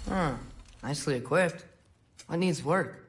Huh. Nicely equipped. What needs work?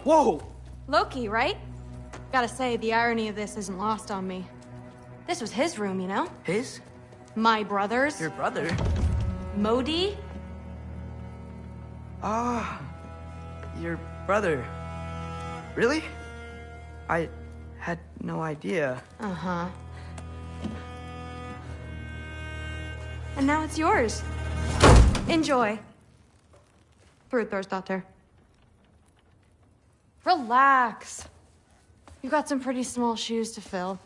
Whoa! Loki, right? Gotta say, the irony of this isn't lost on me. This was his room, you know? His? My brother's. Your brother? Modi? Ah, your brother. Really? I had no idea. Uh-huh. And now it's yours. Enjoy. Daughter. Relax. You've got some pretty small shoes to fill.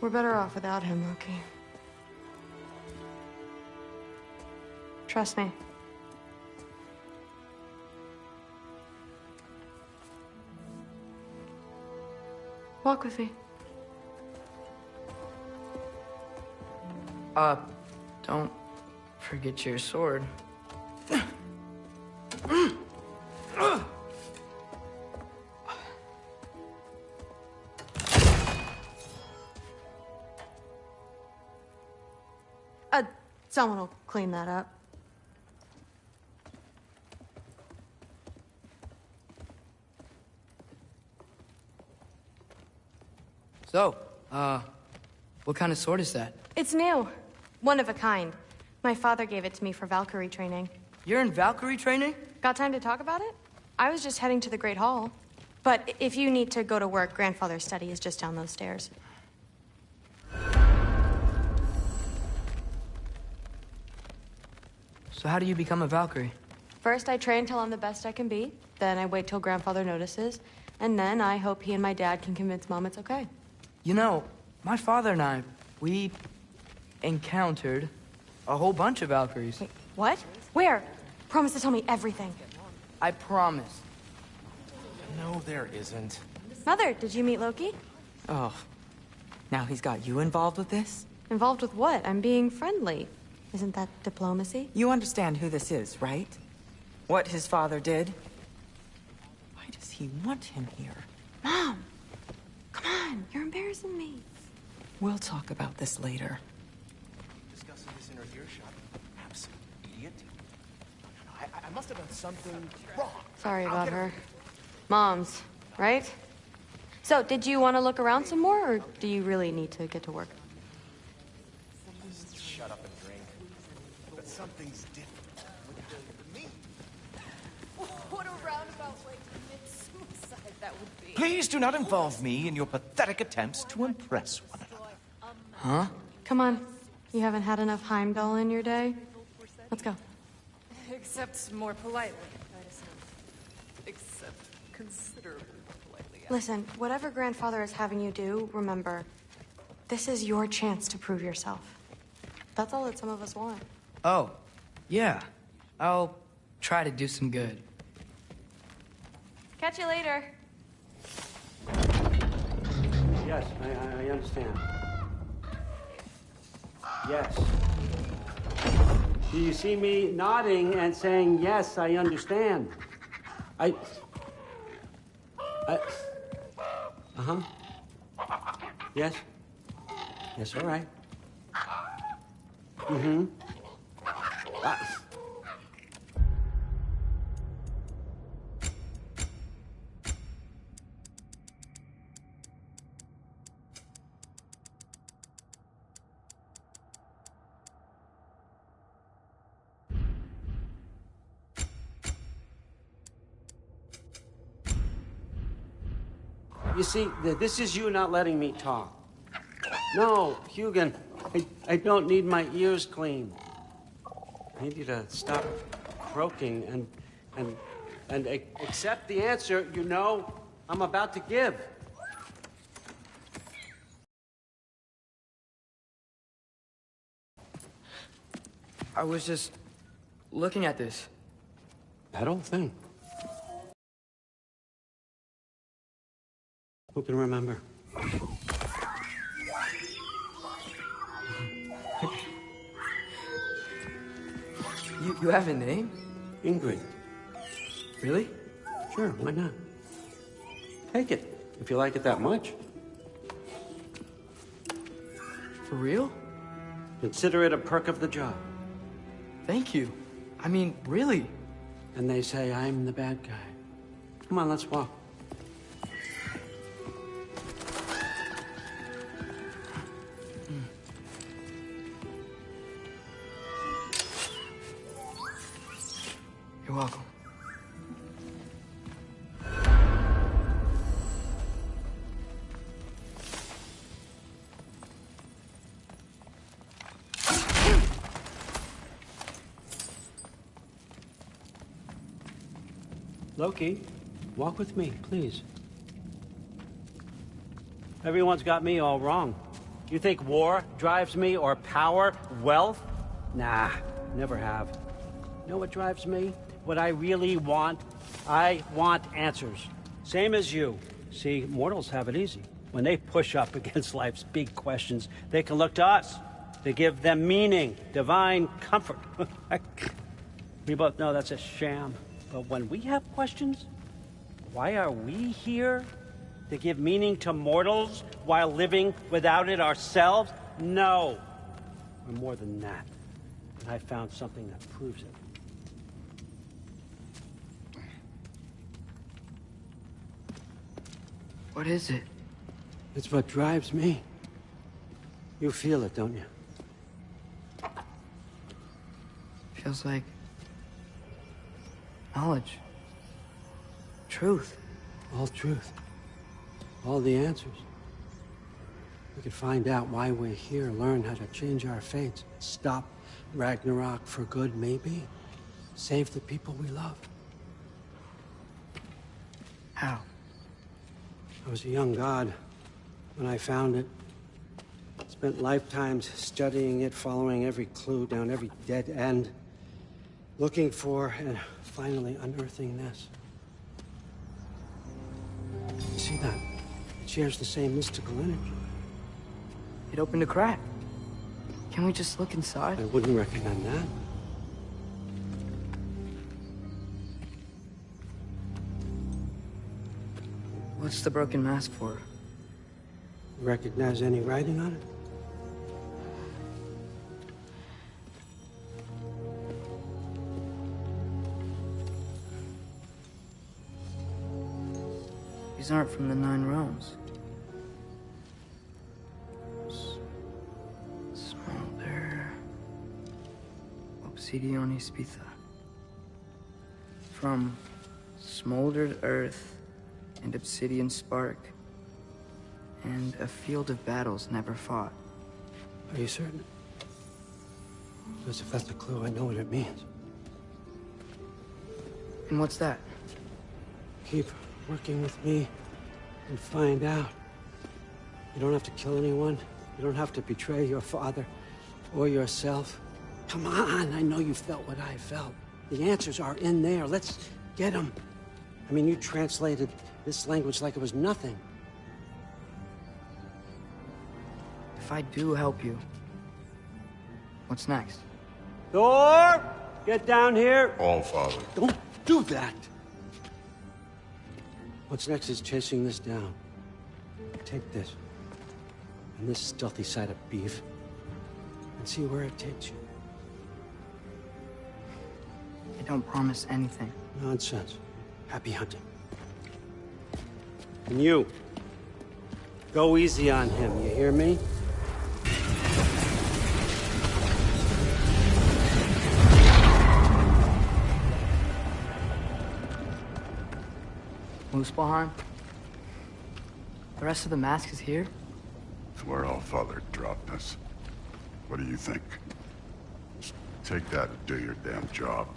We're better off without him, Loki. Trust me. Walk with me. Don't forget your sword. Someone will clean that up. So, what kind of sword is that? It's new. One of a kind. My father gave it to me for Valkyrie training. You're in Valkyrie training? Got time to talk about it? I was just heading to the Great Hall. But if you need to go to work, Grandfather's study is just down those stairs. So how do you become a Valkyrie? First, I train till I'm the best I can be. Then I wait till Grandfather notices. And then I hope he and my dad can convince Mom it's okay. You know, my father and I, we encountered a whole bunch of Valkyries. Wait, what? Where? Promise to tell me everything. I promise. No, there isn't. Mother, did you meet Loki? Oh, now he's got you involved with this? Involved with what? I'm being friendly. Isn't that diplomacy? You understand who this is, right? What his father did? Why does he want him here? Mom! Come on, you're embarrassing me. We'll talk about this later. Discussing this in her earshot. Absolute idiot. No, I must have done something wrong. Sorry about her. Mom's, right? So, did you want to look around some more, or do you really need to get to work? Just shut up and drink. But something's different. With me. What a roundabout way to commit suicide that would be. Please do not involve me in your pathetic attempts to impress one another. Huh? Come on. You haven't had enough Heimdall in your day? Let's go. Except more politely, I'd assume. Except considerably more politely. Listen, whatever Grandfather is having you do, remember, this is your chance to prove yourself. That's all that some of us want. Oh, yeah. I'll try to do some good. Catch you later. Yes, I understand. Yes. Do you see me nodding and saying, yes, I understand? Uh-huh. Yes? Yes, all right. Mm-hmm. You see, this is you not letting me talk. No, Hugin, I don't need my ears cleaned. I need you to stop croaking and accept the answer you know I'm about to give. I was just looking at this. That old thing. Who can remember? You have a name? Ingrid. Really? Sure, why not? Take it, if you like it that much. For real? Consider it a perk of the job. Thank you. I mean, really. And they say I'm the bad guy. Come on, let's walk. You're welcome. Loki, walk with me, please. Everyone's got me all wrong. You think war drives me, or power, wealth? Nah, never have. You know what drives me? What I really want? I want answers. Same as you. See, mortals have it easy. When they push up against life's big questions, they can look to us to give them meaning, divine comfort. We both know that's a sham. But when we have questions, why are we here? To give meaning to mortals while living without it ourselves? No. We're more than that. And I found something that proves it. What is it? It's what drives me. You feel it, don't you? Feels like knowledge. Truth. All truth. All the answers. We could find out why we're here, learn how to change our fates, stop Ragnarok for good, maybe. Save the people we love. How? I was a young god when I found it. Spent lifetimes studying it, following every clue down every dead end, looking for and finally unearthing this. You see that? It shares the same mystical energy. It opened a crack. Can we just look inside? I wouldn't recommend that. What's the broken mask for? Recognize any writing on it? These aren't from the Nine Realms. Smolder. Obsidione Spitha. From smoldered earth and obsidian spark. And a field of battles never fought. Are you certain? Because if that's a clue, I know what it means. And what's that? Keep working with me and find out. You don't have to kill anyone. You don't have to betray your father or yourself. Come on, I know you felt what I felt. The answers are in there. Let's get them. I mean, you translated this language like it was nothing. If I do help you, what's next? Thor! Get down here! All, Father. Don't do that! What's next is chasing this down. Take this, and this stealthy side of beef, and see where it takes you. I don't promise anything. Nonsense. Happy hunting. And you, go easy on him, you hear me? Muspelheim? The rest of the mask is here? It's where Allfather dropped us. What do you think? Just take that and do your damn job.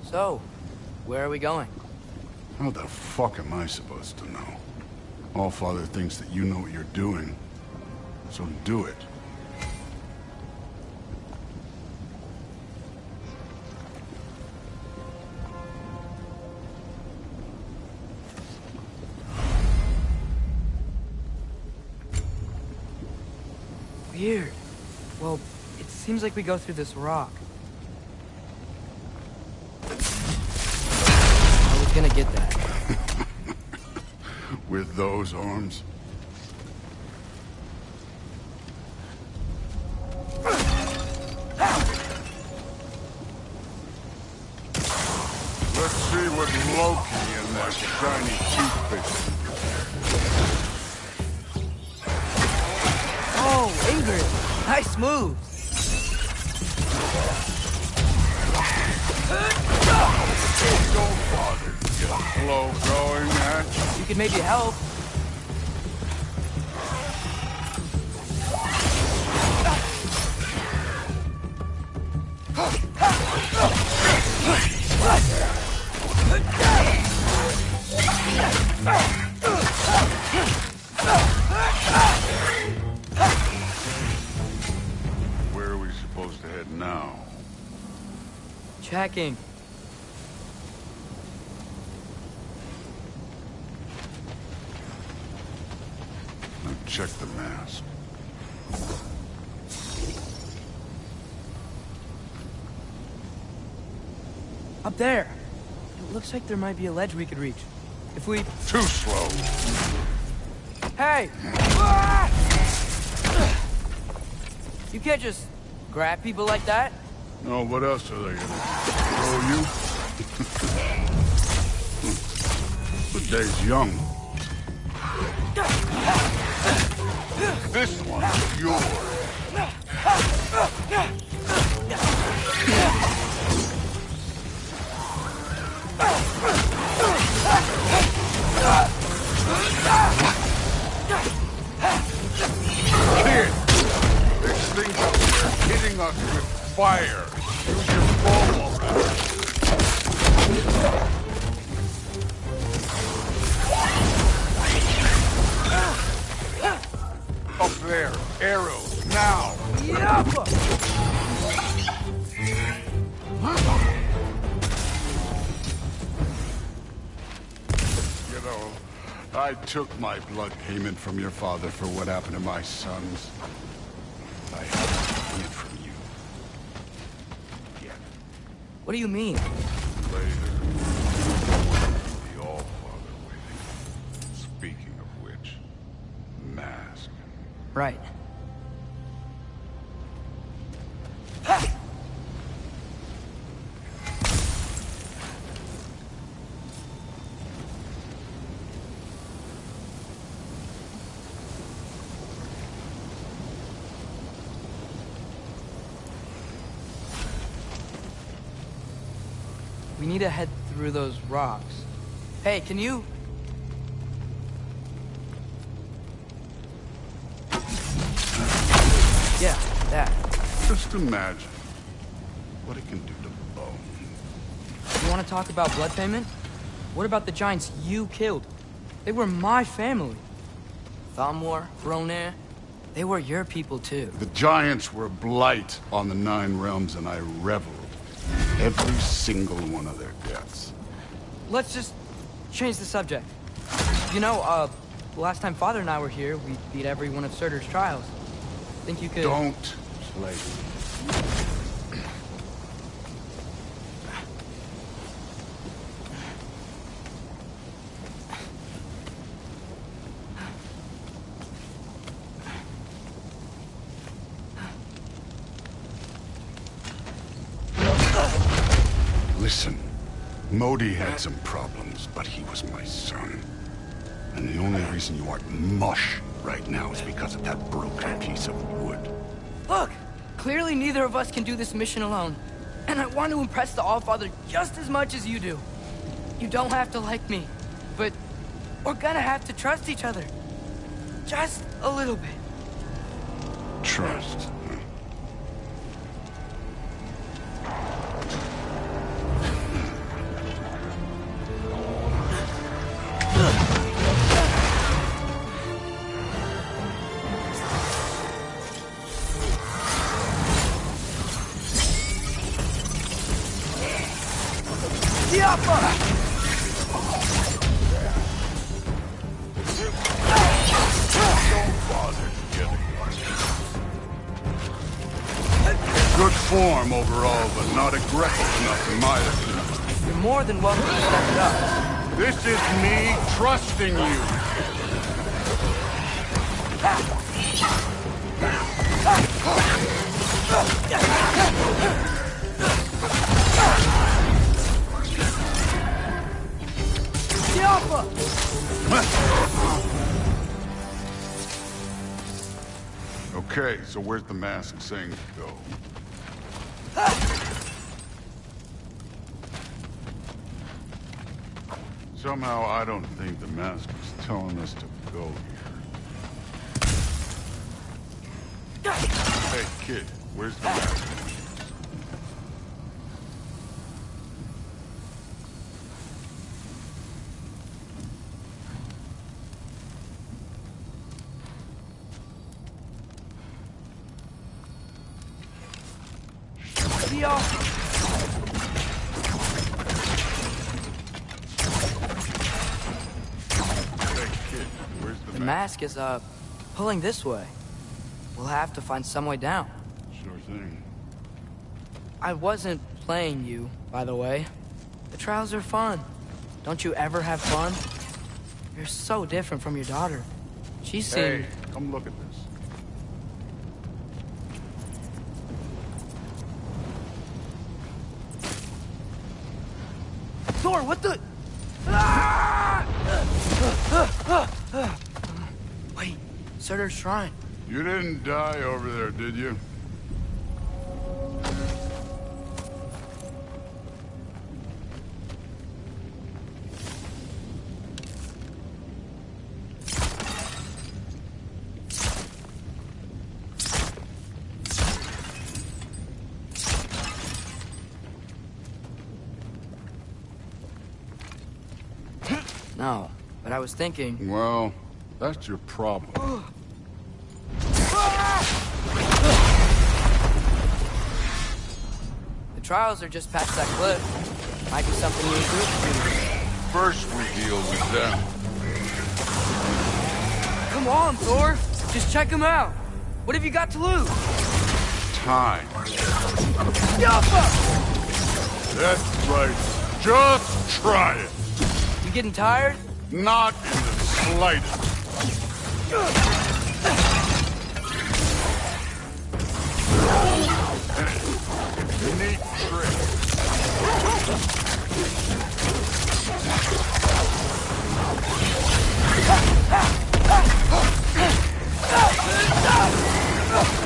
So, where are we going? How the fuck am I supposed to know? Allfather thinks that you know what you're doing, so do it. Weird. Well, it seems like we go through this rock. I was gonna get that. With those arms? Let's see what Loki and that shiny toothpick. Oh, Ingrid! Nice move! Don't bother to get a flow going, man. You could maybe help. Where are we supposed to head now? Checking. Now check the mask. Up there. It looks like there might be a ledge we could reach. If we... Too slow. Hey! You can't just grab people like that. No, what else are they gonna do? Throw you? The day's young. This one's yours. Kid, this thing's up here hitting us with fire. Use your bow already. Up there, arrows, now! You know, I took my blood payment from your father for what happened to my sons. I haven't hid from you. Yet. What do you mean? Later. The Allfather waiting. Speaking of which, mask. Right. We need to head through those rocks. Hey, can you... Yeah, that. Just imagine what it can do to bone. You want to talk about blood payment? What about the giants you killed? They were my family. Thamor, Ronir, they were your people too. The giants were blight on the Nine Realms, and I reveled in every single one of their deaths. Let's just change the subject. You know, last time Father and I were here, we beat every one of Surtur's trials. Think you could... Don't play. Listen, Modi had some problems, but he was my son. And the only reason you aren't mush right now is because of that broken piece of wood. Look! Clearly, neither of us can do this mission alone. And I want to impress the Allfather just as much as you do. You don't have to like me, but we're gonna have to trust each other. Just a little bit. Trust. Good form overall, but not aggressive enough in my opinion. You're more than welcome to step it up. This is me trusting you. Okay, so where's the mask saying to go? Somehow I don't think the mask was telling us to go here. Hey, kid, where's the mask? The mask is, pulling this way. We'll have to find some way down. Sure thing. I wasn't playing you, by the way. The trials are fun. Don't you ever have fun? You're so different from your daughter. She seemed... Hey, come look at this. Thor, what the... Ah! Wait, Surtur's shrine. You didn't die over there, did you? No, but I was thinking... Well, that's your problem. The trials are just past that cliff. Might be something you do. First we deal with them. Come on, Thor. Just check them out. What have you got to lose? Time. Yappa! That's right. Just try it. You getting tired? Not in the slightest. Neat trick.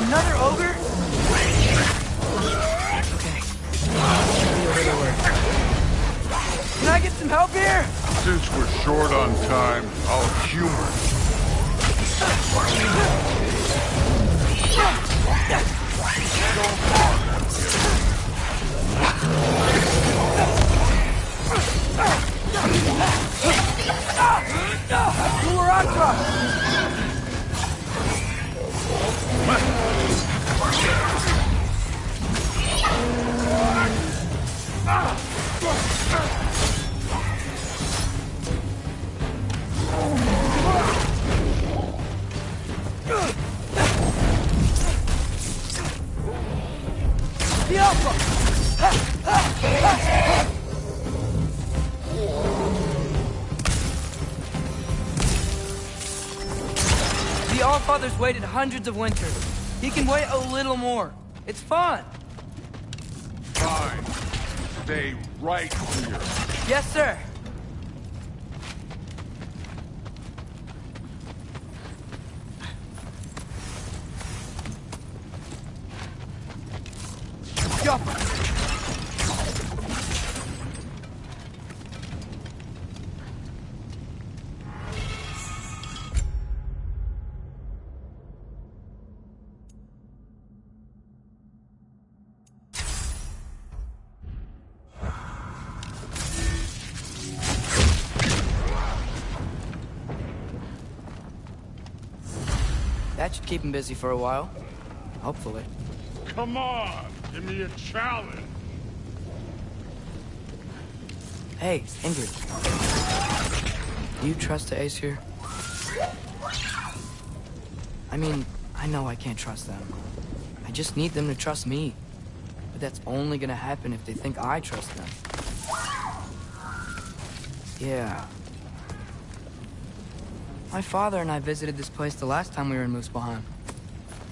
Another ogre? Okay. Can I get some help here? Since we're short on time, I'll humor The Allfather's waited hundreds of winters. He can wait a little more. It's fun. Fine. Stay right here. Yes, sir. That should keep him busy for a while. Hopefully. Come on, give me a challenge. Hey, Ingrid. Do you trust the Ace here? I mean, I know I can't trust them. I just need them to trust me. But that's only gonna happen if they think I trust them. Yeah. My father and I visited this place the last time we were in Muspelheim.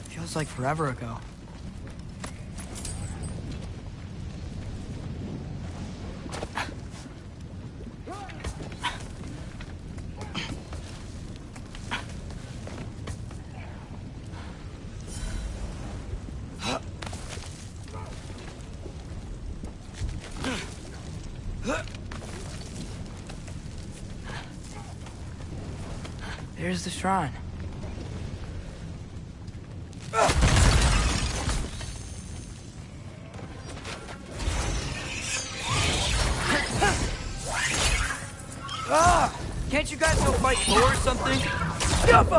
Feels like forever ago. There's the shrine. Ah! Can't you guys go fight Thor or something? Jump!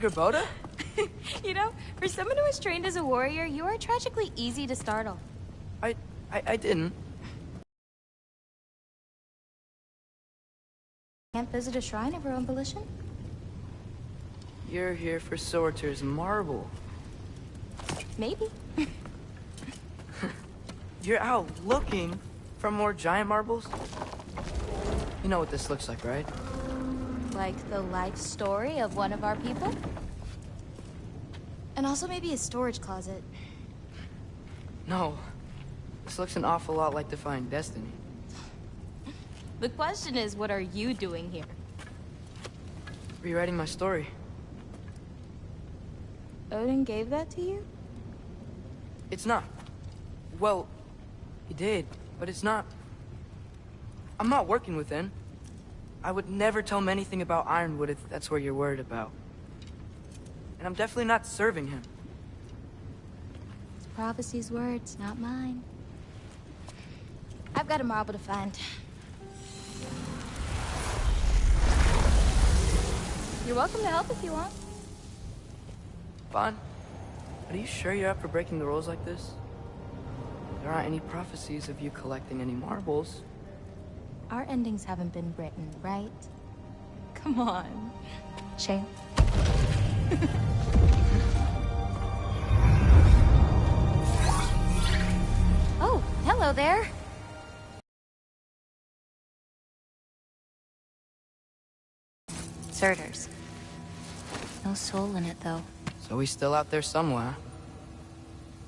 Boda? You know, for someone who was trained as a warrior, you are tragically easy to startle. I didn't. Can't visit a shrine of her own volition? You're here for Sorter's marble. Maybe. You're out looking for more giant marbles? You know what this looks like, right? Like the life story of one of our people? And also maybe a storage closet. No. This looks an awful lot like Defying Destiny. The question is, what are you doing here? Rewriting my story. Odin gave that to you? It's not. Well, he did, but it's not. I'm not working with him. I would never tell him anything about Ironwood if that's what you're worried about. And I'm definitely not serving him. It's prophecy's words, not mine. I've got a marble to find. You're welcome to help if you want. Bon, are you sure you're up for breaking the rules like this? There aren't any prophecies of you collecting any marbles. Our endings haven't been written, right? Come on, champ. Oh, hello there. Surters. No soul in it, though. So he's still out there somewhere.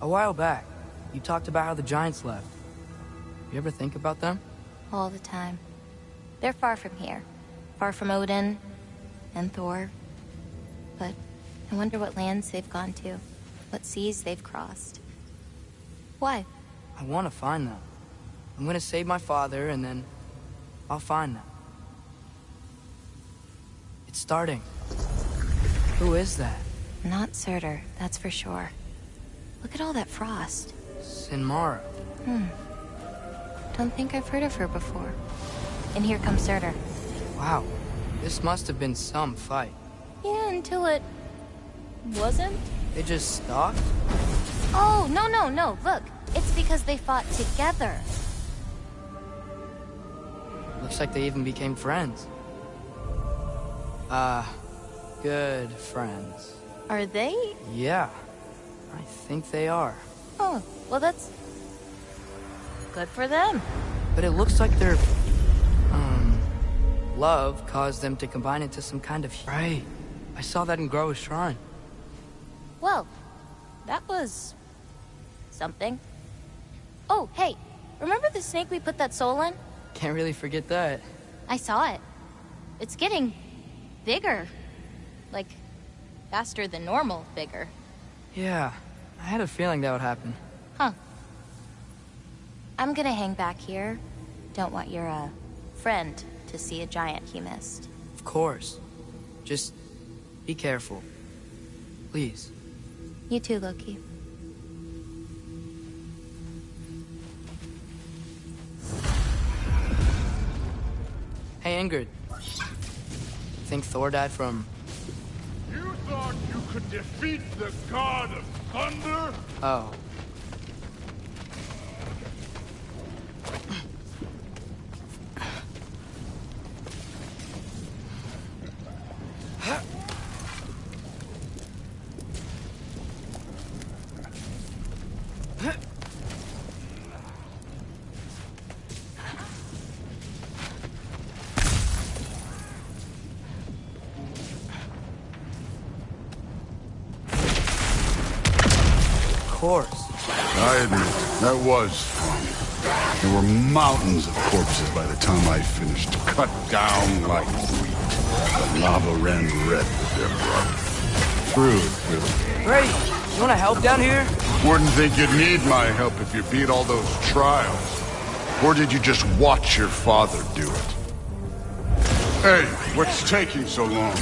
A while back, you talked about how the Giants left. You ever think about them? All the time. They're far from here. Far from Odin and Thor. But I wonder what lands they've gone to. What seas they've crossed. Why? I want to find them. I'm gonna save my father, and then I'll find them. It's starting. Who is that? Not Surtur, that's for sure. Look at all that frost. Sinmara. Don't think I've heard of her before. And here comes Surtur. Wow. This must have been some fight. Yeah, until it... wasn't? They just stalked? Oh, no. Look, it's because they fought together. Looks like they even became friends. Good friends. Are they? Yeah, I think they are. Oh, well that's... good for them. But it looks like their, love caused them to combine into some kind of... Right. I saw that in Grove's shrine. Well, that was... something. Oh, hey, remember the snake we put that soul in? Can't really forget that. I saw it. It's getting... bigger. Like, faster than normal bigger. Yeah, I had a feeling that would happen. Huh. I'm gonna hang back here. Don't want your, friend to see a giant he missed. Of course. Just be careful. Please. You too, Loki. Hey, Ingrid. Think Thor died from... You thought you could defeat the god of thunder? Oh. Of course. I admit, that was fun. There were mountains of corpses by the time I finished, cut down like wheat. The lava ran red with their blood. Truth, really. Great! You wanna help down here? Wouldn't think you'd need my help if you beat all those trials. Or did you just watch your father do it? Hey, what's taking so long?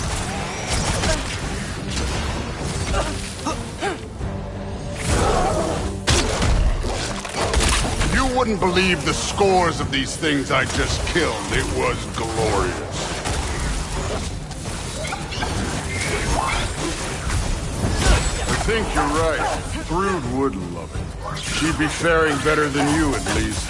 You wouldn't believe the scores of these things I just killed. It was glorious. I think you're right. Thrud would love it. She'd be faring better than you, at least.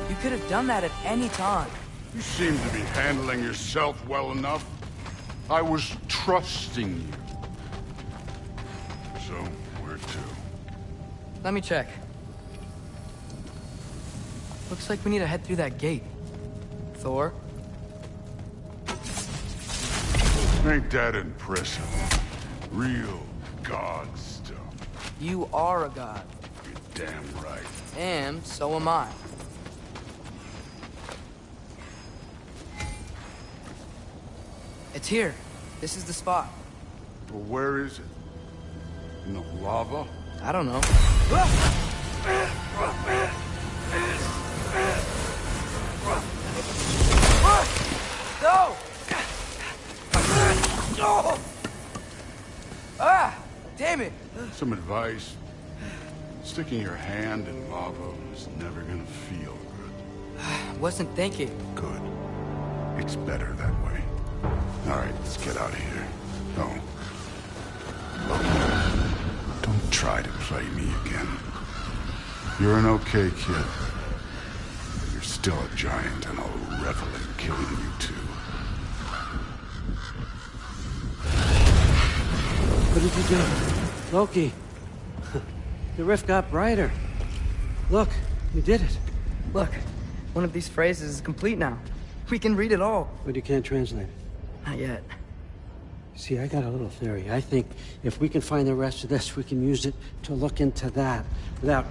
You could have done that at any time. You seem to be handling yourself well enough. I was trusting you. So, where to? Let me check. Looks like we need to head through that gate. Thor? Ain't that impressive? Real god stuff. You are a god. You're damn right. And so am I. It's here. This is the spot. Well, where is it? In the lava? I don't know. No! Ah! Damn it! Some advice. Sticking your hand in lava is never gonna feel good. Wasn't thinking. Good. It's better that way. All right, let's get out of here. Oh. Look, don't try to play me again. You're an okay kid. But you're still a giant, and I'll revel in killing you too. What did you do? Loki. The rift got brighter. Look, you did it. Look, one of these phrases is complete now. We can read it all. But you can't translate it. Not yet. See, I got a little theory. I think if we can find the rest of this, we can use it to look into that without,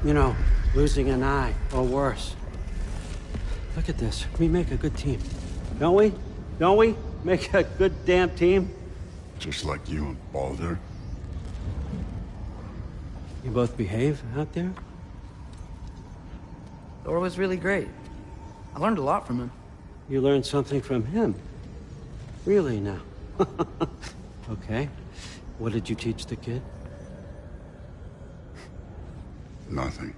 losing an eye or worse. Look at this. We make a good team. Don't we? Don't we? Make a good damn team? Just like you and Baldur. You both behave out there? Thor was really great. I learned a lot from him. You learned something from him? Really now? Okay. What did you teach the kid? Nothing.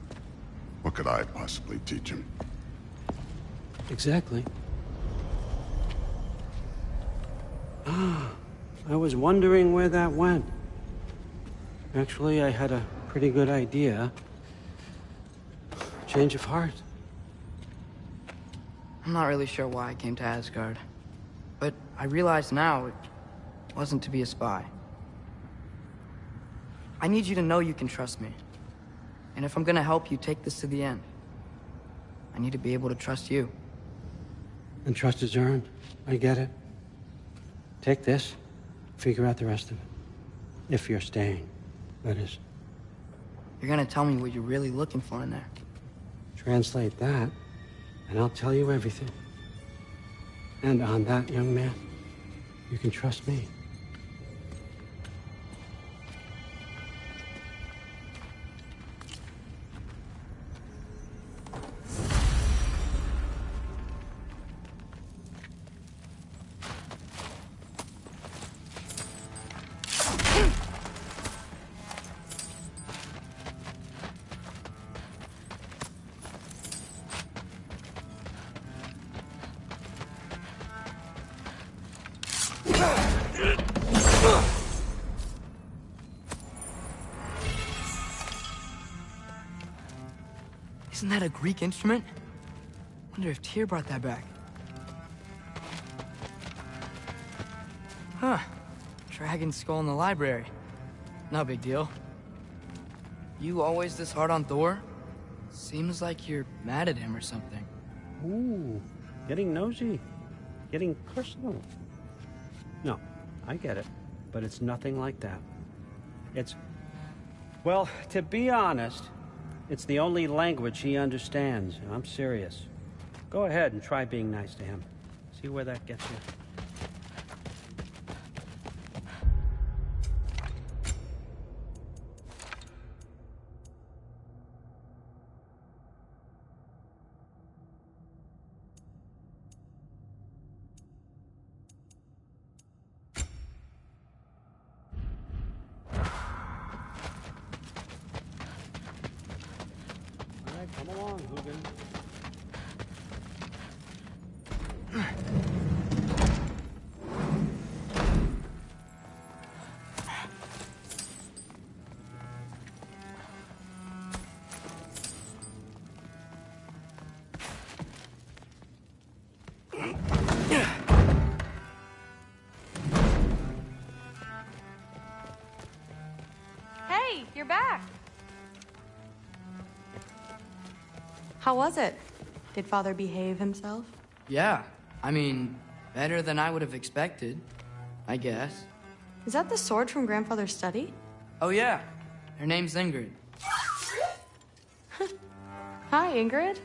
What could I possibly teach him? Exactly. I was wondering where that went. Actually, I had a pretty good idea. Change of heart. I'm not really sure why I came to Asgard. But I realize now it wasn't to be a spy. I need you to know you can trust me. And if I'm gonna help you take this to the end, I need to be able to trust you. And trust is earned. I get it. Take this. Figure out the rest of it. If you're staying, that is. You're gonna tell me what you're really looking for in there. Translate that, and I'll tell you everything. And on that, young man, you can trust me. Isn't that a Greek instrument? Wonder if Tyr brought that back. Huh. Dragon skull in the library. No big deal. You always this hard on Thor? Seems like you're mad at him or something. Ooh, getting nosy. Getting personal. No, I get it. But it's nothing like that. It's... Well, to be honest, it's the only language he understands. And I'm serious. Go ahead and try being nice to him. See where that gets you. Come along, Hugin. Hey, you're back. How was it? Did Father behave himself? Yeah, I mean, better than I would have expected, I guess. Is that the sword from Grandfather's study? Oh yeah, her name's Ingrid. Hi, Ingrid.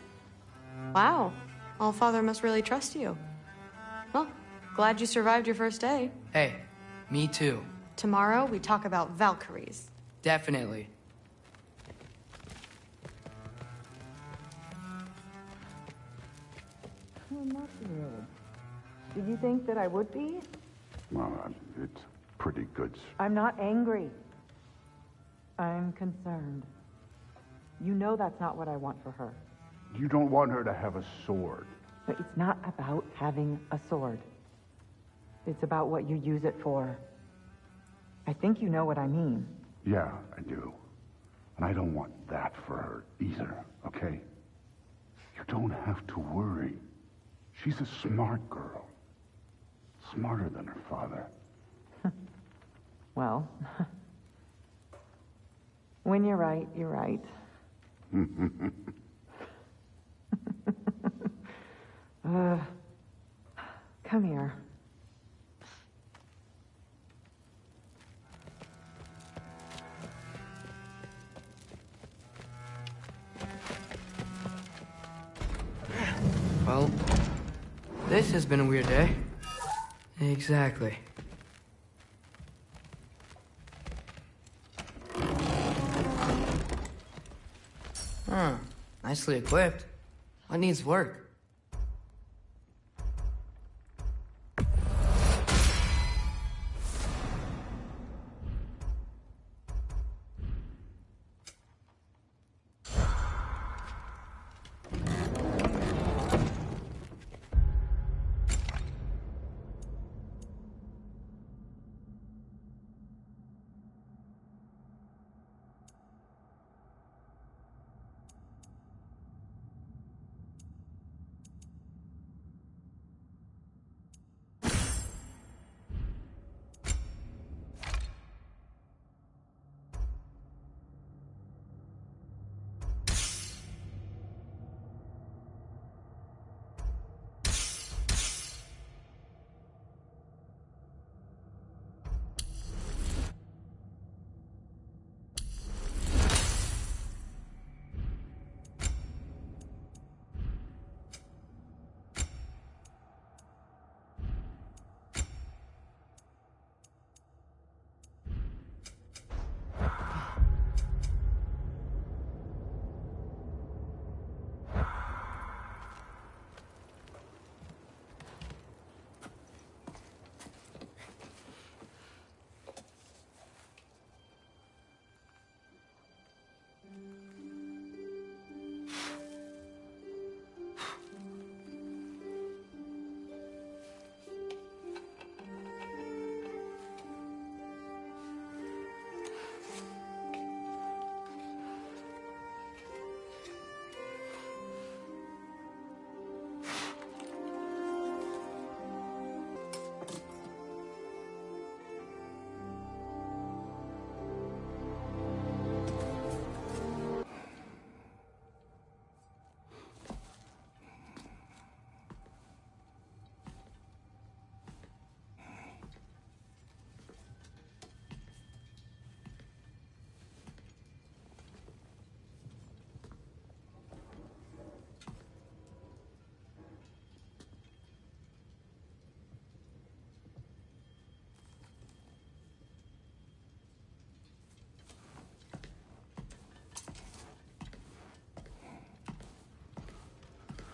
Wow, Allfather must really trust you. Well, glad you survived your first day. Hey, me too. Tomorrow, we talk about Valkyries. Definitely. Did you think that I would be? Well, it's pretty good. I'm not angry. I'm concerned. You know that's not what I want for her. You don't want her to have a sword. But it's not about having a sword. It's about what you use it for. I think you know what I mean. Yeah, I do. And I don't want that for her either, okay? You don't have to worry. She's a smart girl. Smarter than her father. Well, when you're right, you're right. Come here. Well, this has been a weird day. Exactly. Huh. Nicely equipped. What needs work?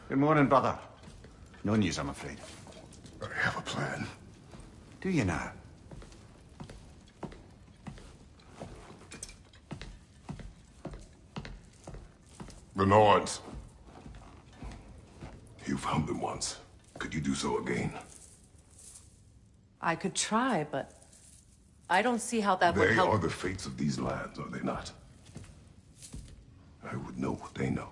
Good morning, brother. No news, I'm afraid. I have a plan. Do you now? The Norns. You found them once. Could you do so again? I could try, but I don't see how that would They help. are the fates of these lands, are they not? I would know what they know,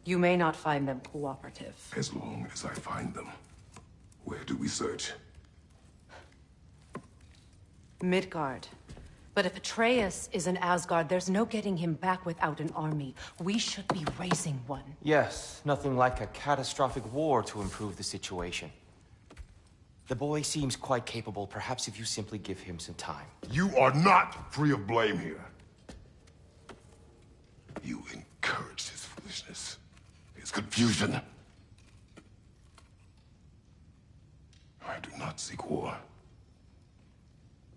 You may not find them cooperative. as long as I find them. Where do we search? Midgard. But if Atreus is in Asgard, there's no getting him back without an army. We should be raising one. Yes, nothing like a catastrophic war to improve the situation. The boy seems quite capable. Perhaps if you simply give him some time. You are not free of blame here. You encouraged his foolishness, his confusion. I do not seek war.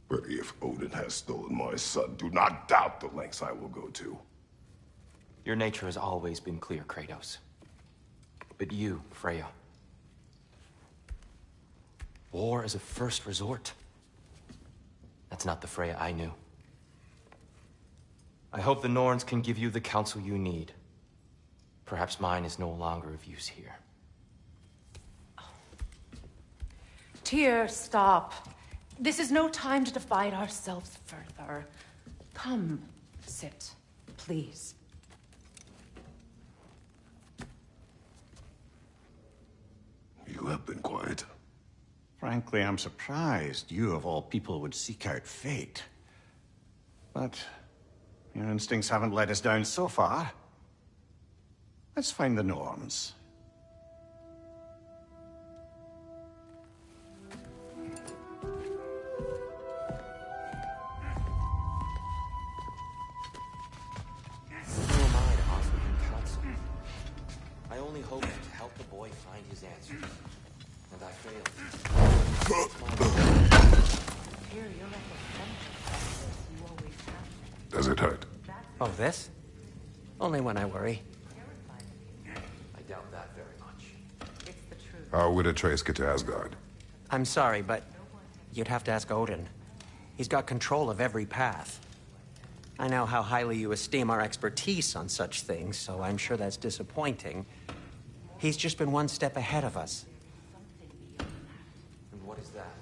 But if Odin has stolen my son, do not doubt the lengths I will go to. Your nature has always been clear, Kratos. But you, Freya. War is a first resort. That's not the Freya I knew. I hope the Norns can give you the counsel you need. Perhaps mine is no longer of use here. Tyr, stop. This is no time to divide ourselves further. Come, sit, please. You have been quiet. Frankly, I'm surprised you, of all people, would seek out fate. But your instincts haven't let us down so far. Let's find the Norns. Who am I to offer you counsel? I only hoped to help the boy find his answers. And I failed. Tyr, you're like a friend. You always have. Does it hurt? Oh, this? Only when I worry. How would Atreus get to Asgard? I'm sorry, but you'd have to ask Odin. He's got control of every path. I know how highly you esteem our expertise on such things, so I'm sure that's disappointing. He's just been one step ahead of us. And what is that?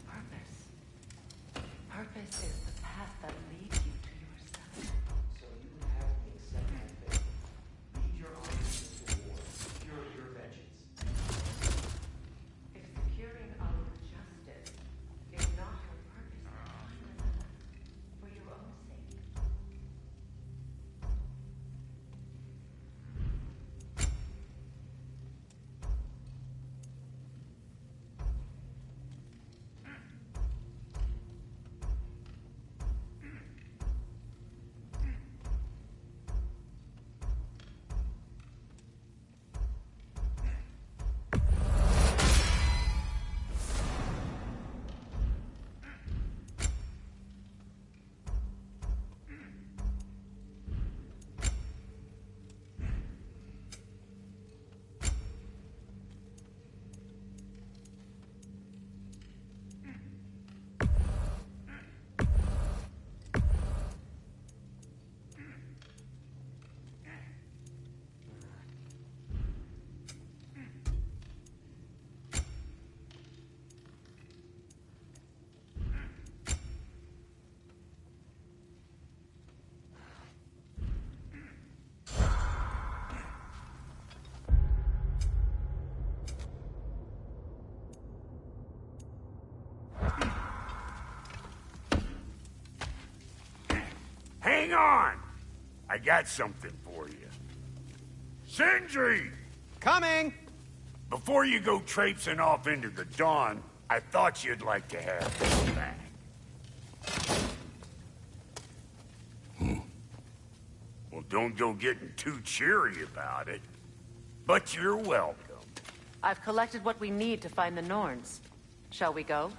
Purpose. Purpose is the path that leads you to yourself. So you have me accept my fate. Lead your armies into war. Secure your vengeance. If securing our justice is not your purpose, for your own sake. Hang on! I got something for you. Sindri! Coming! Before you go traipsing off into the dawn, I thought you'd like to have this back. Well, don't go getting too cheery about it. But you're welcome. I've collected what we need to find the Norns. Shall we go?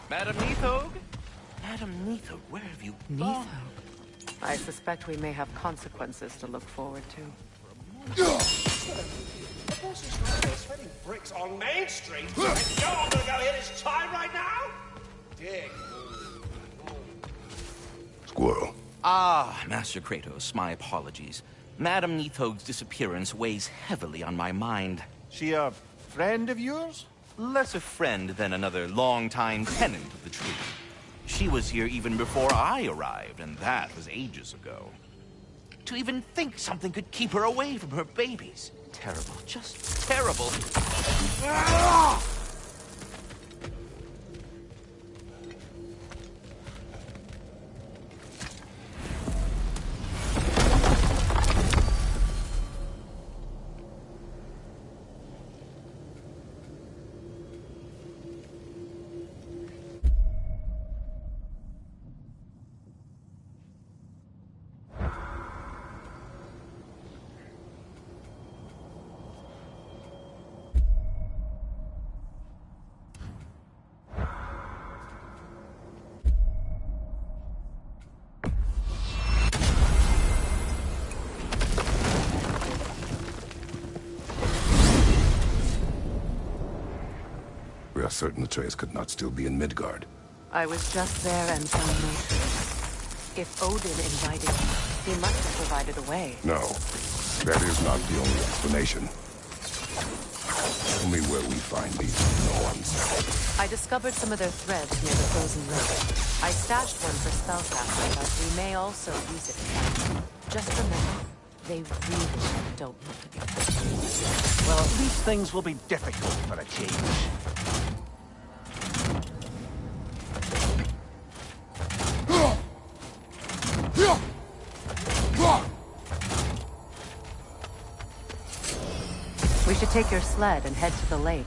Madam Neathog? Madam Neathog, where have you gone? I suspect we may have consequences to look forward to. The boss is right there spreading bricks on Main Street. And you're gonna go hit his time right now? Dig. Squirrel. Ah, Master Kratos, my apologies. Madam Neathog's disappearance weighs heavily on my mind. She a friend of yours? Less a friend than another longtime tenant of the tree. She was here even before I arrived, and that was ages ago. To even think something could keep her away from her babies. Terrible, just terrible. We are certain Atreus could not still be in Midgard. I was just there and found no trace. If Odin invited you, he must have provided a way. No, that is not the only explanation. Tell me where we find these Norns. I discovered some of their threads near the frozen lake. I stashed one for spellcasting, but we may also use it again. Just remember, they really don't look to be found. Well, at least things will be difficult for a change. We should take your sled and head to the lake.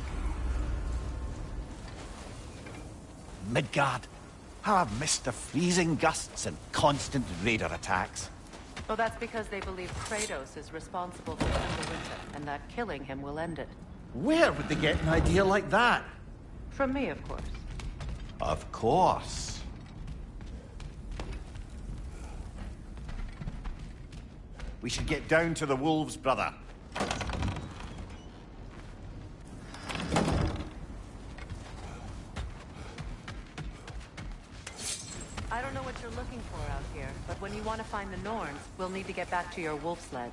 Midgard. How I've missed the freezing gusts and constant raider attacks. Well, that's because they believe Kratos is responsible for Winter, and that killing him will end it. Where would they get an idea like that? From me, of course. Of course. We should get down to the wolves, brother. I don't know what you're looking for out here, but when you want to find the Norns, we'll need to get back to your wolf sled.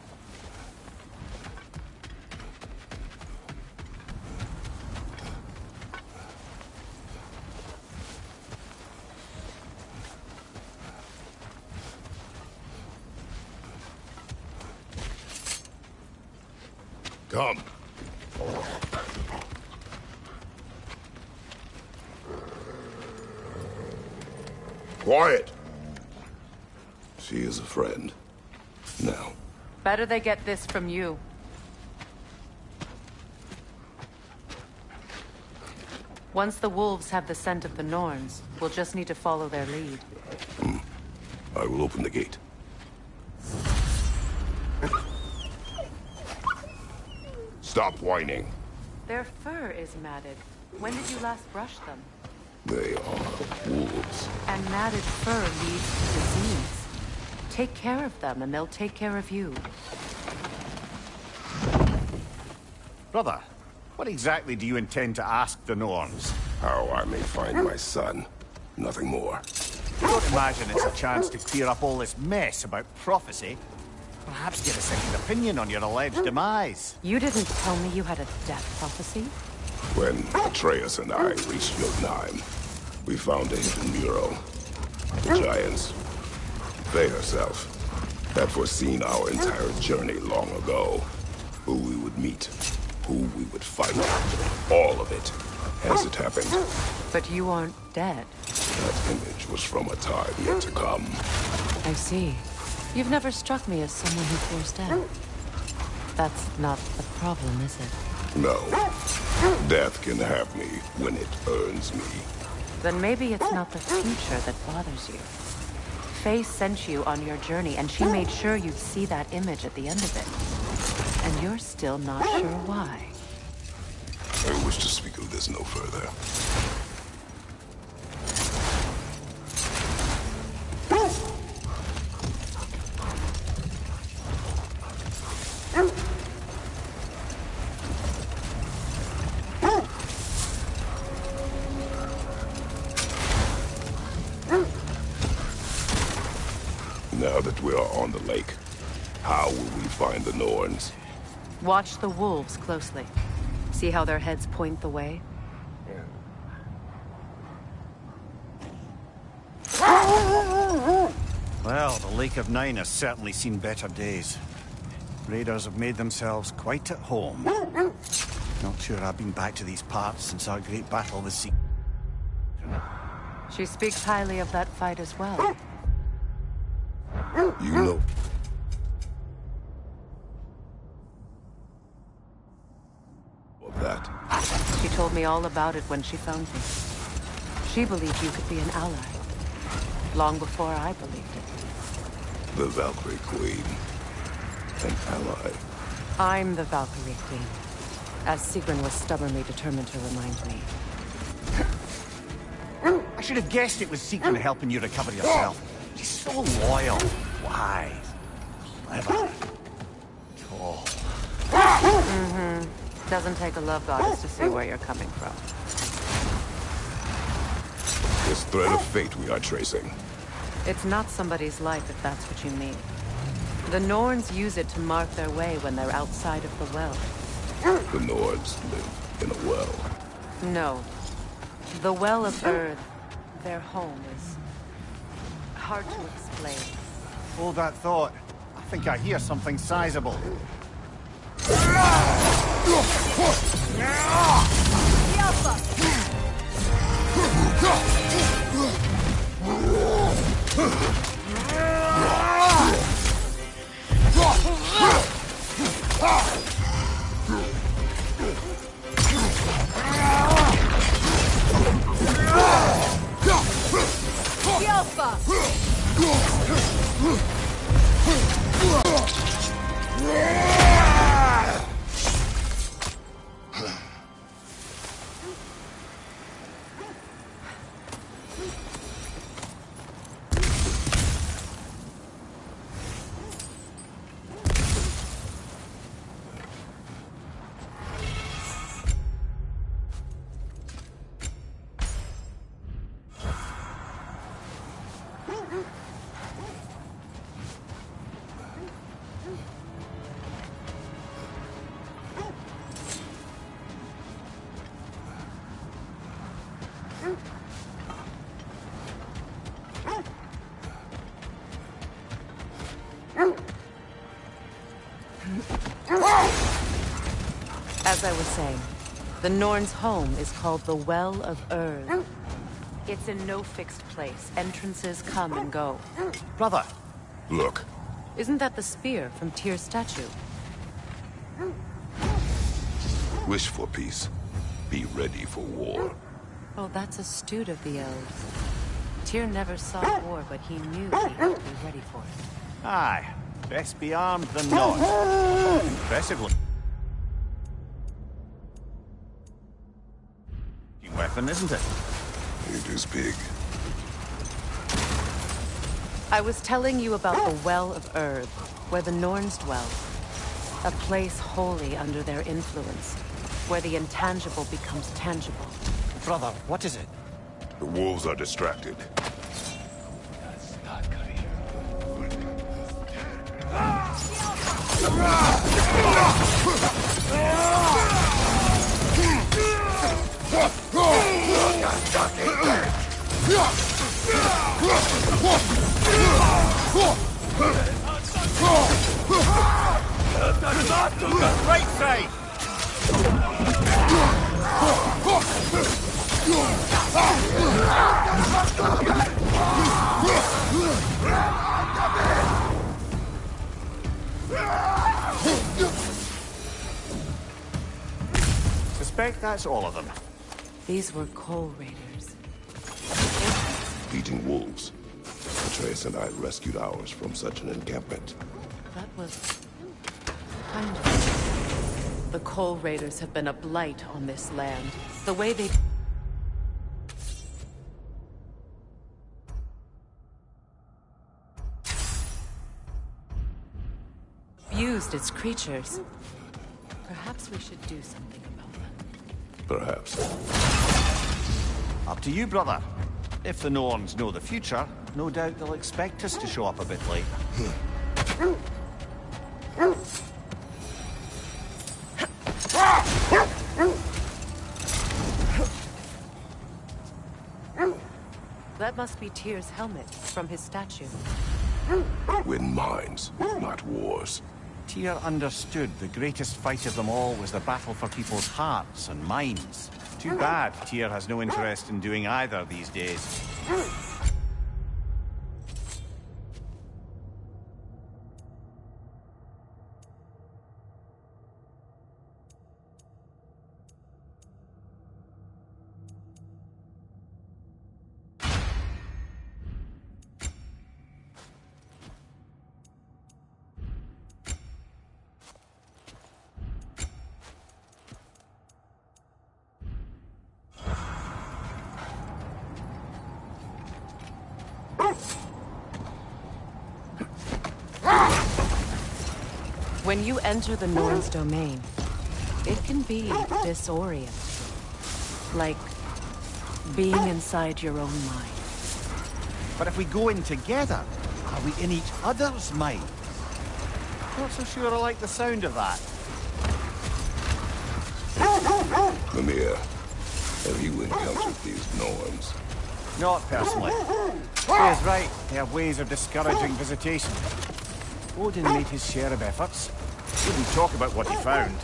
Come. Quiet. She is a friend. Now. Better they get this from you. Once the wolves have the scent of the Norns, we'll just need to follow their lead. I will open the gate. Stop whining. Their fur is matted. When did you last brush them? They are wolves. And matted fur leads to disease. Take care of them, and they'll take care of you. Brother, what exactly do you intend to ask the Norns? How I may find my son. Nothing more. Don't imagine it's a chance to clear up all this mess about prophecy. Perhaps get a second opinion on your alleged demise. You didn't tell me you had a death prophecy? When Atreus and I reached Jotunheim, we found a hidden mural. The giants, they herself, had foreseen our entire journey long ago. Who we would meet, who we would fight, all of it, as it happened. But you aren't dead. That image was from a time yet to come. I see. You've never struck me as someone who fears death. That's not the problem, is it? No. Death can have me when it earns me. Then maybe it's not the future that bothers you. Faye sent you on your journey, and she made sure you'd see that image at the end of it. And you're still not sure why. I wish to speak of this no further. Now that we are on the lake, how will we find the Norns? Watch the wolves closely. See how their heads point the way? Well, the Lake of Nine has certainly seen better days. Raiders have made themselves quite at home. Not sure I've been back to these parts since our great battle with Sea. She speaks highly of that fight as well. You know. Of that. She told me all about it when she found me. She believed you could be an ally. Long before I believed it. The Valkyrie Queen. An ally. I'm the Valkyrie Queen. As Sigrun was stubbornly determined to remind me. I should have guessed it was Sigrun helping you recover yourself. She's so loyal, wise, clever, tall. Doesn't take a love goddess to see where you're coming from. This thread of fate we are tracing. It's not somebody's life if that's what you mean. The Norns use it to mark their way when they're outside of the well. The Nords live in a well. No. The Well of Earth, their home, is hard to explain. Hold that thought. I think I hear something sizable. As I was saying, the Norn's home is called the Well of Earth. It's in no fixed place. Entrances come and go. Brother! Look. Isn't that the spear from Tyr's statue? Wish for peace. Be ready for war. Oh, that's astute of the elves. Tyr never sought war, but he knew he had to be ready for it. Aye. Best be armed than not. Impressively. Weapon, isn't it? It is big. I was telling you about the Well of Earth, where the Norns dwell. A place wholly under their influence, where the intangible becomes tangible. Brother, what is it? The wolves are distracted. Right side! Suspect that's all of them. These were Coal Raiders. Beating wolves. Atreus and I rescued ours from such an encampment. That was kind of... The Coal Raiders have been a blight on this land. The way they... abused its creatures. Perhaps we should do something about that. Perhaps. Up to you, brother. If the Norns know the future, no doubt they'll expect us to show up a bit late. That must be Tyr's helmet from his statue. Win minds, not wars. Tyr understood the greatest fight of them all was the battle for people's hearts and minds. Too bad Tyr has no interest in doing either these days. When you enter the Norn's domain, it can be disorienting. Like being inside your own mind. But if we go in together, are we in each other's mind? Not so sure I like the sound of that. Mimir, have you encountered these Norns? Not personally. He is right. They have ways of discouraging visitation. Odin made his share of efforts. Wouldn't talk about what he found.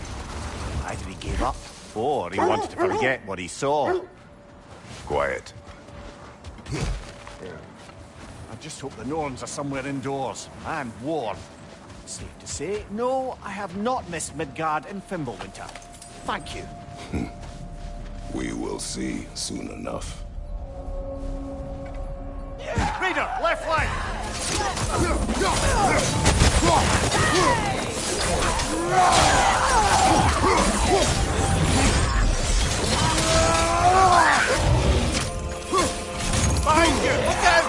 Either he gave up, or he wanted to forget what he saw. Quiet. I just hope the Norns are somewhere indoors, and warm. Safe to say, no, I have not missed Midgard in Fimbulwinter. Thank you. We will see soon enough. Yeah! Raider, left flank! Behind you! Look out!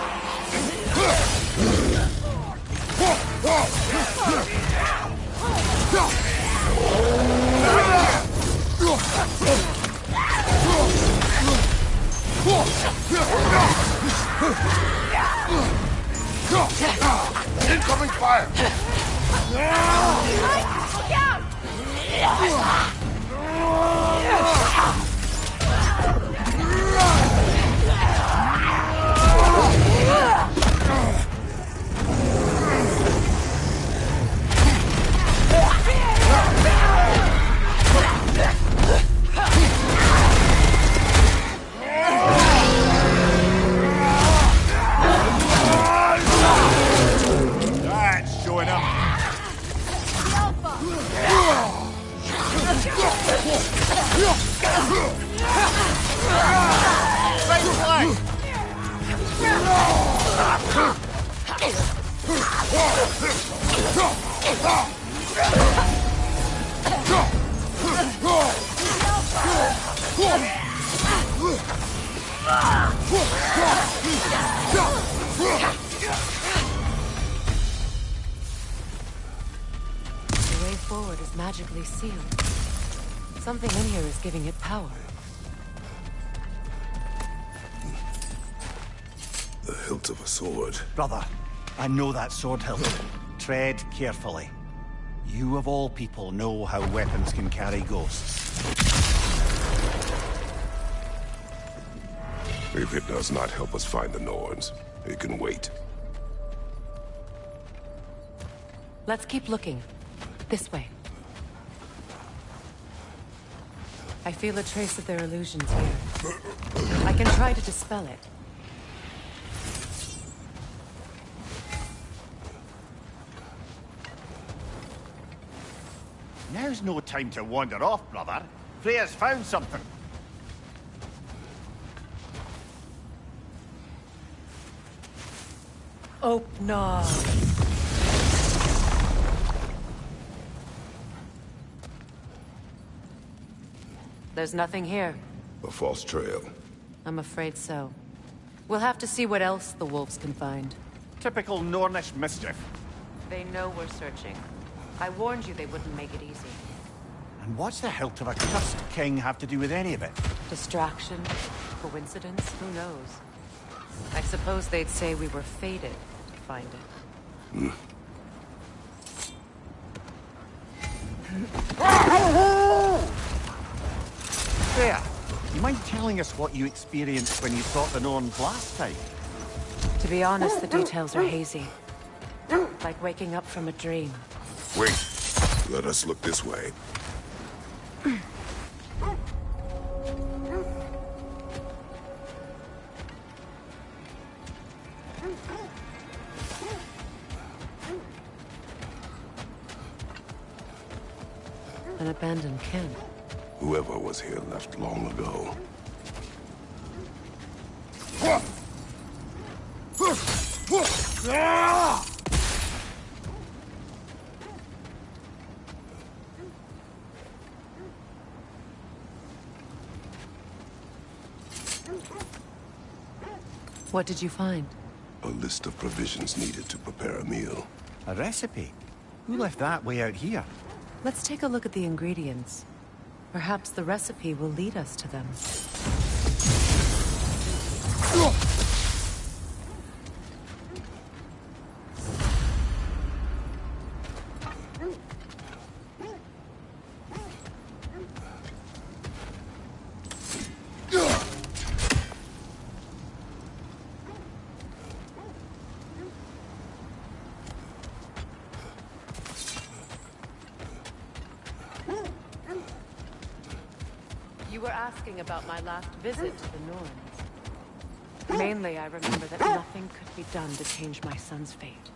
Incoming fire! Look out! That's showing up. Right flank! The way forward is magically sealed. Something in here is giving it power. The hilt of a sword. Brother, I know that sword hilt. Tread carefully. You of all people know how weapons can carry ghosts. If it does not help us find the Norns, it can wait. Let's keep looking. This way. I feel a trace of their illusions here. I can try to dispel it. Now's no time to wander off, brother. Freya's found something. Oh, no. There's nothing here. A false trail. I'm afraid so. We'll have to see what else the wolves can find. Typical Nornish mischief. They know we're searching. I warned you they wouldn't make it easy. And what's the hilt of a cursed king have to do with any of it? Distraction? Coincidence? Who knows? I suppose they'd say we were fated to find it. Freya, you mind telling us what you experienced when you fought the Norns last time? To be honest, the details are hazy. Like waking up from a dream. Wait. Let us look this way. An abandoned camp. Whoever was here left long ago. What did you find? A list of provisions needed to prepare a meal. A recipe? Who left that way out here? Let's take a look at the ingredients. Perhaps the recipe will lead us to them. You were asking about my last visit to the Norns. Mainly, I remember that nothing could be done to change my son's fate.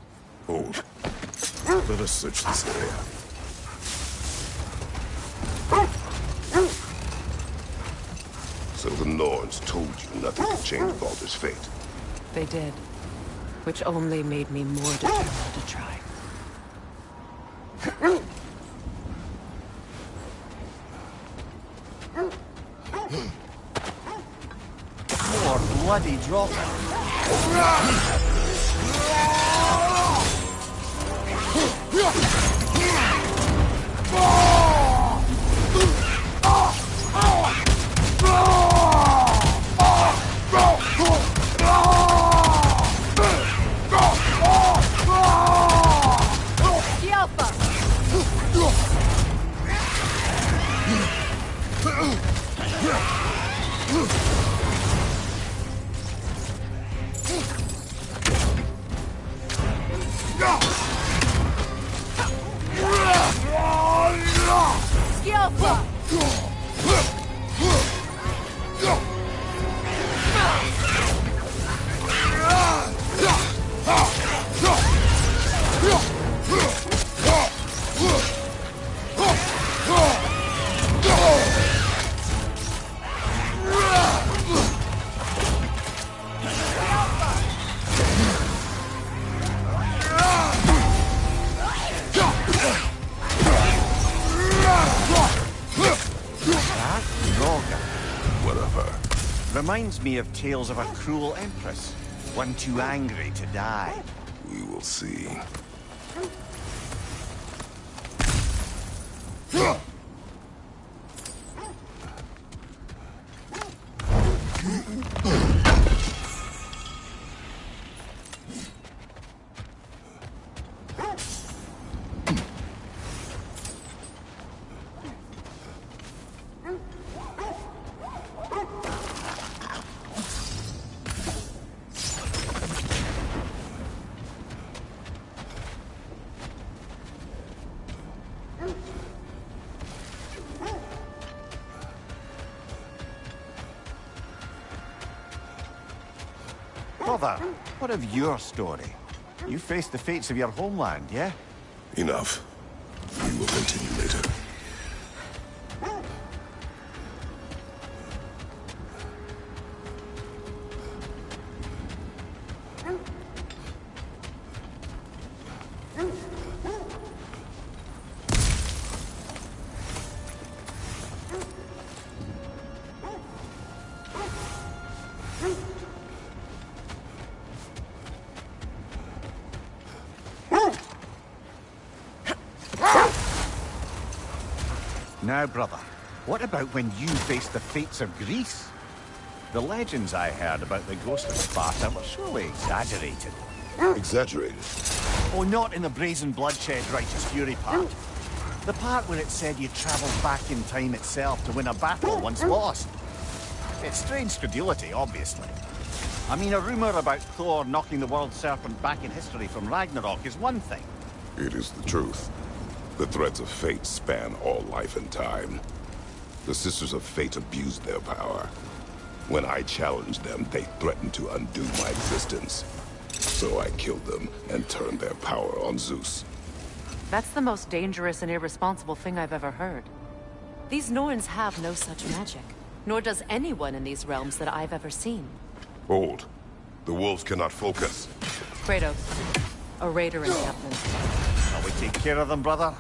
Hold. Let us search this area. So the Norns told you nothing could change Baldur's fate. They did. which only made me more determined to try. More bloody drop. Reminds me of tales of a cruel empress, one too angry to die. We will see. Brother, what of your story? You faced the fates of your homeland, yeah? Enough. We will continue later. Now, brother, what about when you faced the fates of Greece? The legends I heard about the ghost of Sparta were surely exaggerated. Exaggerated? Oh, not in the brazen bloodshed righteous fury part. The part where it said you travelled back in time itself to win a battle once lost. It's strange credulity, obviously. I mean, a rumour about Thor knocking the world serpent back in history from Ragnarok is one thing. It is the truth. The threads of fate span all life and time. The Sisters of Fate abused their power. When I challenged them, they threatened to undo my existence. So I killed them and turned their power on Zeus. That's the most dangerous and irresponsible thing I've ever heard. These Norns have no such magic, nor does anyone in these realms that I've ever seen. Hold. The wolves cannot focus. Kratos, a raider encampment. Shall we take care of them, brother?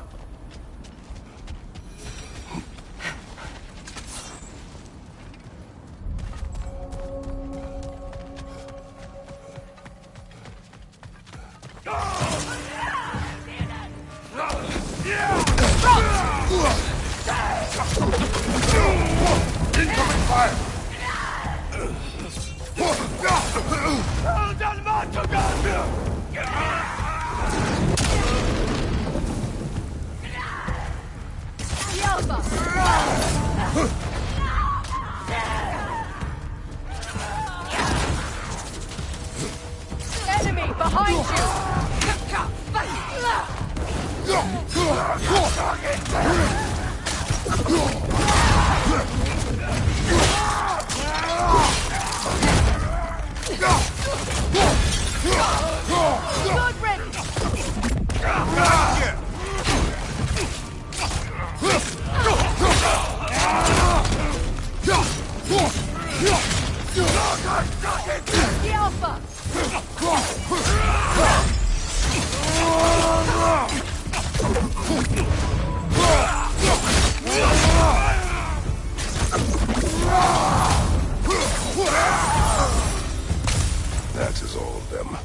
Incoming fire! Enemy behind you! Good riddance! The Alpha! That is all of them.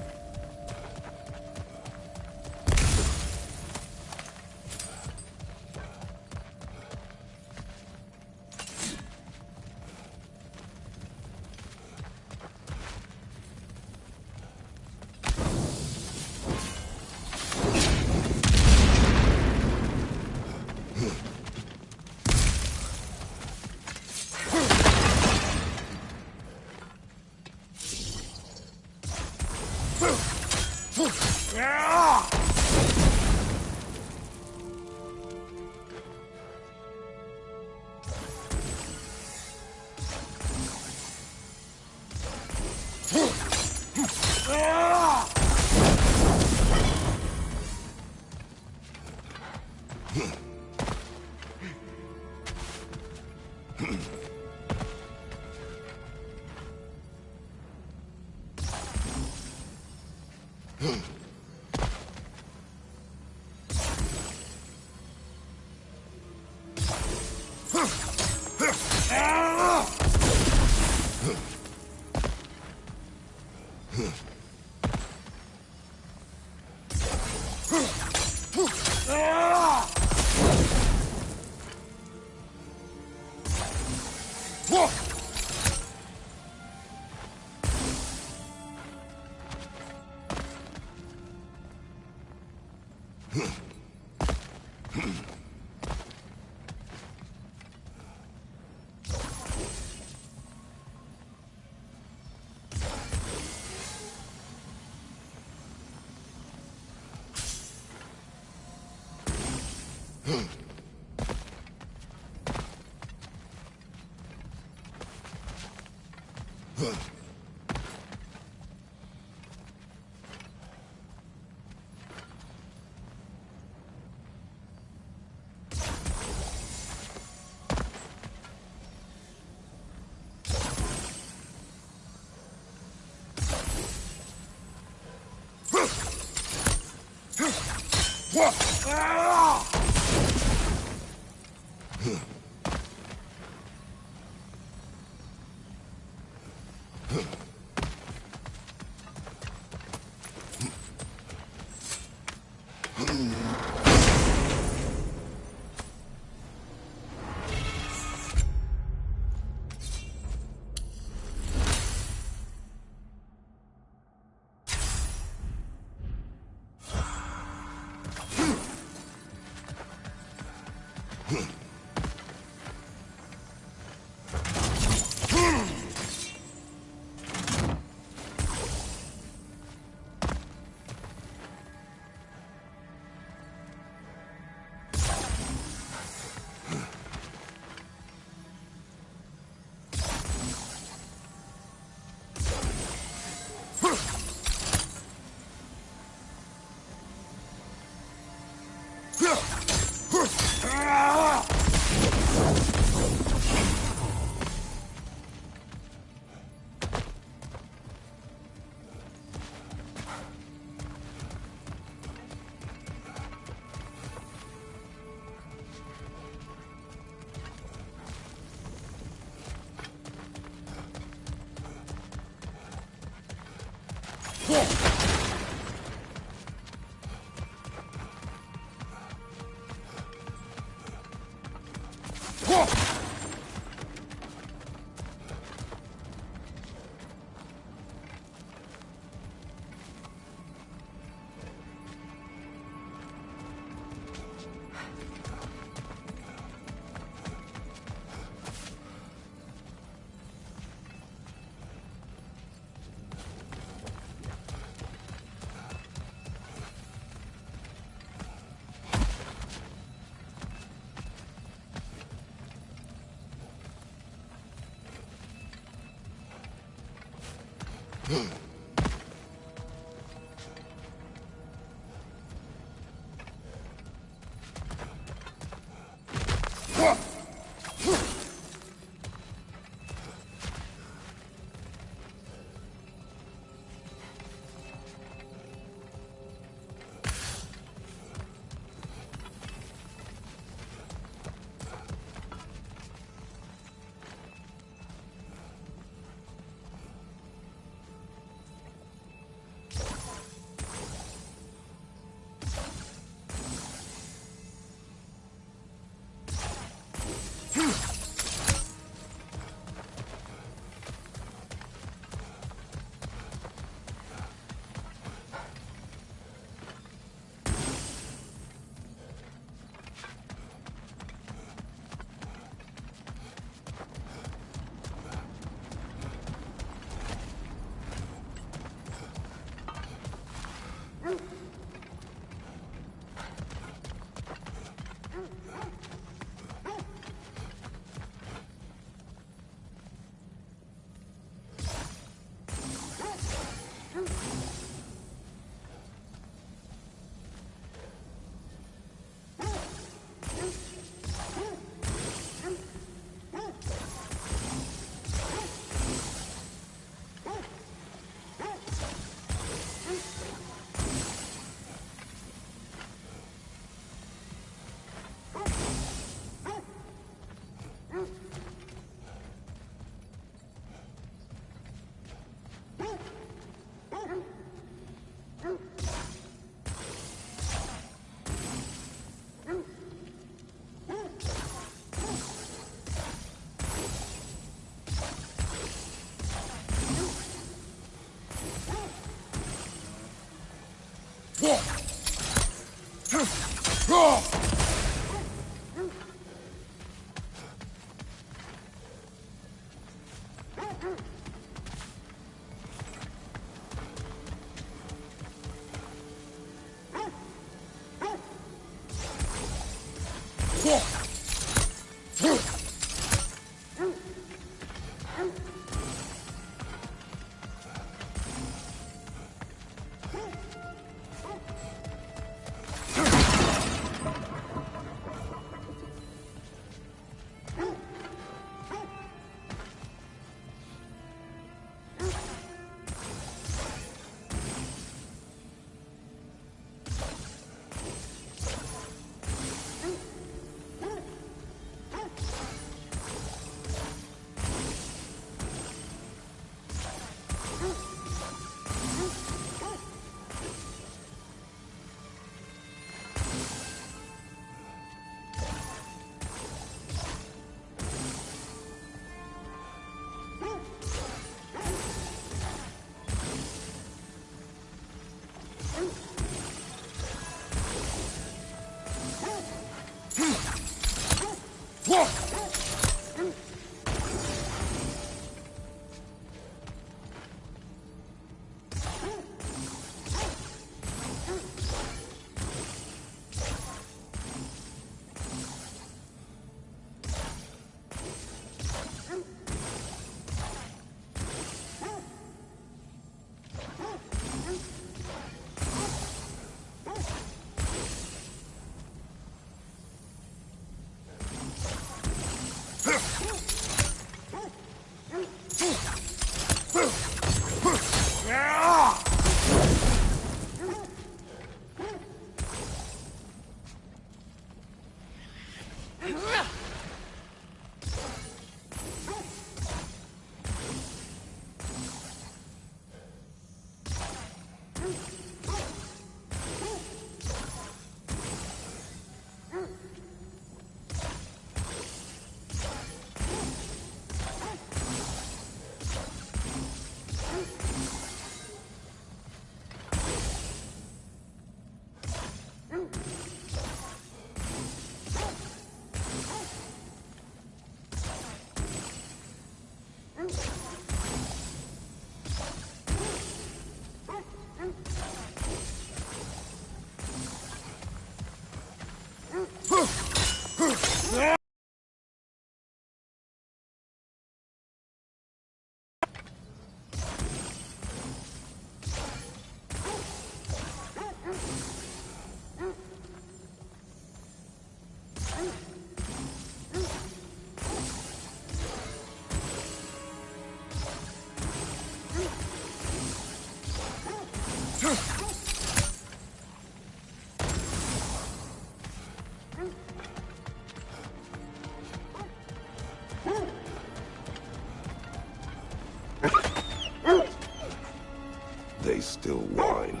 They still whine.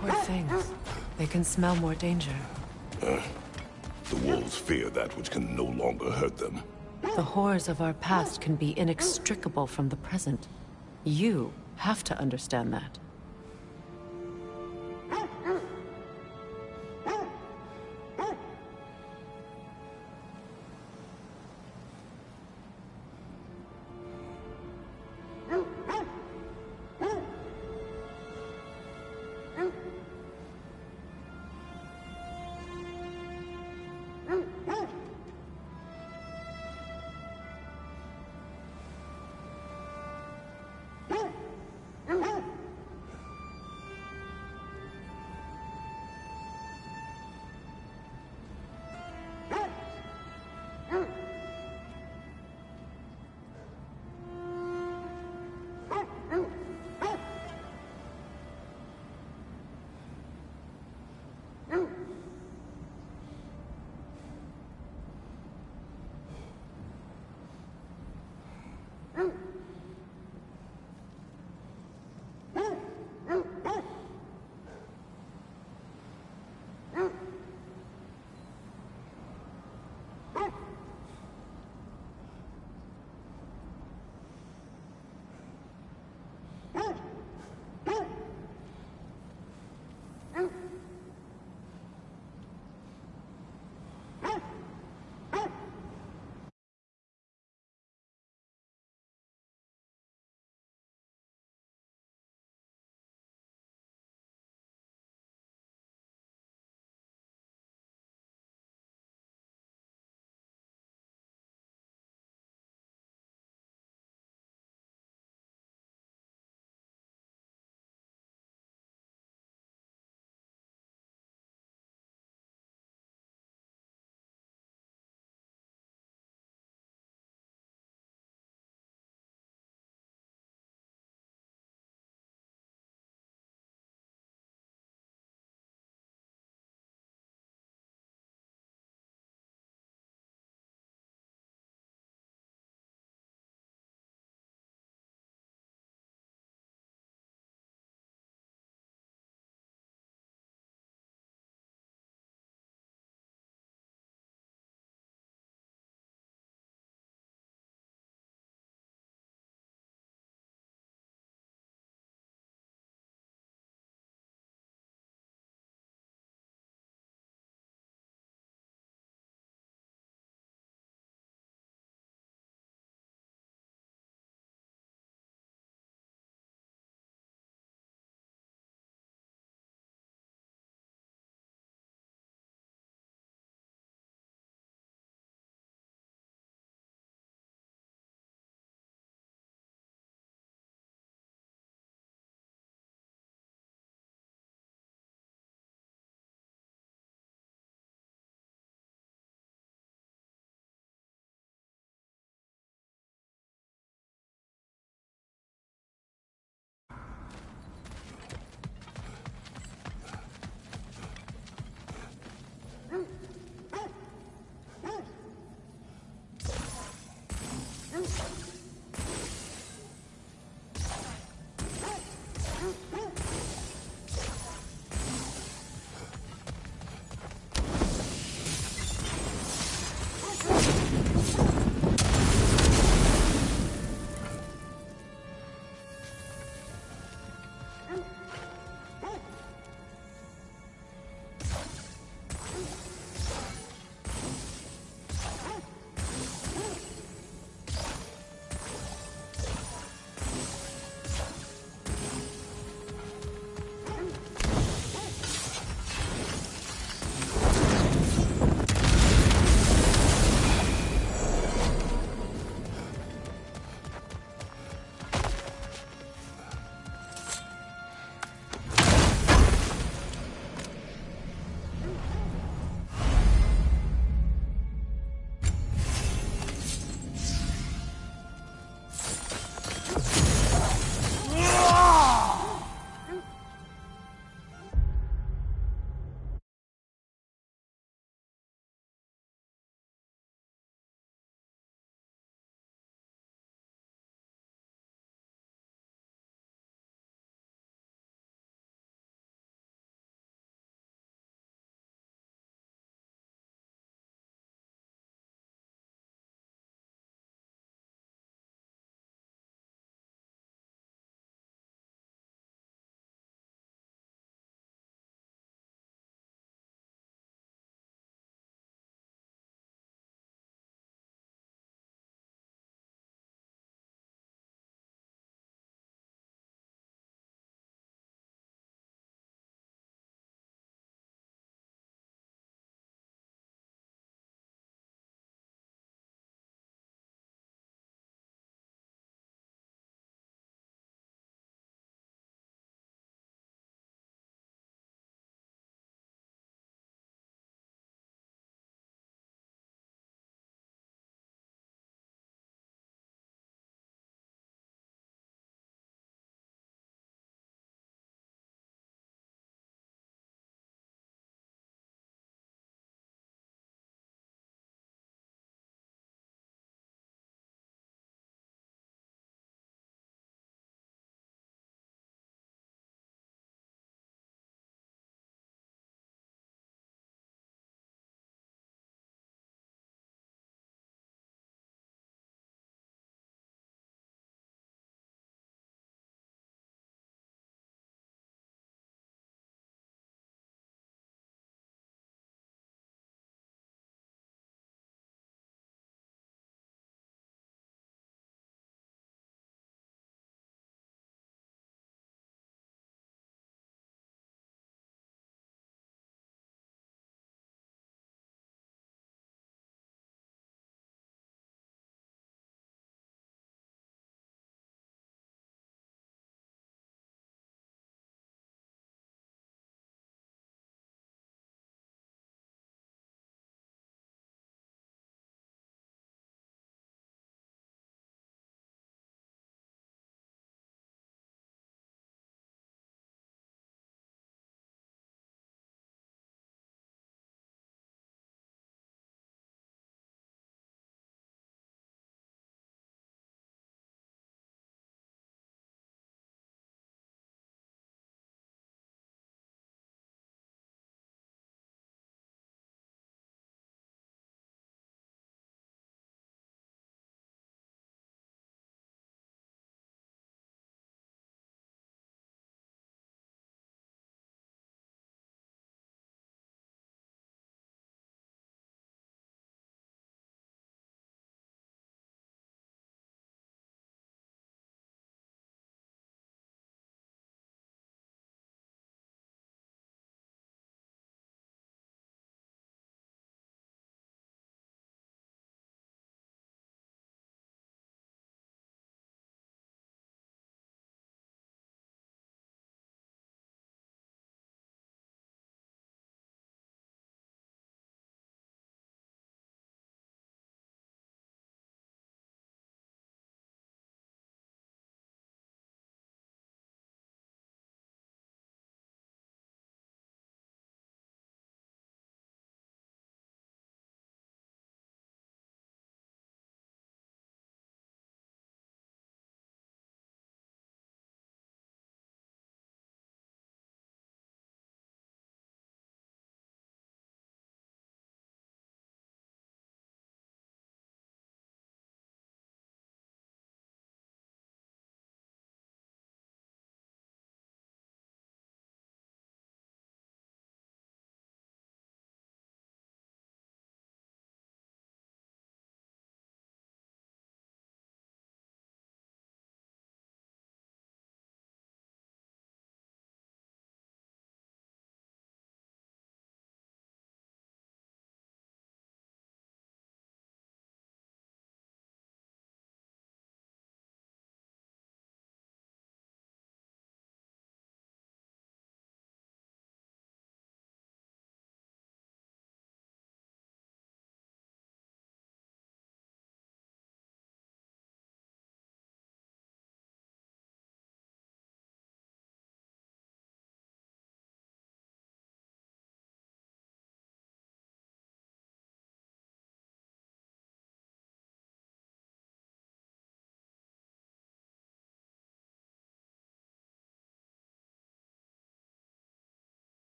Poor things. They can smell more danger. The wolves fear that which can no longer hurt them. The horrors of our past can be inextricable from the present. You have to understand that.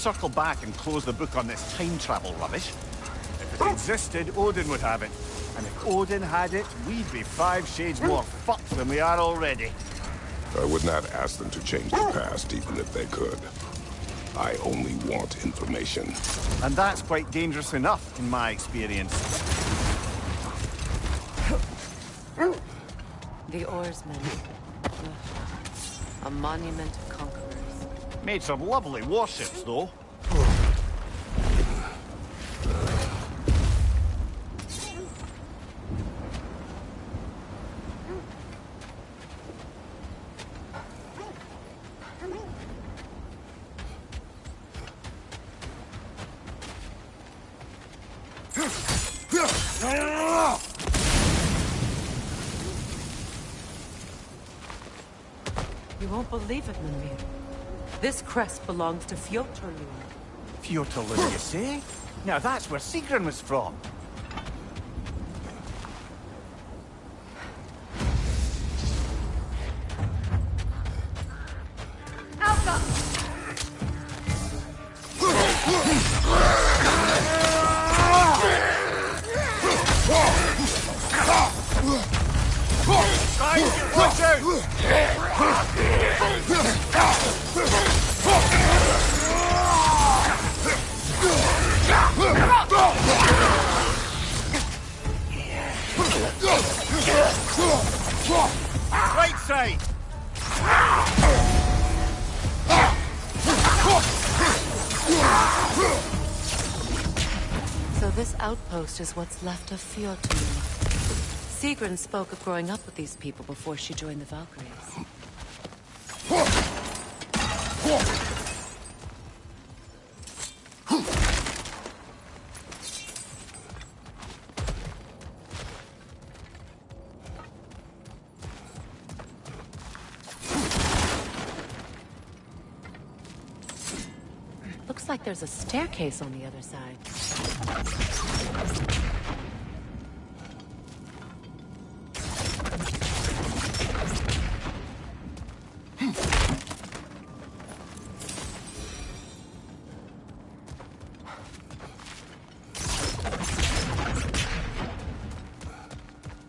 circle back and close the book on this time travel rubbish. If it existed, Odin would have it. And if Odin had it, we'd be 5 shades more fucked than we are already. I would not ask them to change the past, even if they could. I only want information. And that's quite dangerous enough, in my experience. The Oarsmen. A monument of conquerors. Made some lovely warships, though. You won't believe it, Mimir. This crest belongs to Fjotorlund. Fjotorlund, you say? Now that's where Sigrun was from. Right side! So this outpost is what's left of Fjotorlund. Sigrun spoke of growing up with these people before she joined the Valkyries. Looks like there's a staircase on the other side.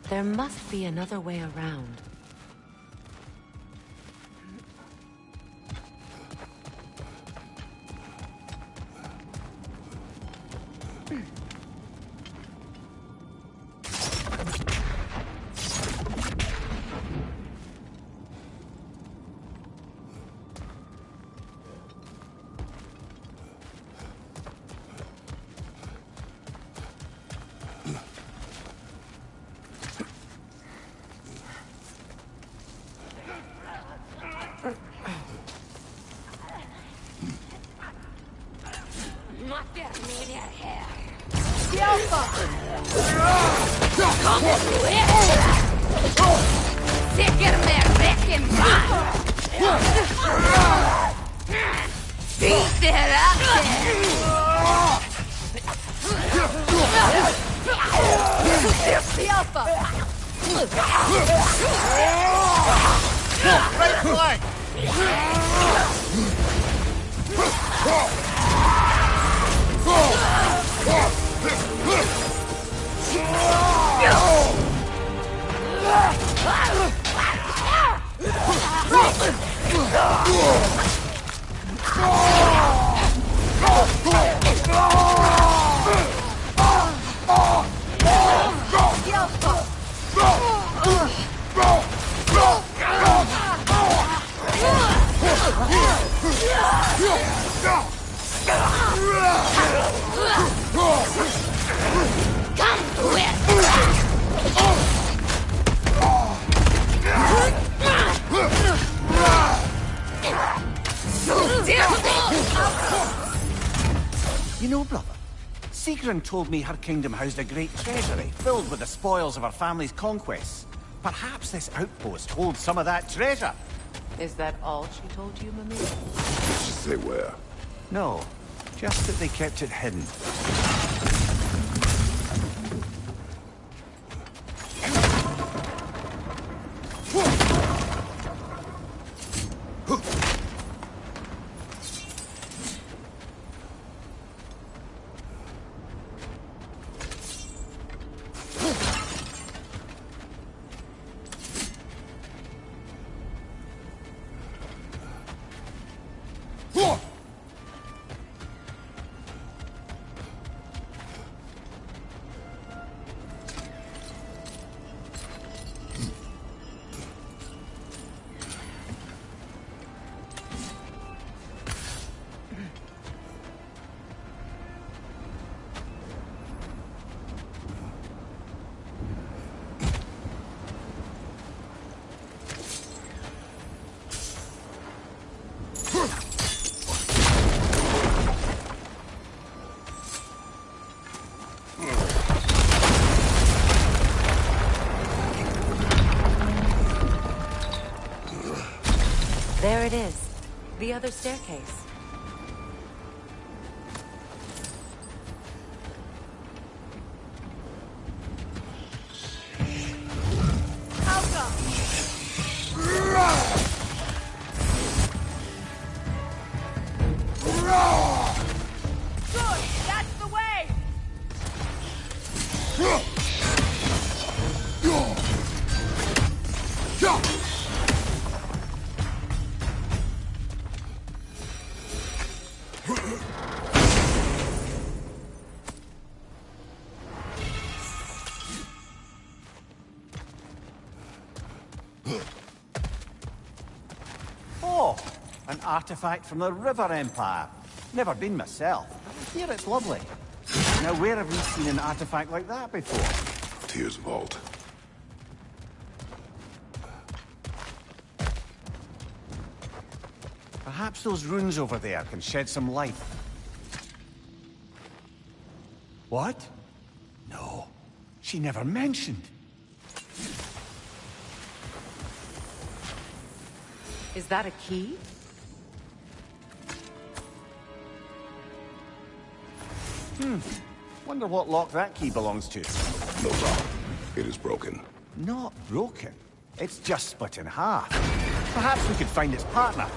There must be another way around. You know, brother, Sigrun told me her kingdom housed a great treasury filled with the spoils of her family's conquests. Perhaps this outpost holds some of that treasure. Is that all she told you, Mimir? Did she say where? No, just that they kept it hidden. it is. The other staircase. Good! That's the way! Oh, an artifact from the River Empire. Never been myself. Here it's lovely. Now, where have we seen an artifact like that before? Tears Vault. Perhaps those runes over there can shed some light. What? No. She never mentioned. Is that a key? Wonder what lock that key belongs to. No lock. It is broken. Not broken. It's just split in half. Perhaps we could find its partner.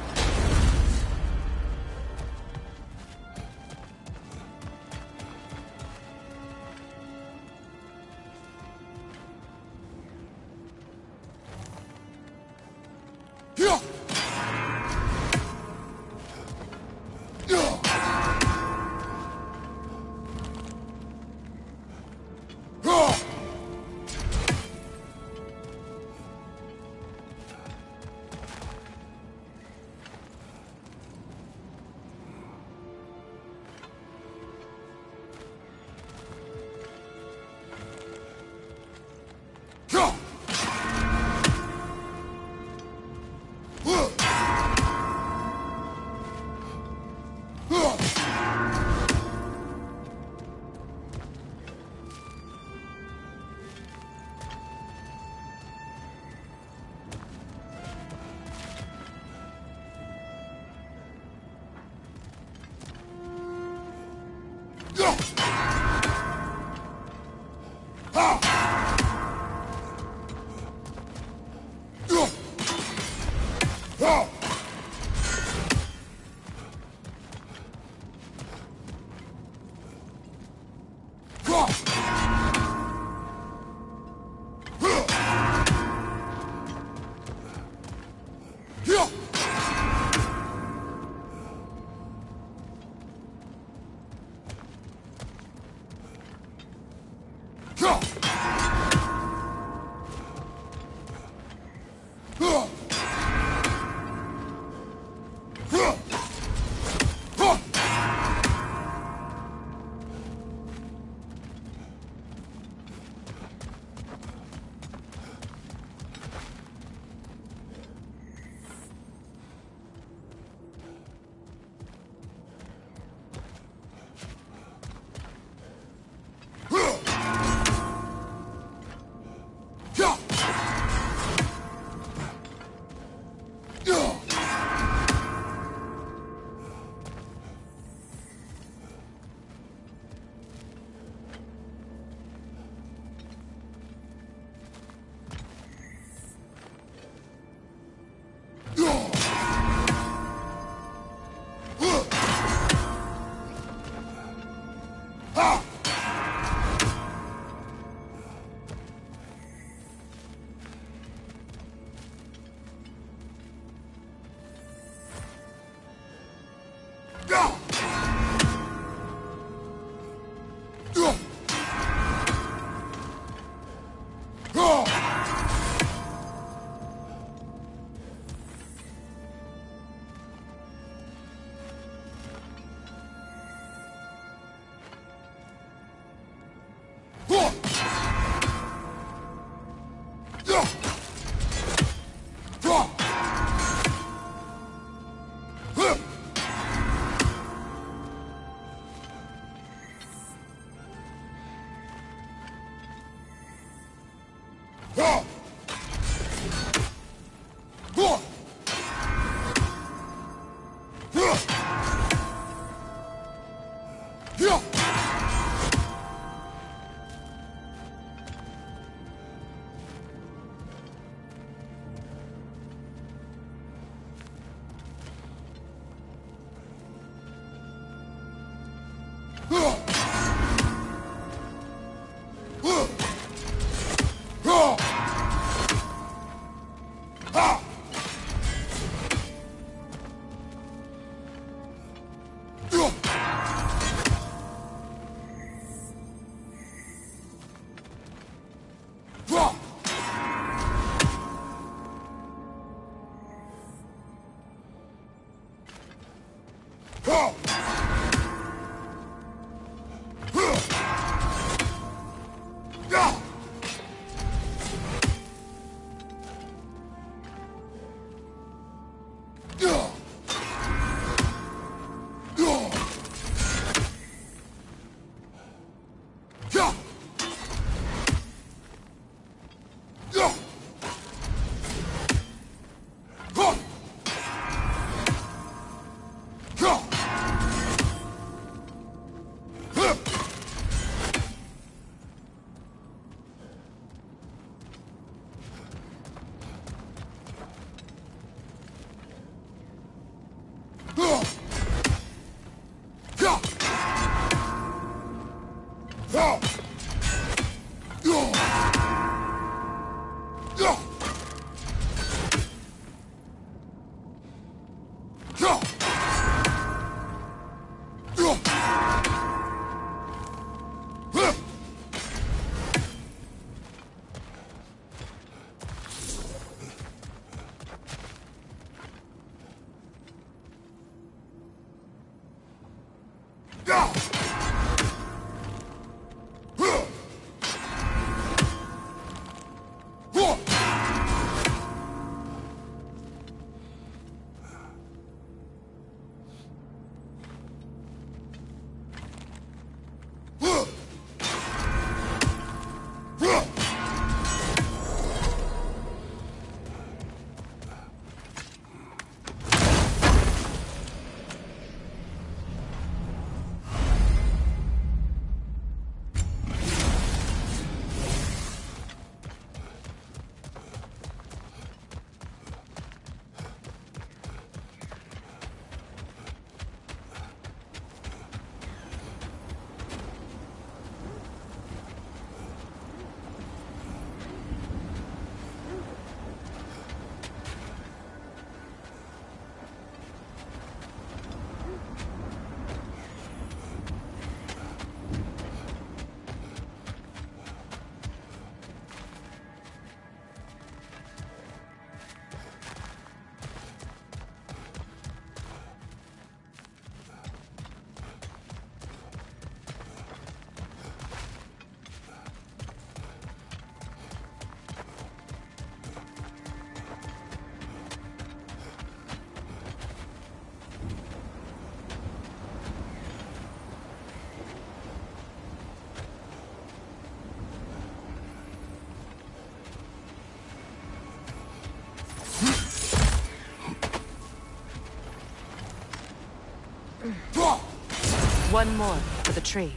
One more for the tree.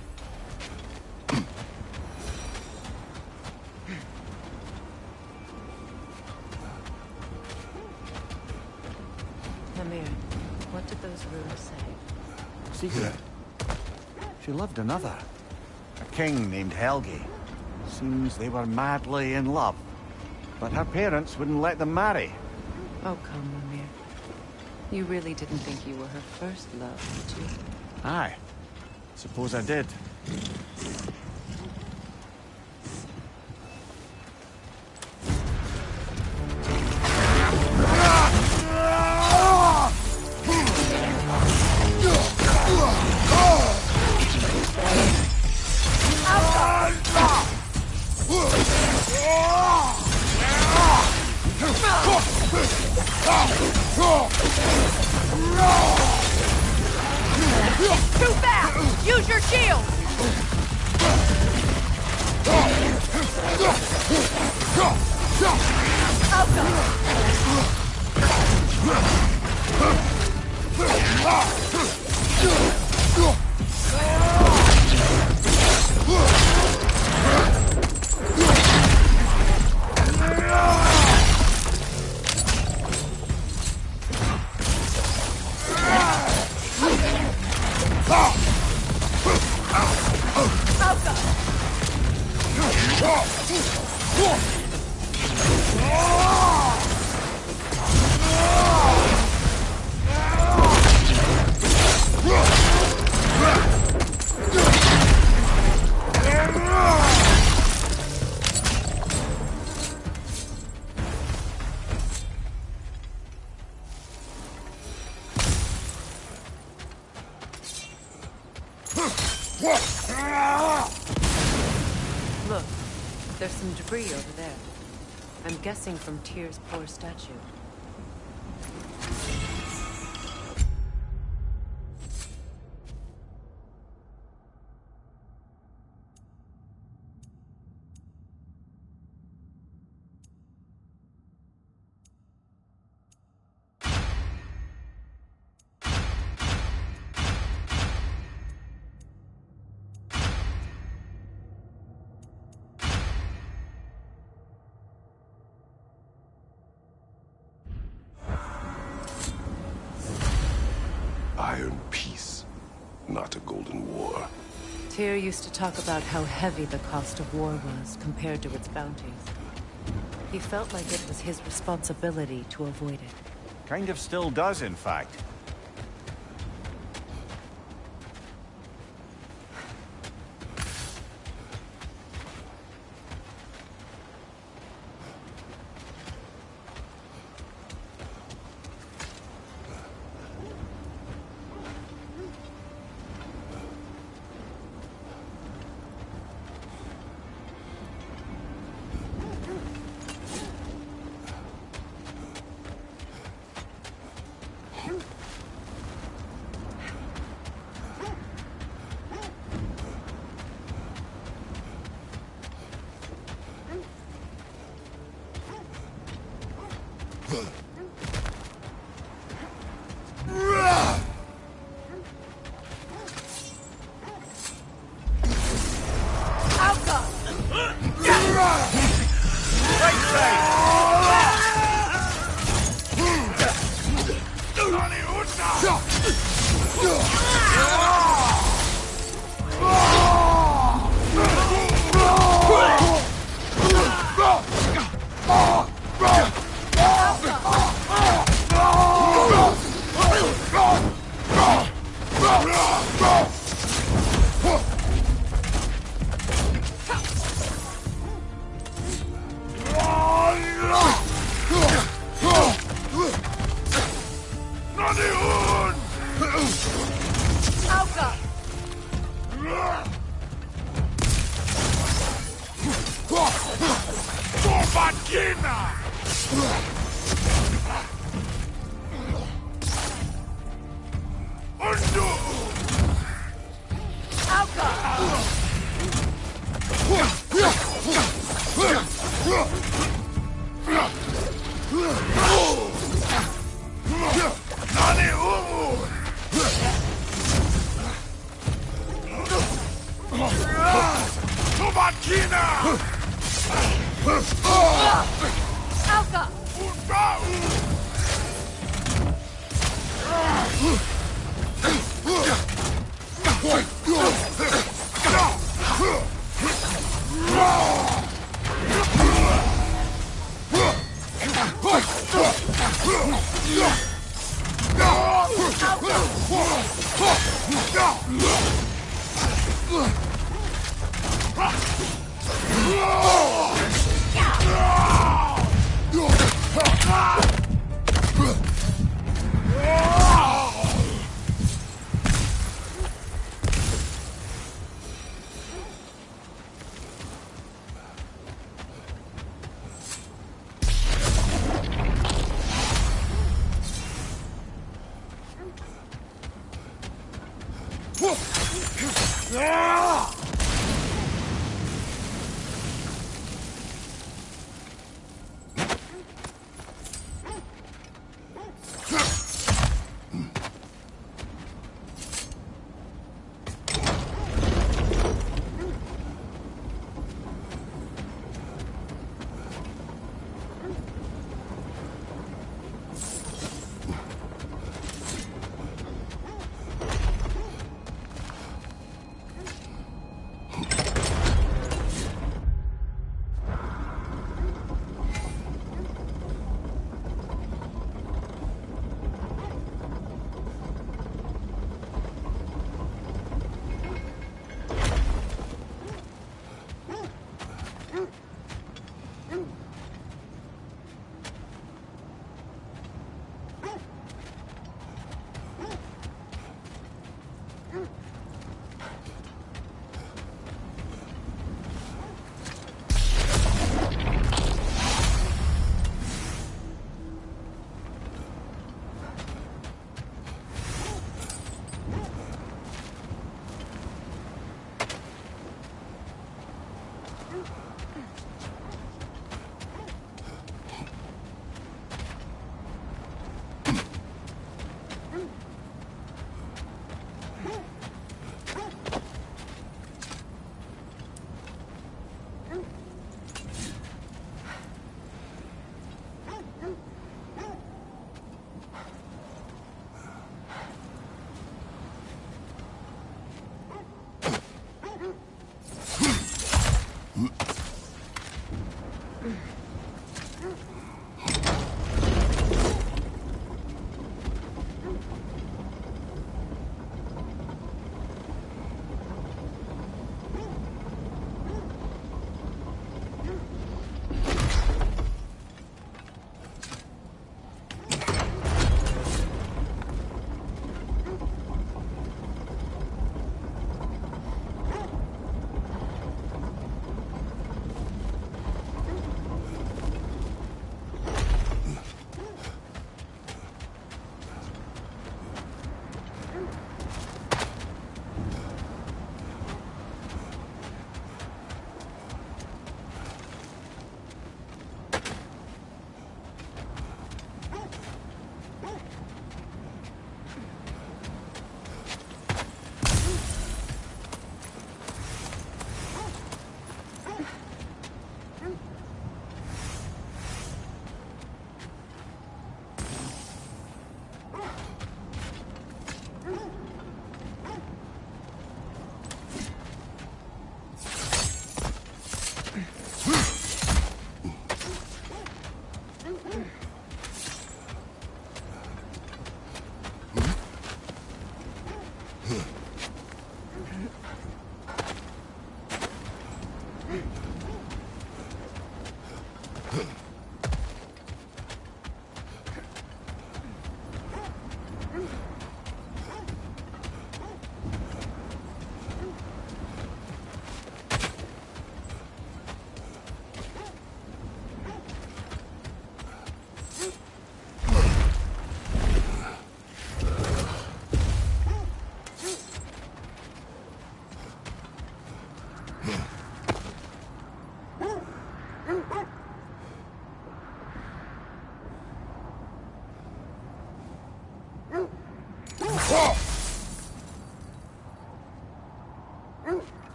Namir, what did those runes say? Secret. She loved another. A king named Helgi. Seems they were madly in love. But her parents wouldn't let them marry. Oh, come, Namir. You really didn't think you were her first love, did you? Aye. Suppose I did. Too fast! Use your shield! Look, there's some debris over there. I'm guessing from Tyr's poor statue. Iron peace, not a golden war. Tyr used to talk about how heavy the cost of war was compared to its bounties. He felt like it was his responsibility to avoid it. Kind of still does, in fact.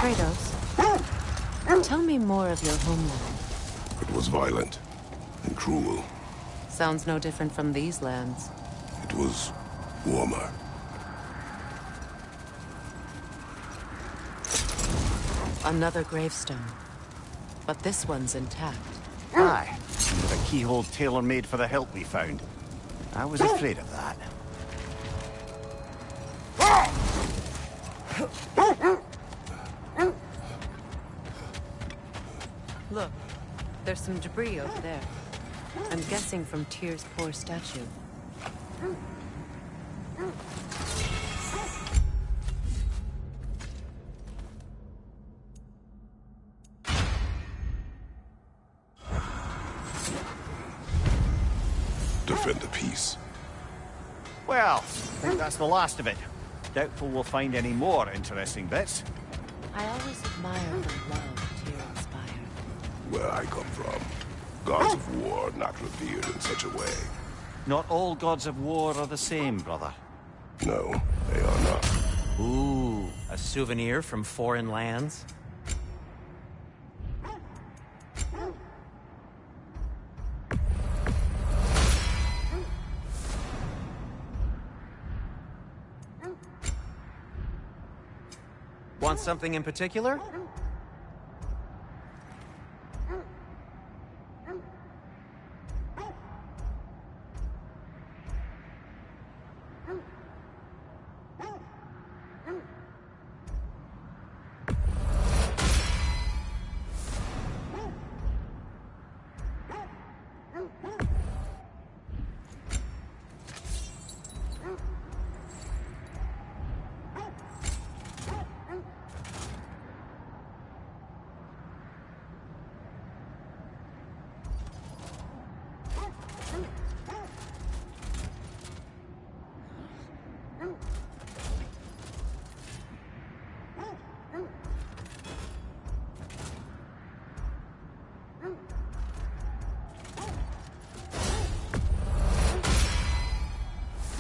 Kratos, tell me more of your homeland. It was violent and cruel. Sounds no different from these lands. It was warmer. Another gravestone. But this one's intact. Aye, with a keyhole tailor-made for the hilt we found. I was afraid of that. Look, there's some debris over there. I'm guessing from Tyr's poor statue. Defend the peace. Well, I think that's the last of it. Doubtful we'll find any more interesting bits. I always admire the love Tyr inspired. Where I come from, gods of war are not revered in such a way. Not all gods of war are the same, brother. No, they are not. Ooh, a souvenir from foreign lands? Want something in particular?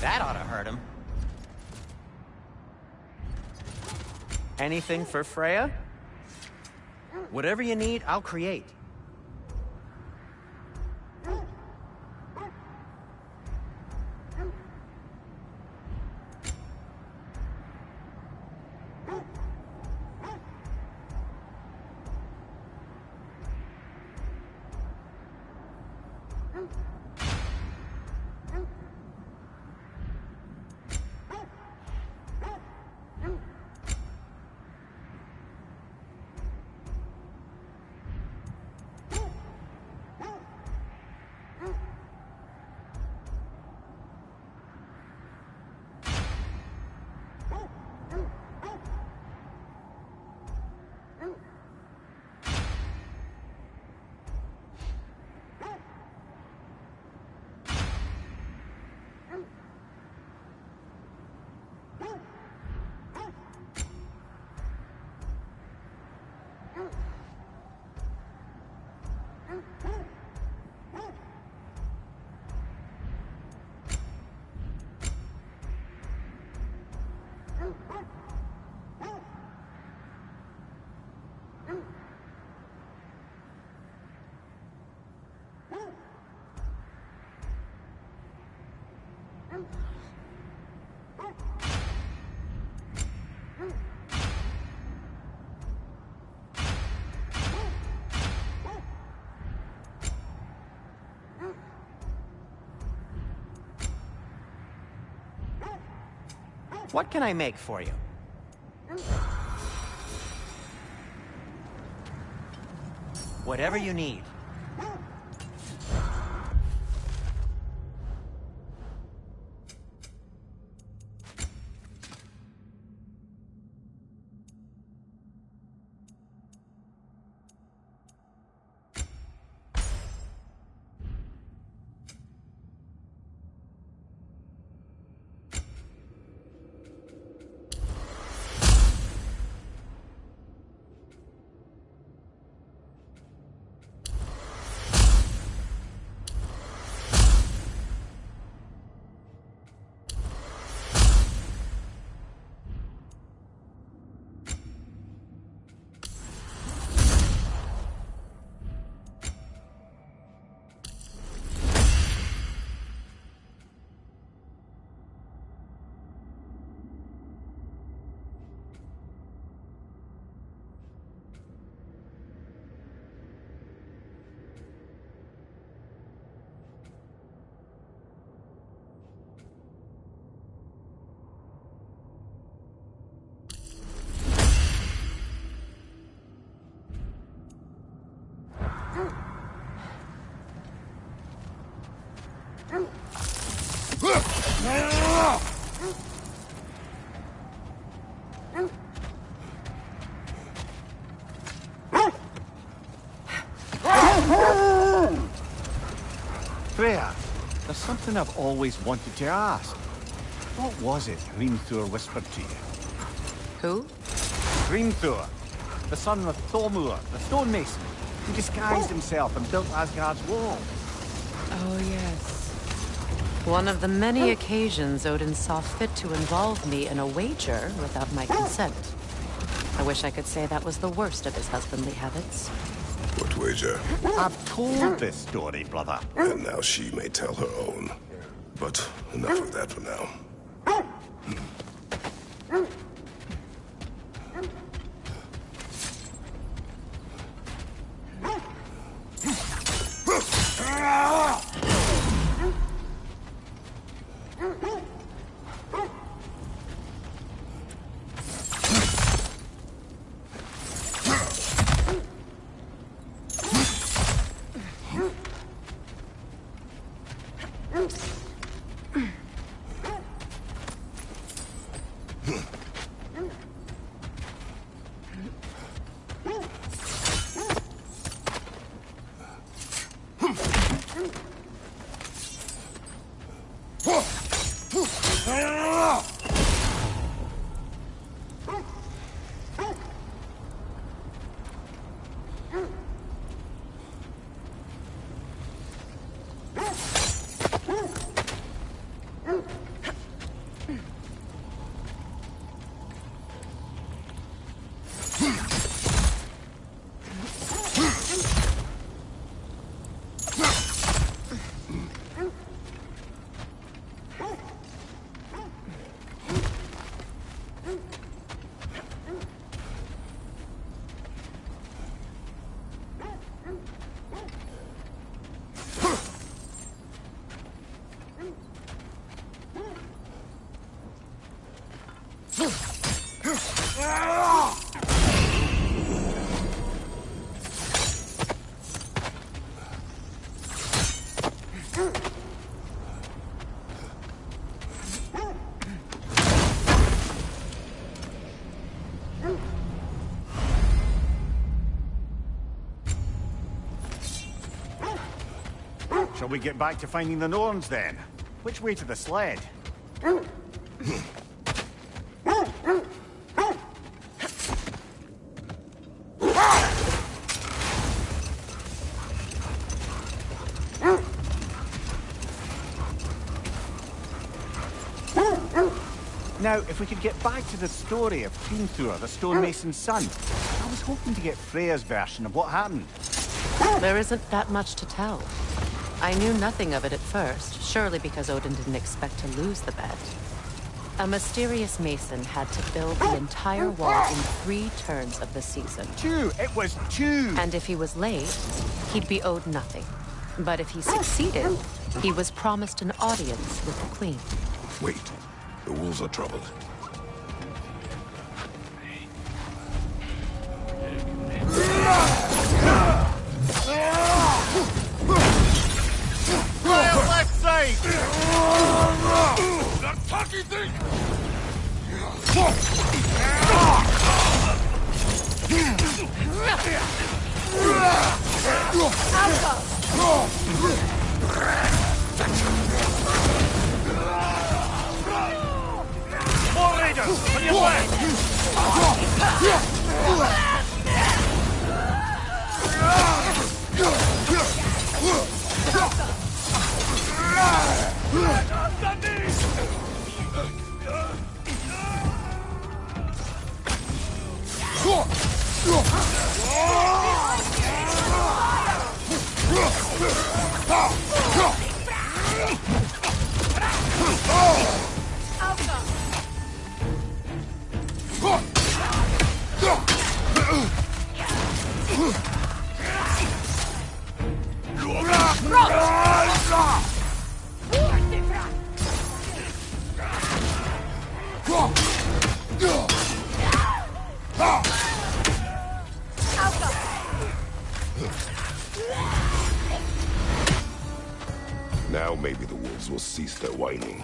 That ought to hurt him. Anything for Freya? Whatever you need, I'll create. What can I make for you? Whatever you need. Freya, there's something I've always wanted to ask. What was it Hrimthur whispered to you? Who? Hrimthur, the son of Thormur, the stonemason, who disguised himself and built Asgard's wall. Oh, yes. One of the many occasions Odin saw fit to involve me in a wager without my consent. I wish I could say that was the worst of his husbandly habits. What wager? I've told this story, brother. And now she may tell her own. But enough of that for now. Shall we get back to finding the Norns then? Which way to the sled? Now, if we could get back to the story of Hrimthur, the stonemason's son, I was hoping to get Freya's version of what happened. There isn't that much to tell. I knew nothing of it at first, surely because Odin didn't expect to lose the bet. A mysterious mason had to build the entire wall in 3 turns of the season. 2! It was 2! And if he was late, he'd be owed nothing. But if he succeeded, he was promised an audience with the queen. Wait. The wolves are troubled. Left side! That cocky thing! More raiders! On your left! Now maybe the wolves will cease their whining.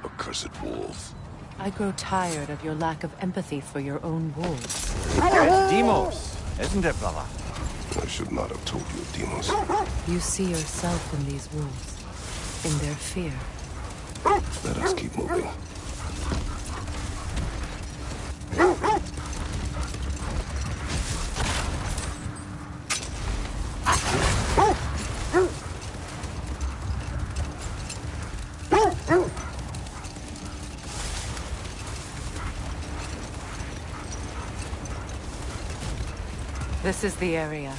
Accursed wolves. I grow tired of your lack of empathy for your own wolves. It's Demos, isn't it, brother? I should not have told you, Demos. You see yourself in these wolves, in their fear. Let us keep moving. This is the area.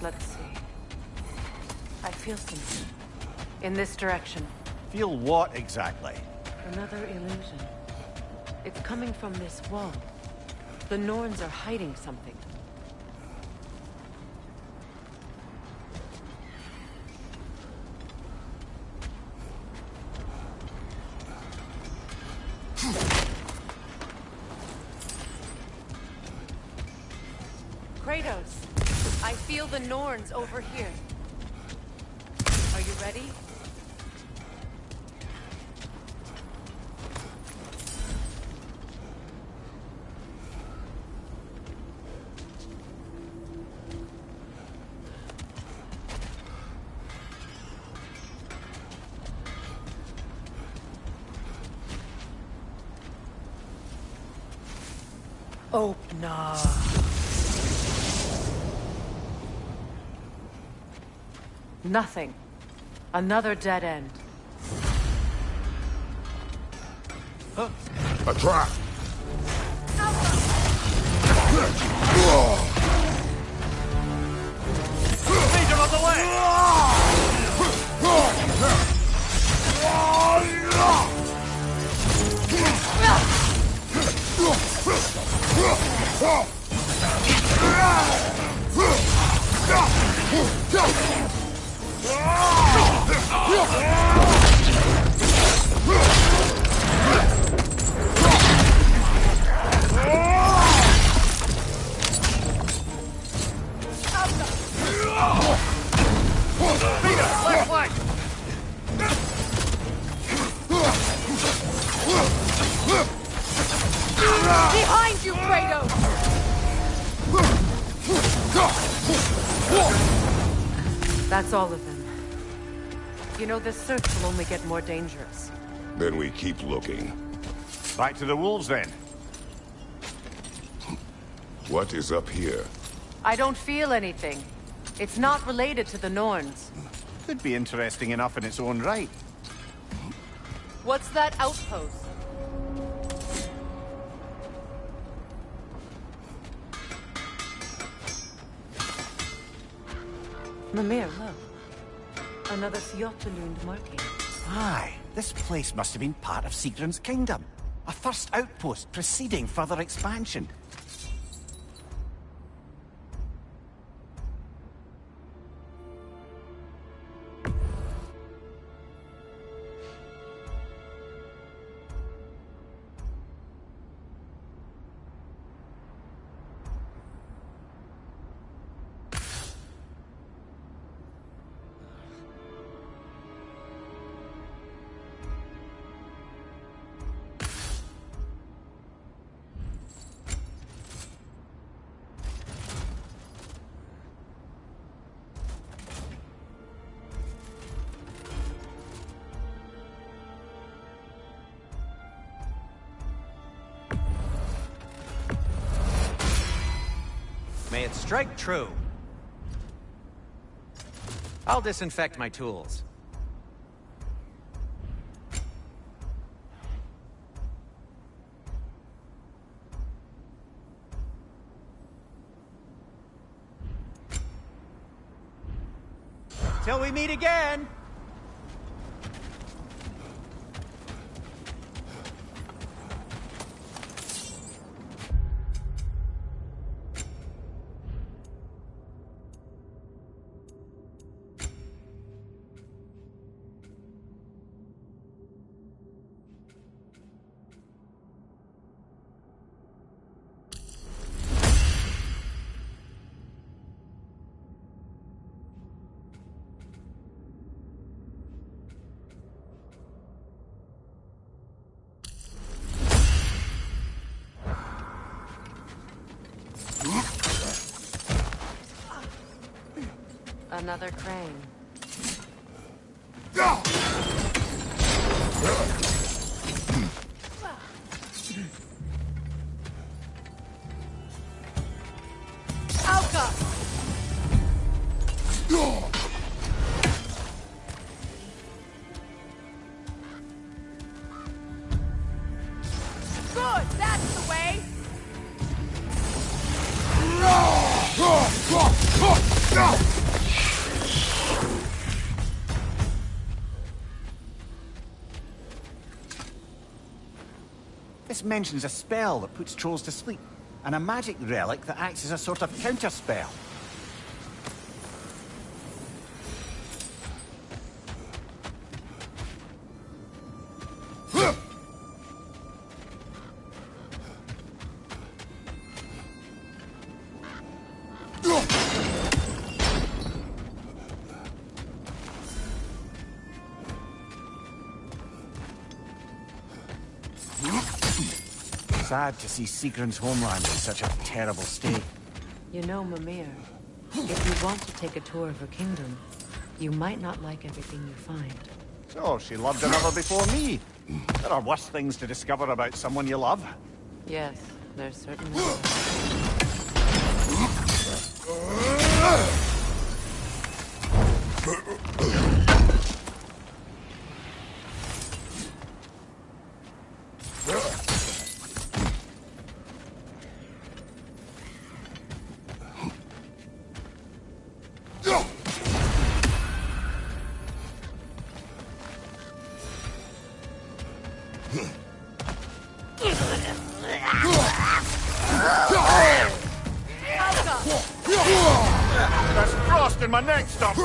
Let's see. I feel something. In this direction. Feel what exactly? Another illusion. It's coming from this wall. The Norns are hiding something. Kratos, I feel the Norns over here. Are you ready? Open up. Nothing. Another dead end. A trap! Legion on the way! Left flank! Behind you, Kratos! That's all of them. You know, this search will only get more dangerous. Then we keep looking. Back to the wolves, then. What is up here? I don't feel anything. It's not related to the Norns. Could be interesting enough in its own right. What's that outpost? Mimir, look. Another Sjotalund marking. Aye, this place must have been part of Sigrun's kingdom. A first outpost preceding further expansion. May it strike true. I'll disinfect my tools. Till we meet again! Another crane. Alka! Good, that's the way! This mentions a spell that puts trolls to sleep, and a magic relic that acts as a sort of counter-spell. Sad to see Sigrun's homeland in such a terrible state. You know, Mimir, if you want to take a tour of her kingdom, you might not like everything you find. So, she loved another before me. There are worse things to discover about someone you love. Yes, there's certainly are. twisting my neck stump.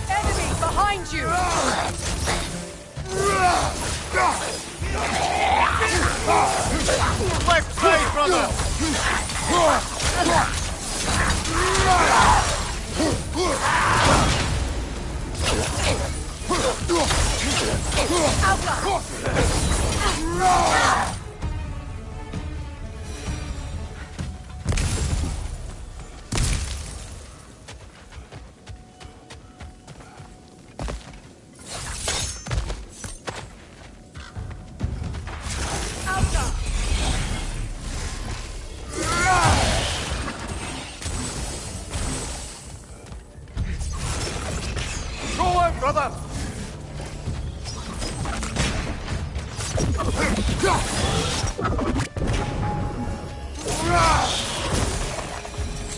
Enemy behind you! Left side, brother! Go out, brother!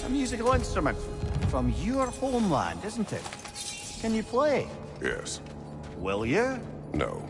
A musical instrument from your homeland, isn't it? Can you play? Yes. Will you? No.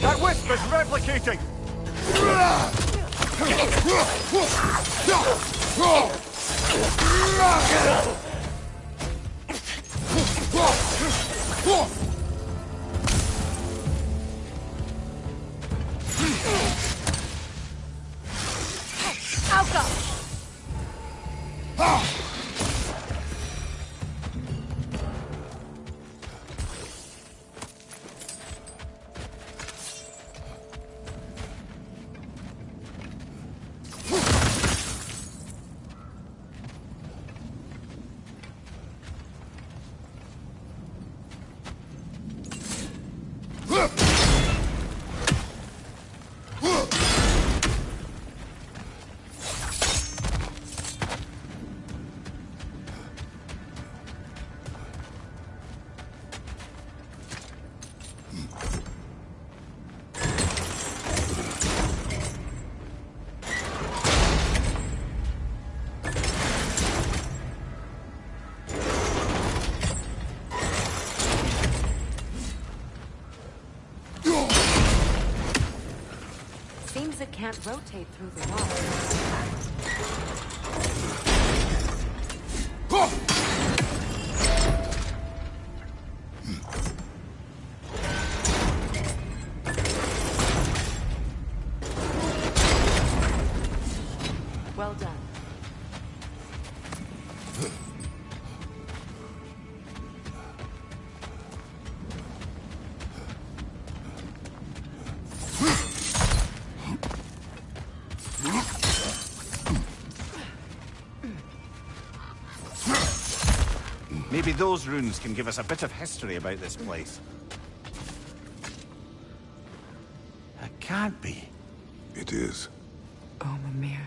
That wisp is replicating! means it can't rotate through the wall. Well done. Maybe those runes can give us a bit of history about this place. It can't be. It is. Oh, Mimir.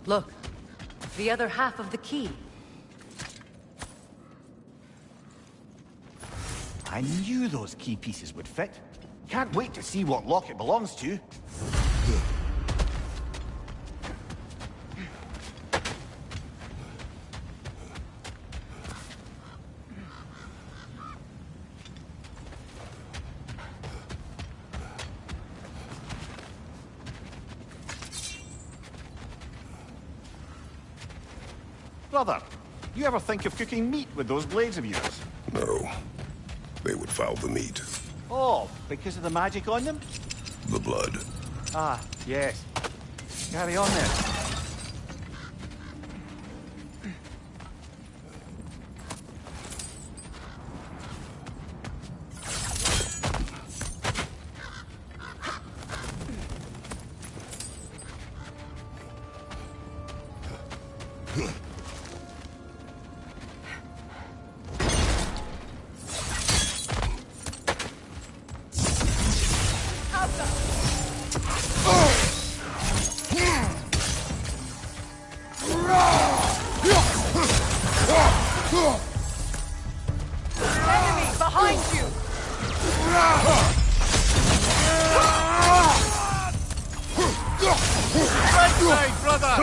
Look, the other half of the key. I knew those key pieces would fit. Can't wait to see what lock it belongs to. Brother, you ever think of cooking meat with those blades of yours? No. They would foul the meat. Oh, because of the magic on them? The blood. Ah, yes. Carry on then. Enemy behind you! Right side, brother!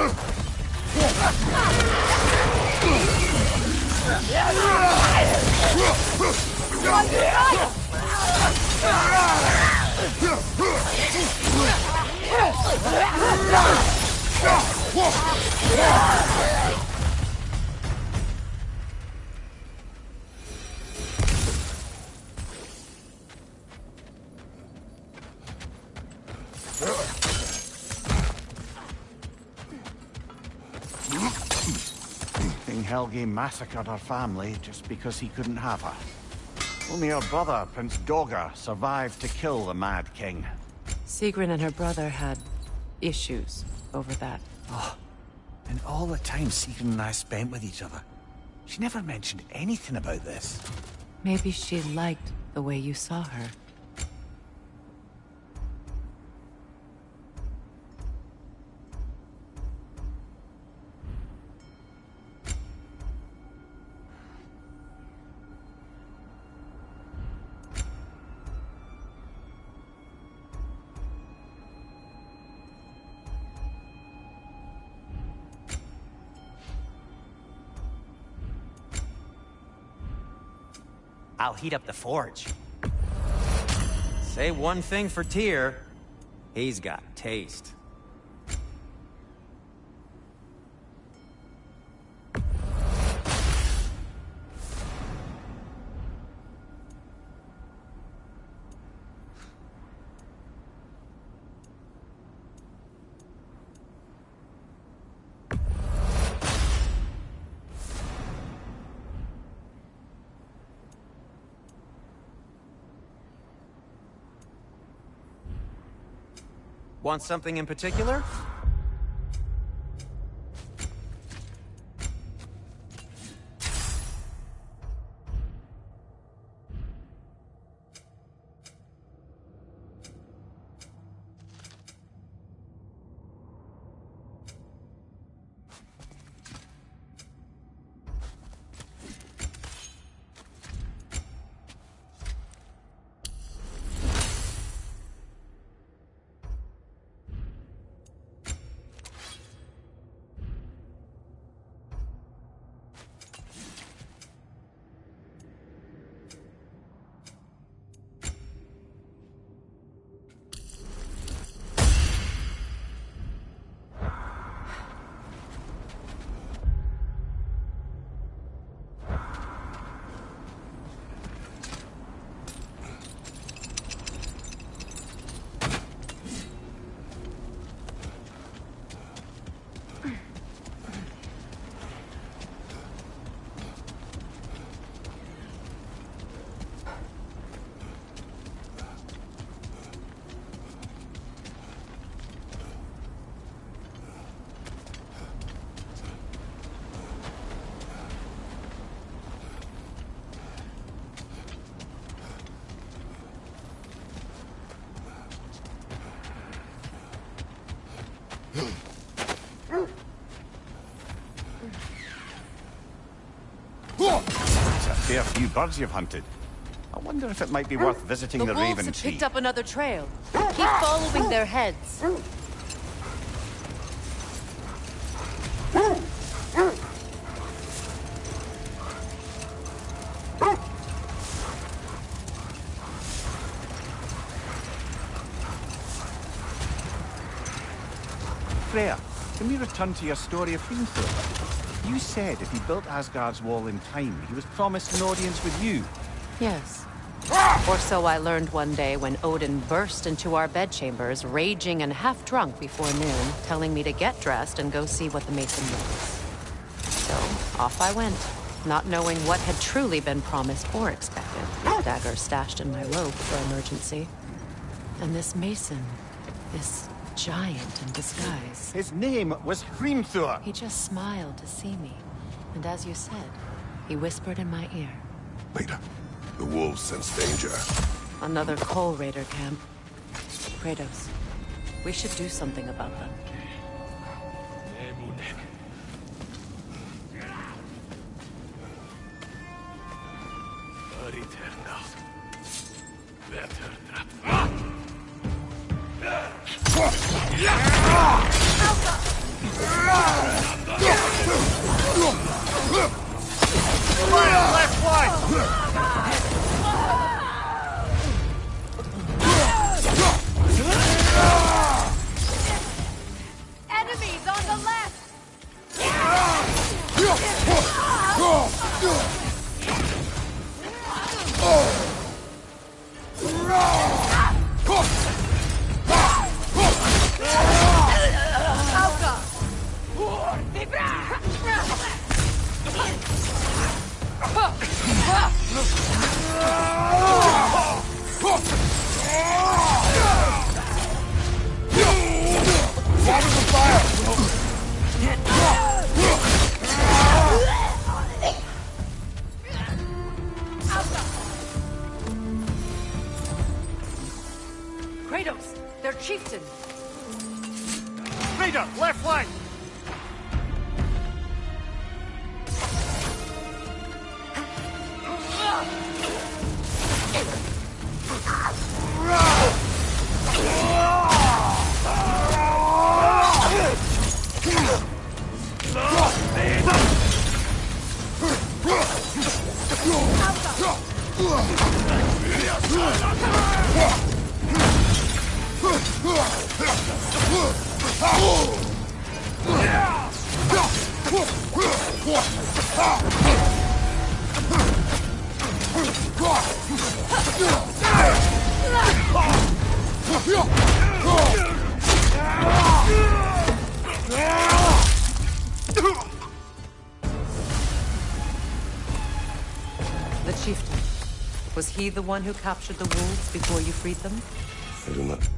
King Helge massacred her family just because he couldn't have her. Only her brother, Prince Dogger, survived to kill the Mad King. Sigrun and her brother had issues over that. Oh, and all the time Sigrun and I spent with each other. She never mentioned anything about this. Maybe she liked the way you saw her. I'll heat up the forge. Say one thing for Tyr, he's got taste. Want something in particular? Fair few birds you've hunted. I wonder if it might be worth visiting the wolves Raven have Tree. picked up another trail. Keep following their heads. Freya, can we return to your story of Hrimthur? You said if he built Asgard's wall in time, he was promised an audience with you. Yes. Or so I learned one day when Odin burst into our bedchambers, raging and half drunk before noon, telling me to get dressed and go see what the mason was. So, off I went, not knowing what had truly been promised or expected. Dagger stashed in my robe for emergency. And this mason, this giant in disguise. His name was Hrimthur. He just smiled to see me. And as you said, he whispered in my ear. Later, the wolves sense danger. Another Coal Raider camp. Kratos, we should do something about them. Left flank! Enemies on the left! Kratos, their chieftain. Raider, left flank! The chieftain. Was he the one who captured the wolves before you freed them? I do not.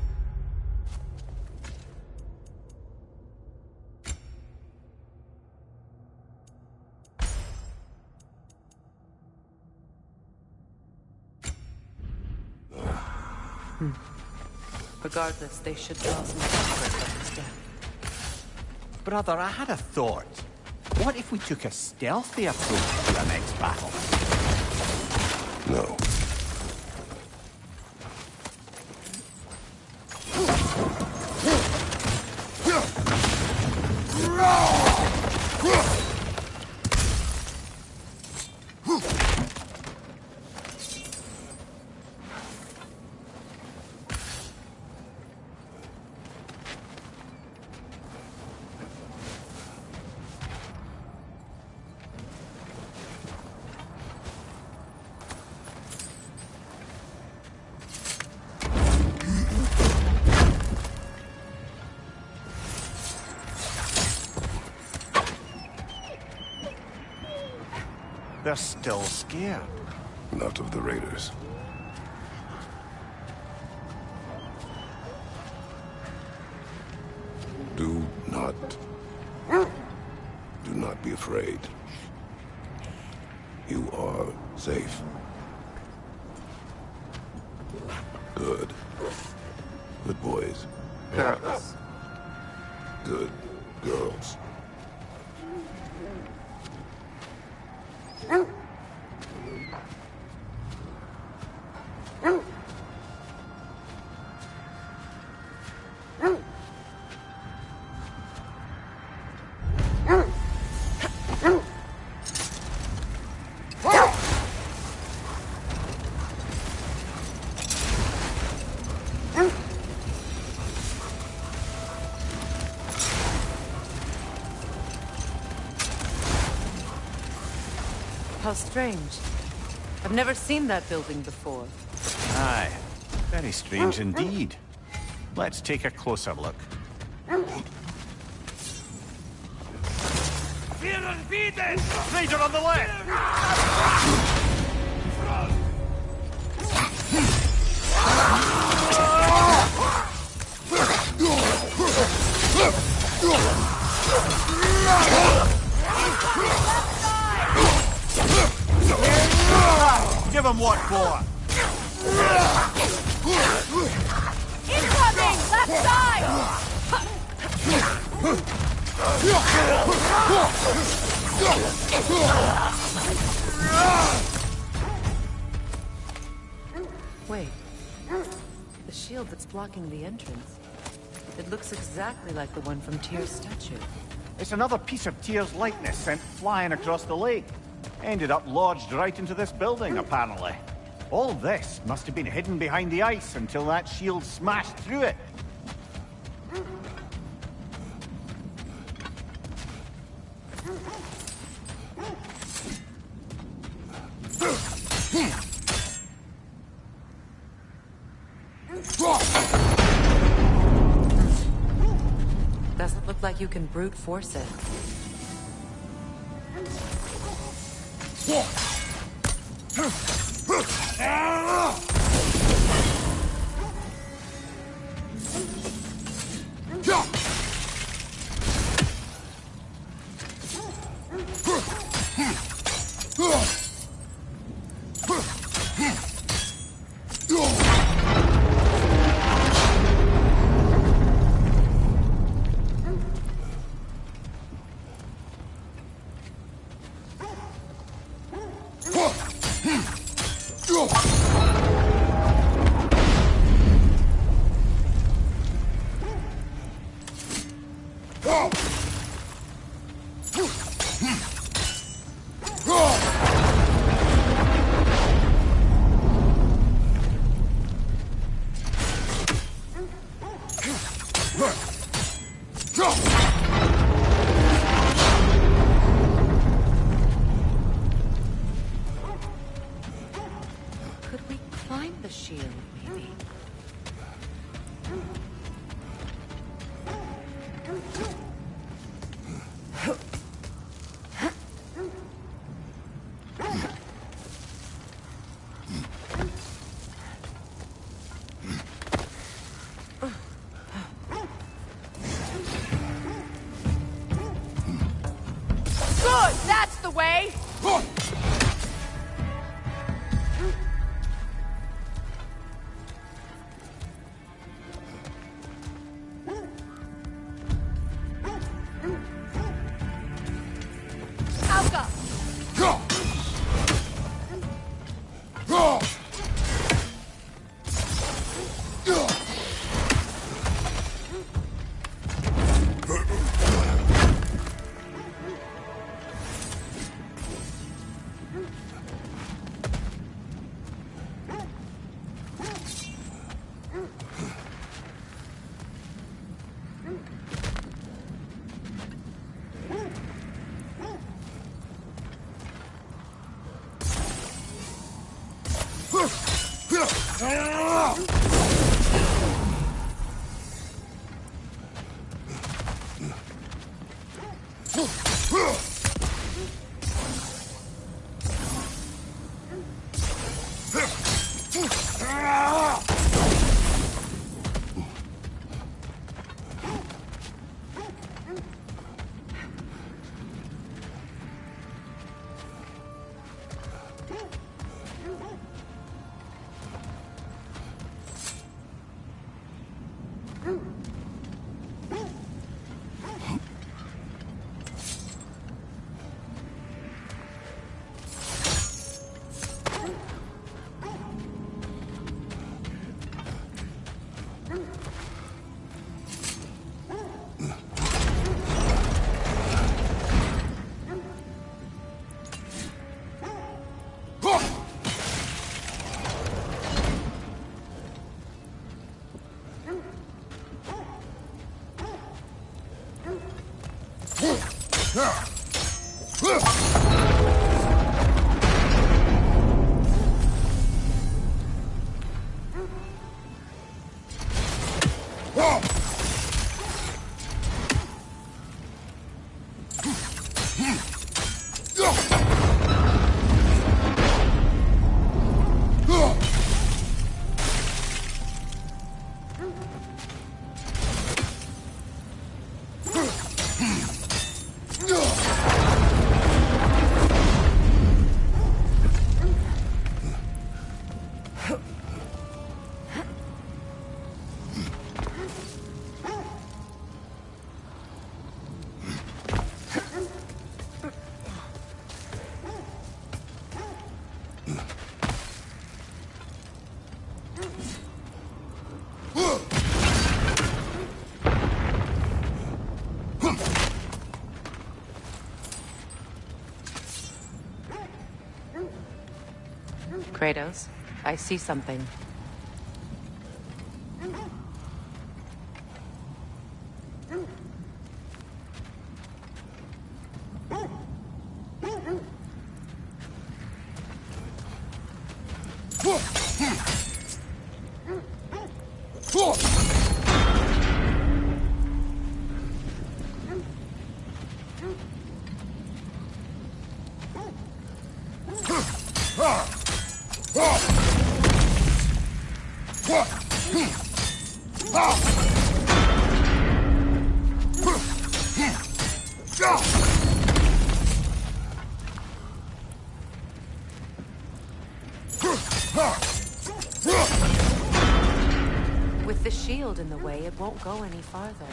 Regardless, they should draw some comfort from his death. Brother, I had a thought. What if we took a stealthy approach to our next battle? No. They're still scared. Not of the raiders. Do not be afraid. You are safe. Good. Good boys. Girls. Good girls. How strange. I've never seen that building before. Aye. Very strange indeed. Let's take a closer look. Raider on the left! Give him what for! Incoming! Left side! Wait. The shield that's blocking the entrance. It looks exactly like the one from Tyr's statue. It's another piece of Tyr's likeness sent flying across the lake. Ended up lodged right into this building, apparently. All this must have been hidden behind the ice until that shield smashed through it. Doesn't look like you can brute force it. way? Kratos, I see something. With the shield in the way, it won't go any farther.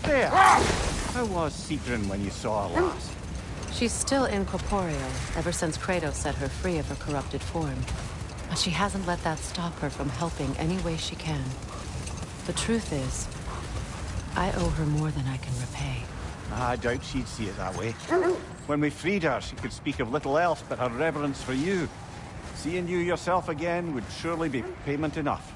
There! How was Sigrun when you saw her last? She's still incorporeal, ever since Kratos set her free of her corrupted form. But she hasn't let that stop her from helping any way she can. The truth is, I owe her more than I can repay. I doubt she'd see it that way. When we freed her, she could speak of little else but her reverence for you. Seeing you yourself again would surely be payment enough.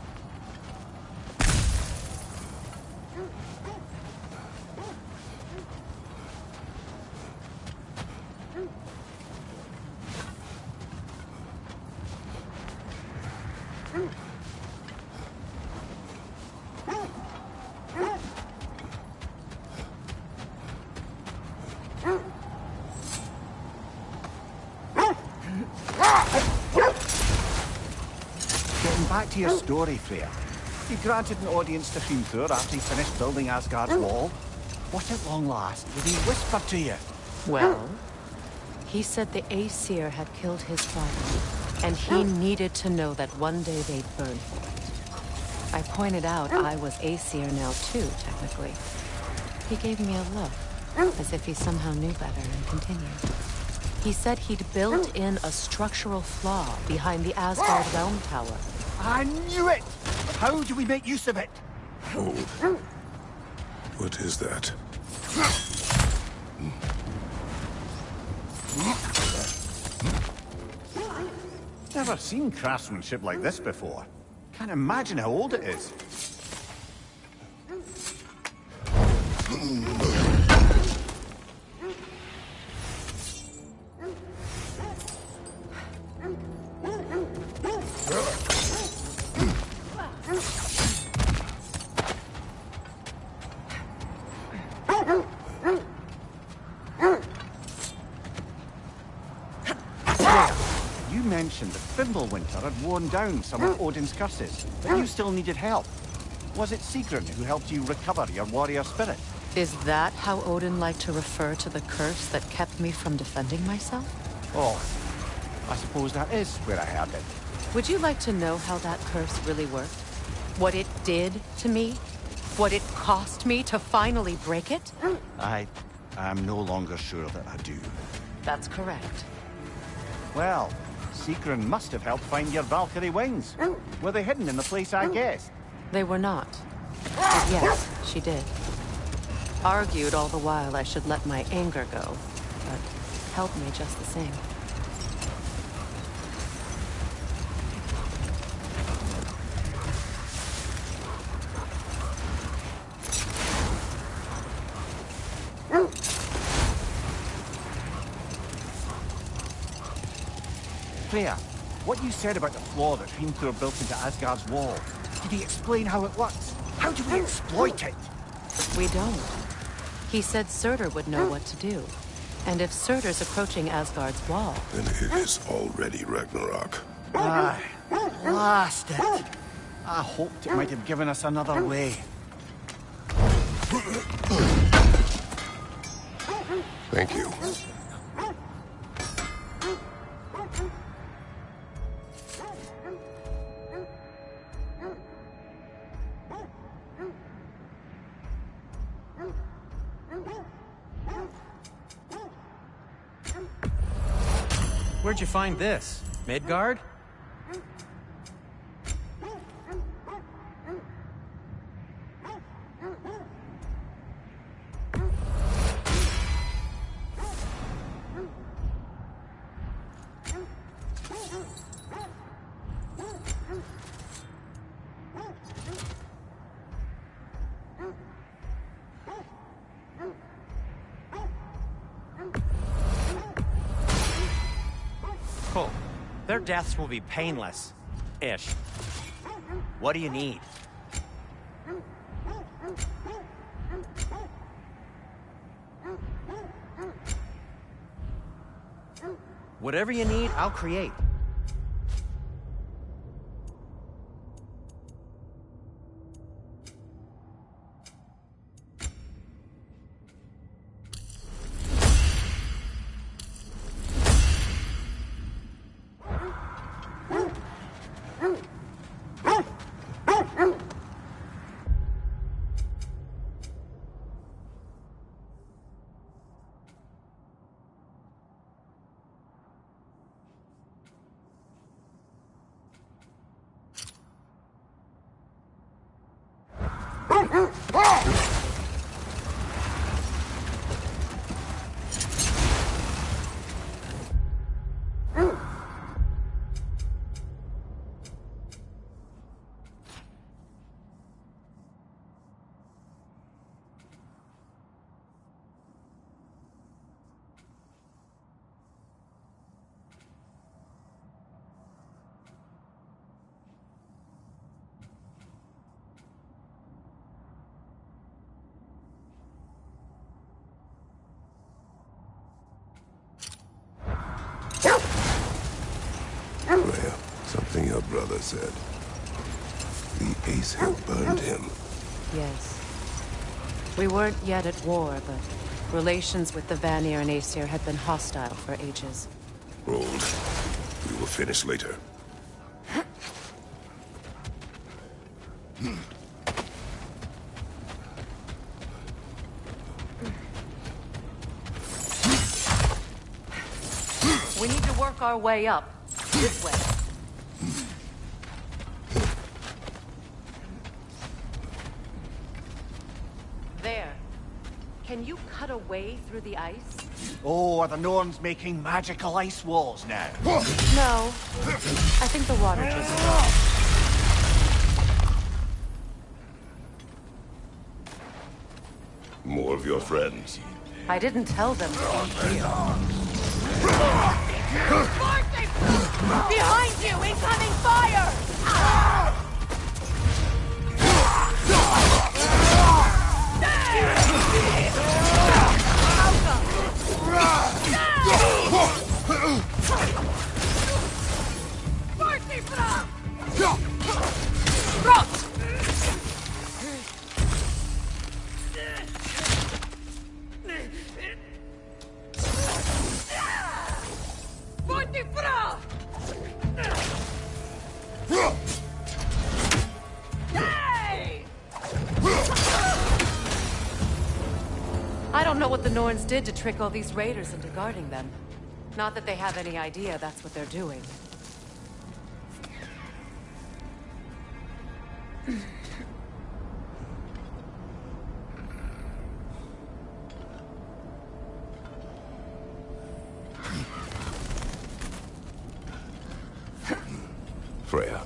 Back to your story, Freya. You granted an audience to Hrimthur after he finished building Asgard's wall. What at long last did he whisper to you? Well, he said the Aesir had killed his father, and he needed to know that one day they'd burn for it. I pointed out I was Aesir now too, technically. He gave me a look, as if he somehow knew better, and continued. He said he'd built in a structural flaw behind the Asgard Realm Tower. I knew it! How do we make use of it? Hold. What is that? Never seen craftsmanship like this before. Can't imagine how old it is. You mentioned that Fimbulwinter had worn down some of Odin's curses, but you still needed help. Was it Sigrun who helped you recover your warrior spirit? Is that how Odin liked to refer to the curse that kept me from defending myself? Oh, I suppose that is where I heard it. Would you like to know how that curse really worked? What it did to me? What it cost me to finally break it? I am no longer sure that I do. That's correct. Well, Sigrun must have helped find your Valkyrie wings. Were they hidden in the place I guessed? They were not. But yes, she did. Argued all the while I should let my anger go, but helped me just the same. Freya, what you said about the flaw that Hrimthur built into Asgard's wall, did he explain how it works? How do we exploit it? We don't. He said Surtur would know what to do. And if Surtur's approaching Asgard's wall... Then it is already Ragnarok. Aye, blast it. I hoped it might have given us another way. Thank you. Where'd you find this? Midgard? Cool. Their deaths will be painless. Ish. What do you need? Whatever you need, I'll create. Freya, something your brother said. The Aesir burned him. Yes. We weren't yet at war, but relations with the Vanir and Aesir had been hostile for ages. Hold. We will finish later. We need to work our way up. This way. There. Can you cut a way through the ice? Oh, are the Norns making magical ice walls now? No. I think the water just... More of your friends. I didn't tell them to be here. Behind you! Incoming fire! I don't know what the Norns did to trick all these raiders into guarding them. Not that they have any idea that's what they're doing. Freya,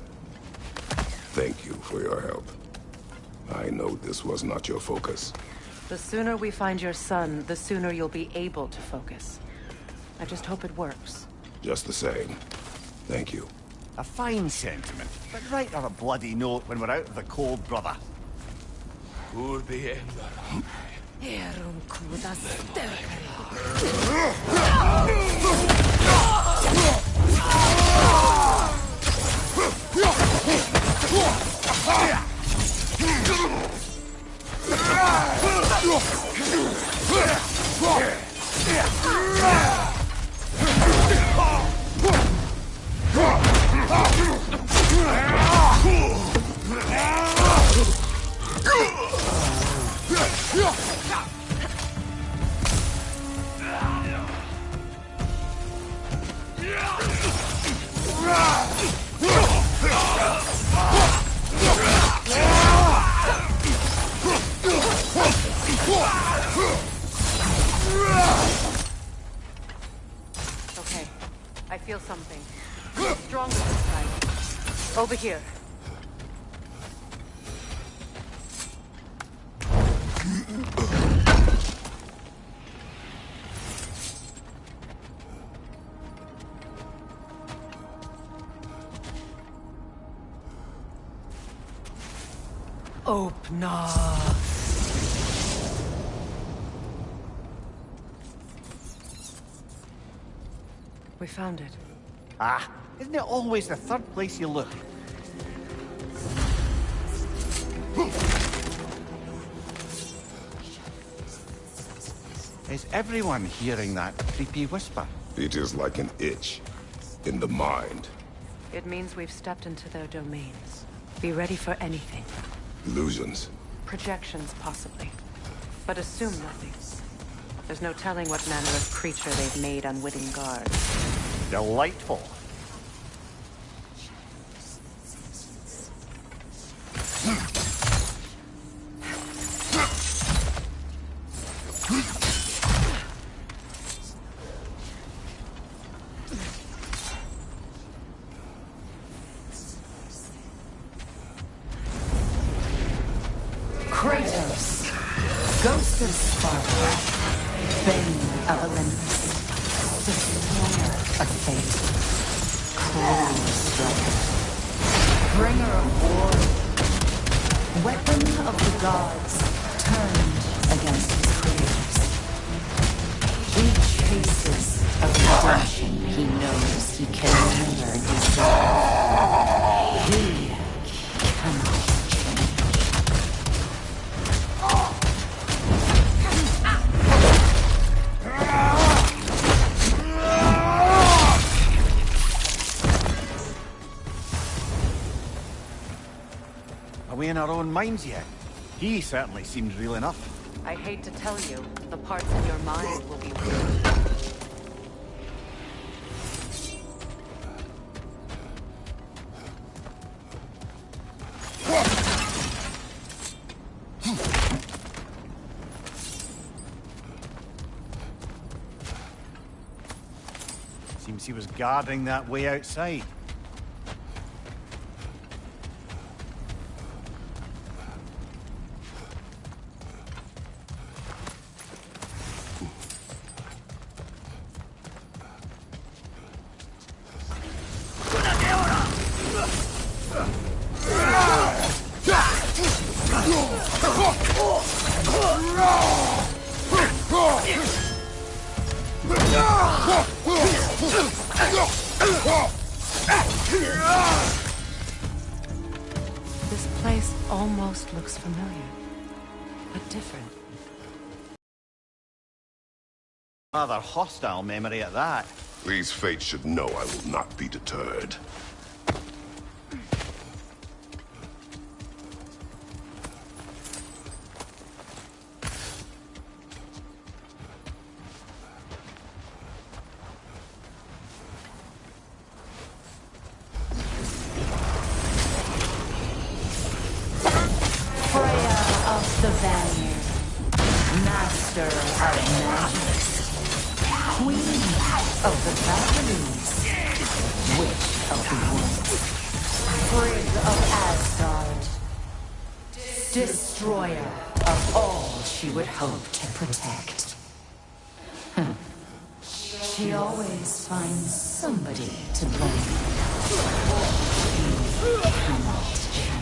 thank you for your help. I know this was not your focus. The sooner we find your son, the sooner you'll be able to focus. I just hope it works. Just the same. Thank you. A fine sentiment, but write her a bloody note when we're out of the cold, brother. feel something. Stronger this time. Over here. Open up. We found it. Ah, isn't it always the third place you look? Is everyone hearing that creepy whisper? It is like an itch in the mind. It means we've stepped into their domains. Be ready for anything. Illusions. Projections, possibly. But assume nothing. There's no telling what manner of creature they've made unwitting guards. Delightful. Kratos, Ghost of Sparta, Bane of Olympus, Destroyer of Fate, Cruel Striker, Bringer of War, Weapon of the Gods, turned against his creators. He chases a redemption he knows he can never deserve. He cannot. Are we in our own minds yet? He certainly seems real enough. I hate to tell you, the parts in your mind will be weird. Seems he was guarding that way outside. This place almost looks familiar, but different. Rather hostile memory at that. These fates should know I will not be deterred. The Vanir, Master of Magic, Queen of the Valkyries, Witch of the Woods, Frigg of Asgard, Destroyer of all she would hope to protect. She always finds somebody to blame. She cannot change.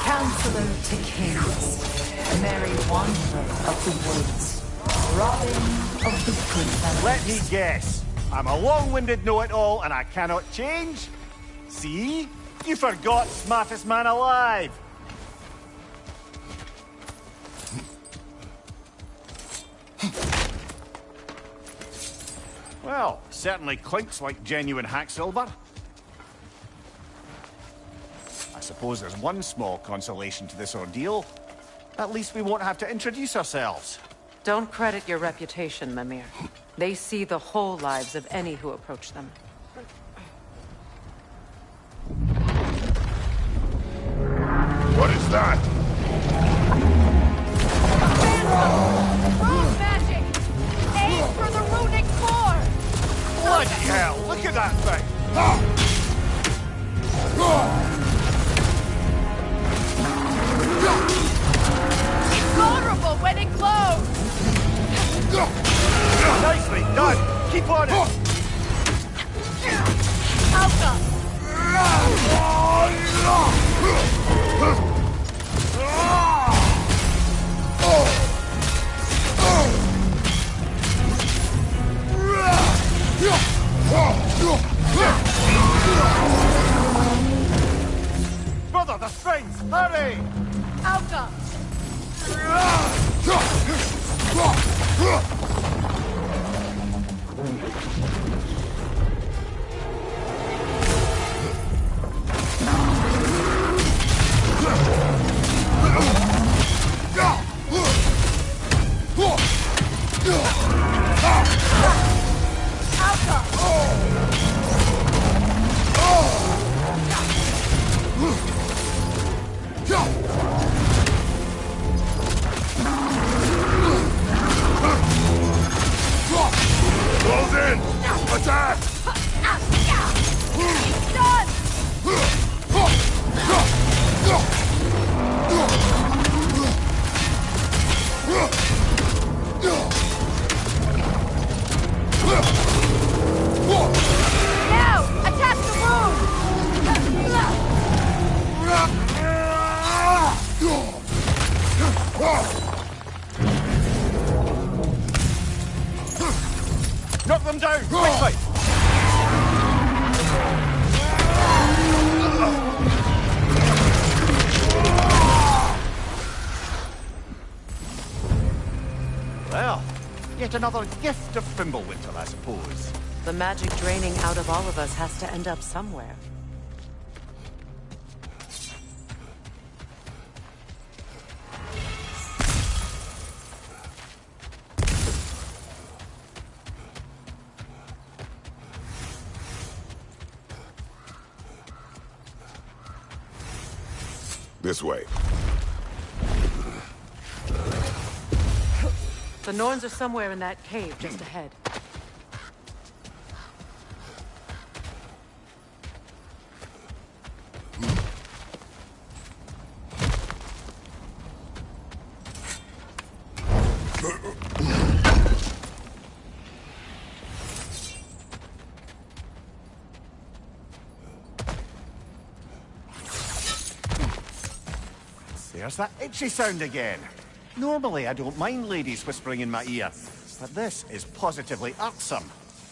Counselor to kings, merry wanderer of the woods, Robin of the good Let me guess. I'm a long-winded know-it-all and I cannot change? See? You forgot smartest man alive. Well, certainly clinks like genuine hack silver. I suppose there's one small consolation to this ordeal. At least we won't have to introduce ourselves. Don't credit your reputation, Mimir. They see the whole lives of any who approach them. What is that? Rune magic! Aim for the runic core! Bloody hell! Look at that thing! It's vulnerable when it glows! Nicely done! Keep on it! Alka! Brother, the strings! Hurry! Alka! Close in! Attack! Done! Now! Attack the Knock them down! Quickly! Well, yet another gift of Fimbulwinter, I suppose. The magic draining out of all of us has to end up somewhere. This way. The Norns are somewhere in that cave just ahead. There's that itchy sound again. Normally, I don't mind ladies whispering in my ear, but this is positively irksome.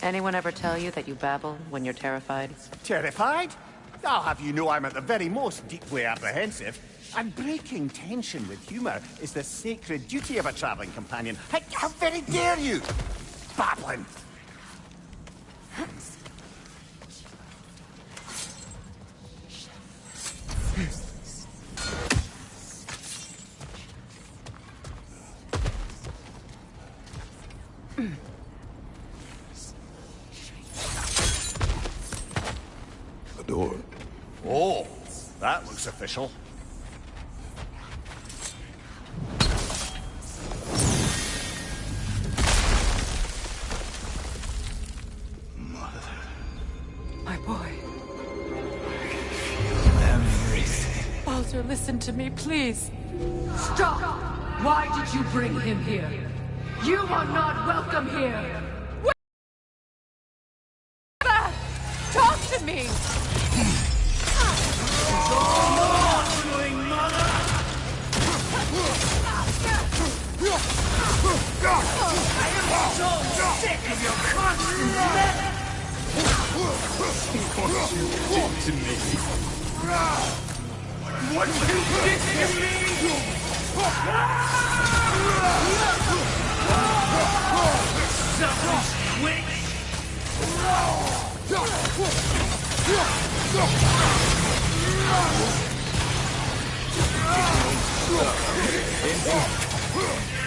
Anyone ever tell you that you babble when you're terrified? Terrified? I'll have you know I'm at the very most deeply apprehensive. And breaking tension with humour is the sacred duty of a travelling companion. How very dare you! Babbling! A door. Oh, that looks official. My boy. Everything. Baldur, listen to me, please. Stop! Why did you bring him here? You are not welcome here! Talk to me! Doing, mother! What you did to me. What you did to me! Selfish witch!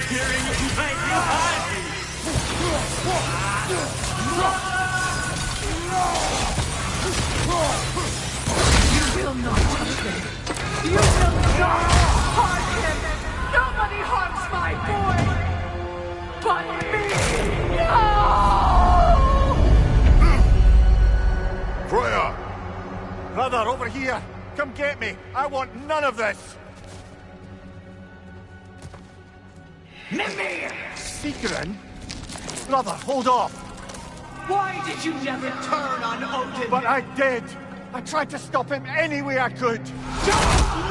Hearing you make me happy! You will not touch him. You will not harm him. Nobody harms my boy but me. No! Freya! Brother, over here! Come get me! I want none of this! Mimir! Seekerin? Brother, hold off! Why did you never turn on Odin? But I did! I tried to stop him any way I could! Don't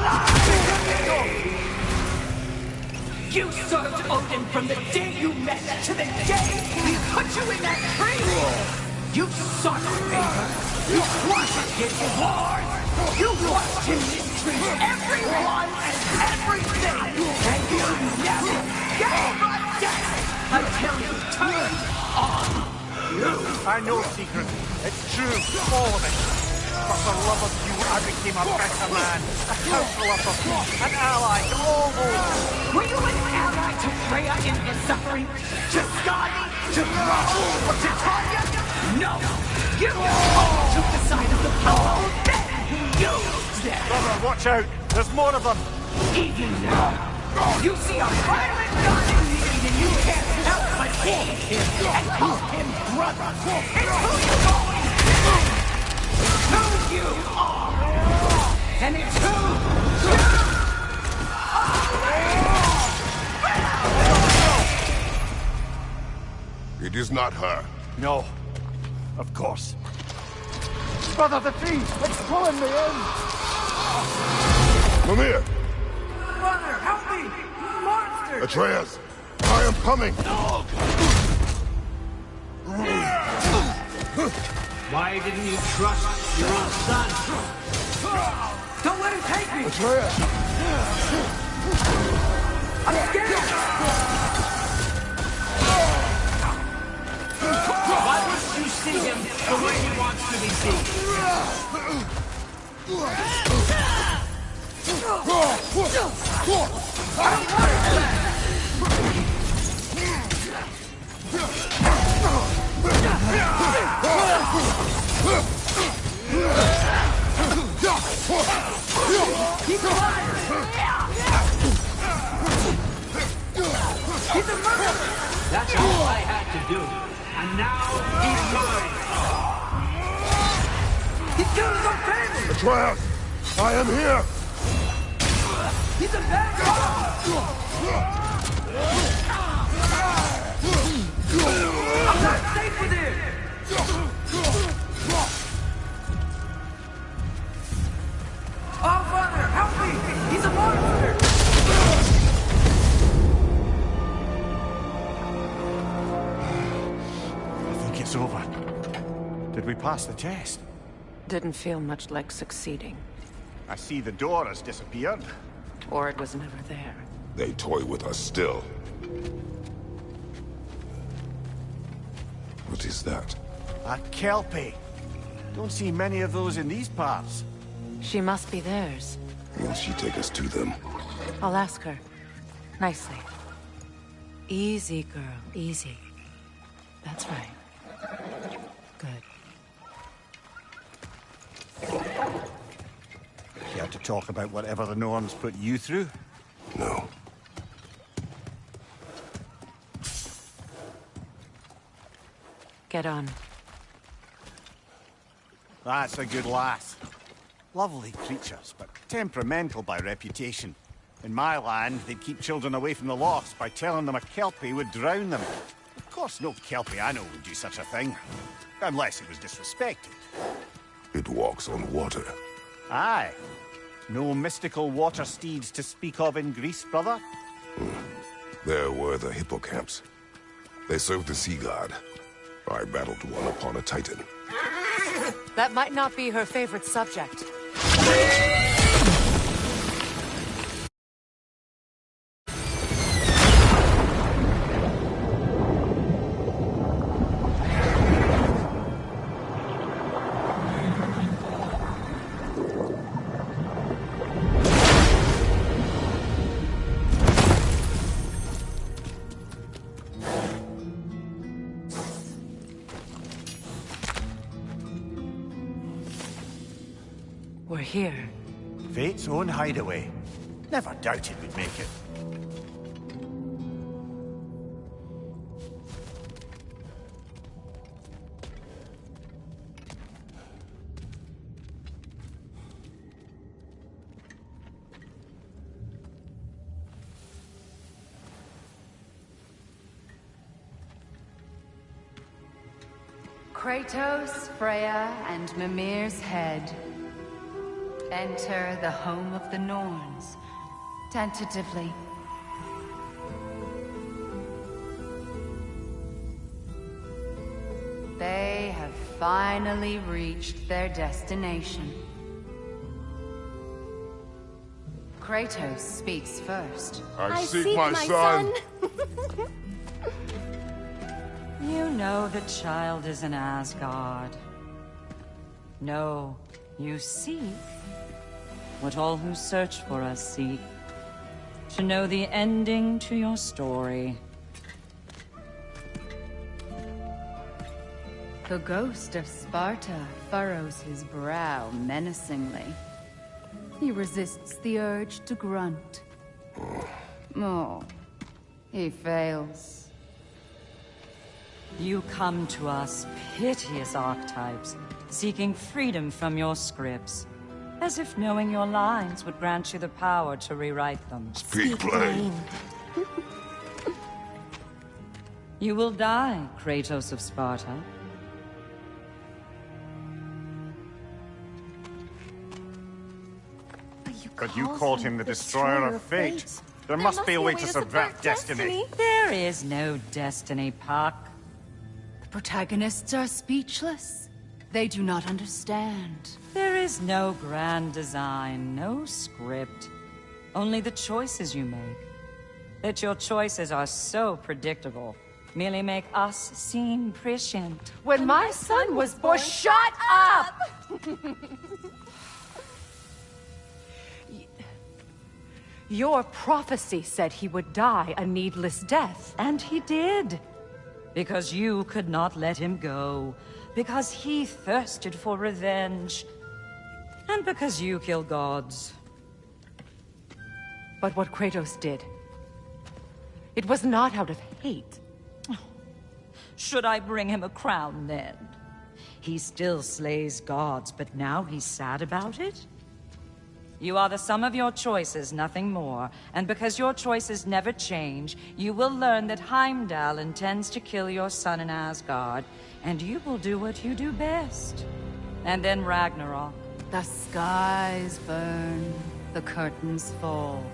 lie to me! You served Odin from the day you met to the day he put you in that tree! You sought favor! You wanted his wars! You watched him mistreat everyone and everything! And you never gave a damn until you turned on you! I know, Secret. It's true, all of it. But for love of you, I became a better man, a counselor for peace, an ally to all those. Were you an ally to Freya in her suffering? To Skadi? To Thrall? Or to Tanya? No! You all took the side of the powerful men who used them! Brother, watch out! There's more of them! Even now, you see a violent god in need and you can't help but hate him and call him brother! It's who you always been! It's who you are! And it's who you are! It is not her. No. Of course. Brother, the tree! It's pulling me in! Mimir! Brother, help me! Monster! Atreus! I am coming! Why didn't you trust your own son? Don't let him take me! Atreus! I'm scared! Why wouldn't you see him the way he wants to be seen? He's a liar! He's a murderer! That's all I had to do. And now he's mine. He killed his own family! Atreus! I am here! He's a bad guy! I'm not safe with him! Oh, Father, help me! He's a monster! I think it's over. Did we pass the test? Didn't feel much like succeeding. I see the door has disappeared. Or it was never there. They toy with us still. What is that? A Kelpie. Don't see many of those in these parts. She must be theirs. Will she take us to them? I'll ask her. Nicely. Easy, girl. Easy. That's right. Good. Care to talk about whatever the Norns put you through? No. Get on. That's a good lass. Lovely creatures, but temperamental by reputation. In my land, they'd keep children away from the lost by telling them a Kelpie would drown them. Of course, no Kelpie I know would do such a thing. Unless it was disrespected. It walks on water. Aye. No mystical water steeds to speak of in Greece, brother? There were the hippocamps. They served the sea god. I battled one upon a titan. That might not be her favorite subject. We're here. Fate's own hideaway. Never doubted we'd make it. Kratos, Freya, and Mimir's head. Enter the home of the Norns, tentatively. They have finally reached their destination. Kratos speaks first. I seek my son. You know the child is in Asgard. No, you seek what all who search for us seek. To know the ending to your story. The ghost of Sparta furrows his brow menacingly. He resists the urge to grunt. Oh, he fails. You come to us, piteous archetypes, seeking freedom from your scripts. As if knowing your lines would grant you the power to rewrite them. Speak plain. You will die, Kratos of Sparta. But you called him the Destroyer of Fate. There must be a way to subvert destiny. There is no destiny, Puck. The protagonists are speechless. They do not understand. There is no grand design, no script. Only the choices you make. That your choices are so predictable merely make us seem prescient. When my son was born, shut up! Your prophecy said he would die a needless death. And he did. Because you could not let him go. Because he thirsted for revenge. And because you kill gods. But what Kratos did, it was not out of hate. Should I bring him a crown then? He still slays gods, but now he's sad about it? You are the sum of your choices, nothing more. And because your choices never change, you will learn that Heimdall intends to kill your son in Asgard, and you will do what you do best. And then Ragnarok. The skies burn, the curtains fall.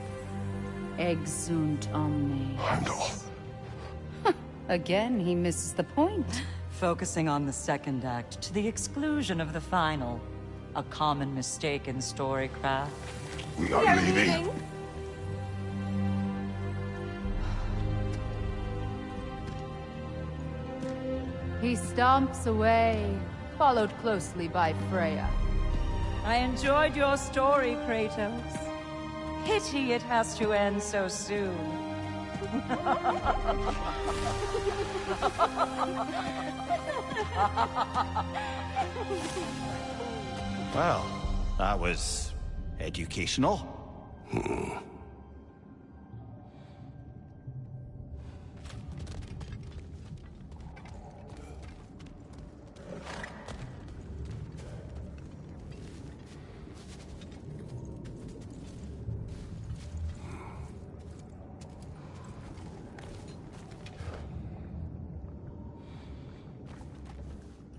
Exunt omnes. Heimdall. Again, he misses the point. Focusing on the second act to the exclusion of the final. A common mistake in storycraft. We are leaving. He stomps away, followed closely by Freya. I enjoyed your story, Kratos. Pity it has to end so soon. Well, that was educational.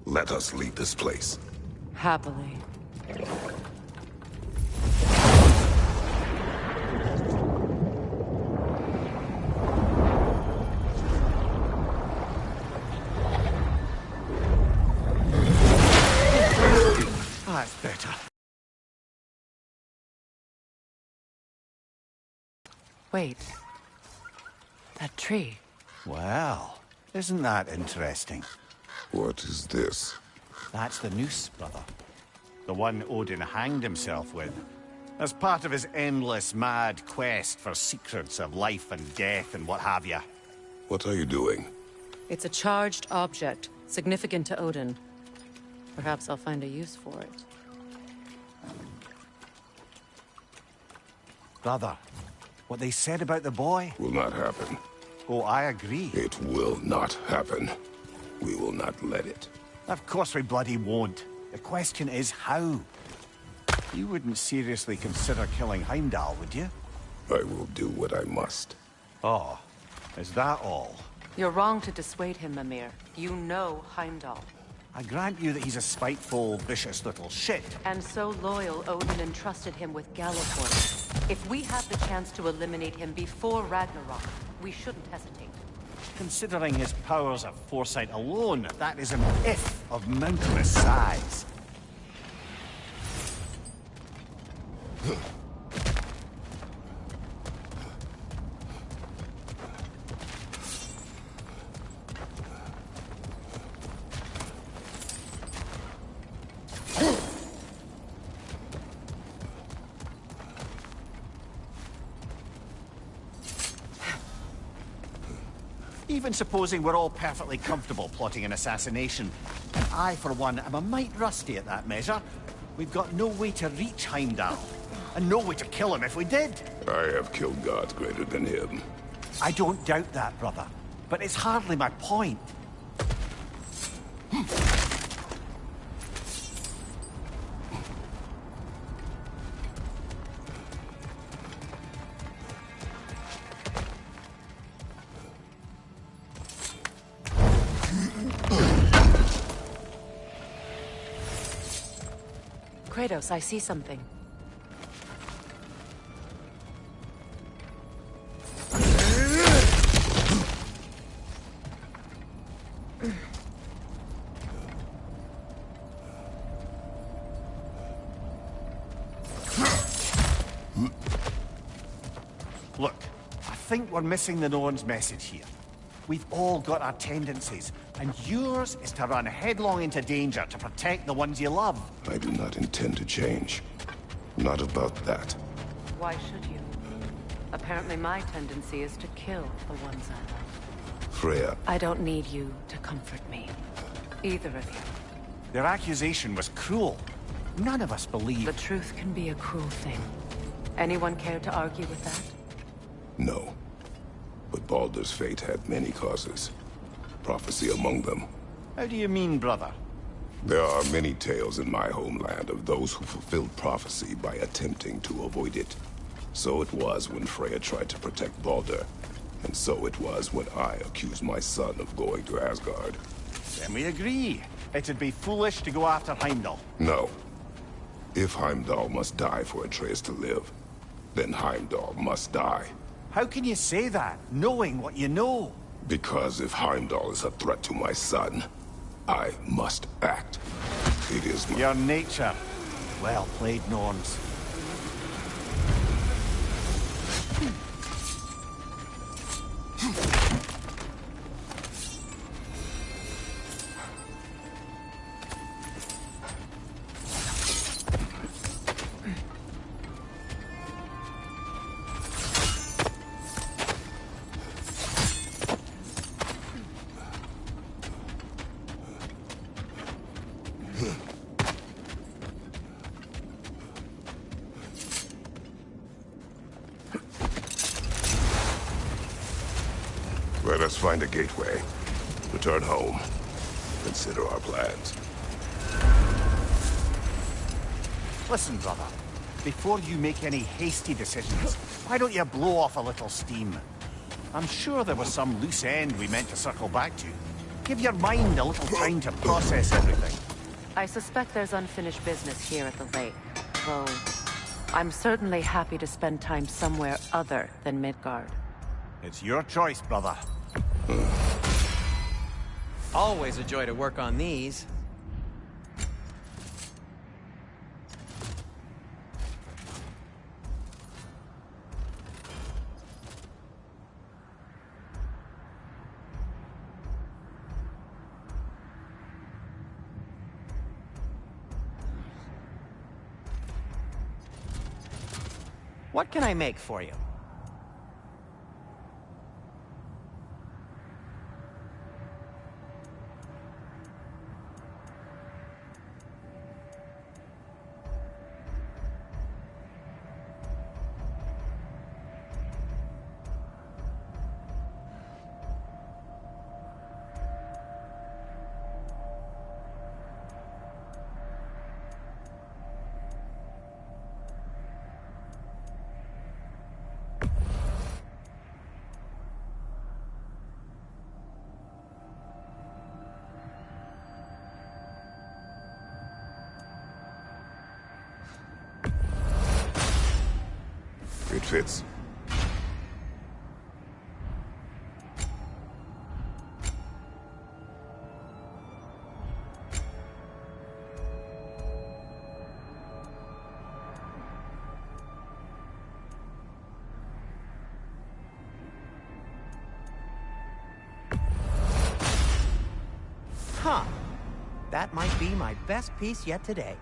Let us leave this place. Happily. Wait. That tree. Well, isn't that interesting? What is this? That's the noose, brother. The one Odin hanged himself with, as part of his endless, mad quest for secrets of life and death and what have you. What are you doing? It's a charged object, significant to Odin. Perhaps I'll find a use for it. Brother, what they said about the boy? Will not happen. Oh, I agree. It will not happen. We will not let it. Of course we bloody won't. The question is how. You wouldn't seriously consider killing Heimdall, would you? I will do what I must. Oh, is that all? You're wrong to dissuade him, Mimir. You know Heimdall. I grant you that he's a spiteful, vicious little shit. And so loyal, Odin entrusted him with Galliford. If we have the chance to eliminate him before Ragnarok, we shouldn't hesitate. Considering his powers of foresight alone, that is an if of mountainous size. Even supposing we're all perfectly comfortable plotting an assassination, and I, for one, am a mite rusty at that measure, we've got no way to reach Heimdall, and no way to kill him if we did. I have killed gods greater than him. I don't doubt that, brother, but it's hardly my point. Kratos, I see something. Look, I think we're missing the Norn's message here. We've all got our tendencies, and yours is to run headlong into danger to protect the ones you love. I do not intend to change. Not about that. Why should you? Apparently my tendency is to kill the ones I love. Freya. I don't need you to comfort me. Either of you. Their accusation was cruel. None of us believe... The truth can be a cruel thing. Anyone care to argue with that? No. But Baldur's fate had many causes. Prophecy among them. How do you mean, brother? There are many tales in my homeland of those who fulfilled prophecy by attempting to avoid it. So it was when Freya tried to protect Baldur. And so it was when I accused my son of going to Asgard. Then we agree. It'd be foolish to go after Heimdall. No. If Heimdall must die for Atreus to live, then Heimdall must die. How can you say that, knowing what you know? Because if Heimdall is a threat to my son, I must act. It is my... Your nature. Well played, Norns. Let us find a gateway. Return home. Consider our plans. Listen, brother. Before you make any hasty decisions, why don't you blow off a little steam? I'm sure there was some loose end we meant to circle back to. Give your mind a little time to process everything. I suspect there's unfinished business here at the lake, though I'm certainly happy to spend time somewhere other than Midgard. It's your choice, brother. Always a joy to work on these. What can I make for you? It fits. Huh. That might be my best piece yet today.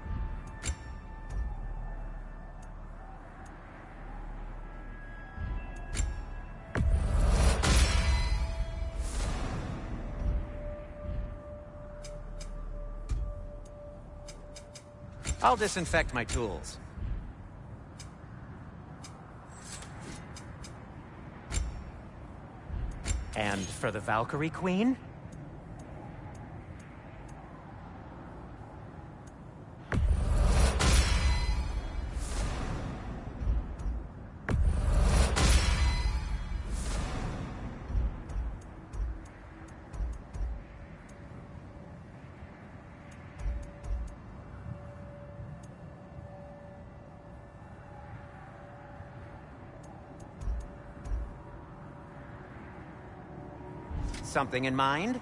I'll disinfect my tools. And for the Valkyrie Queen? Something in mind?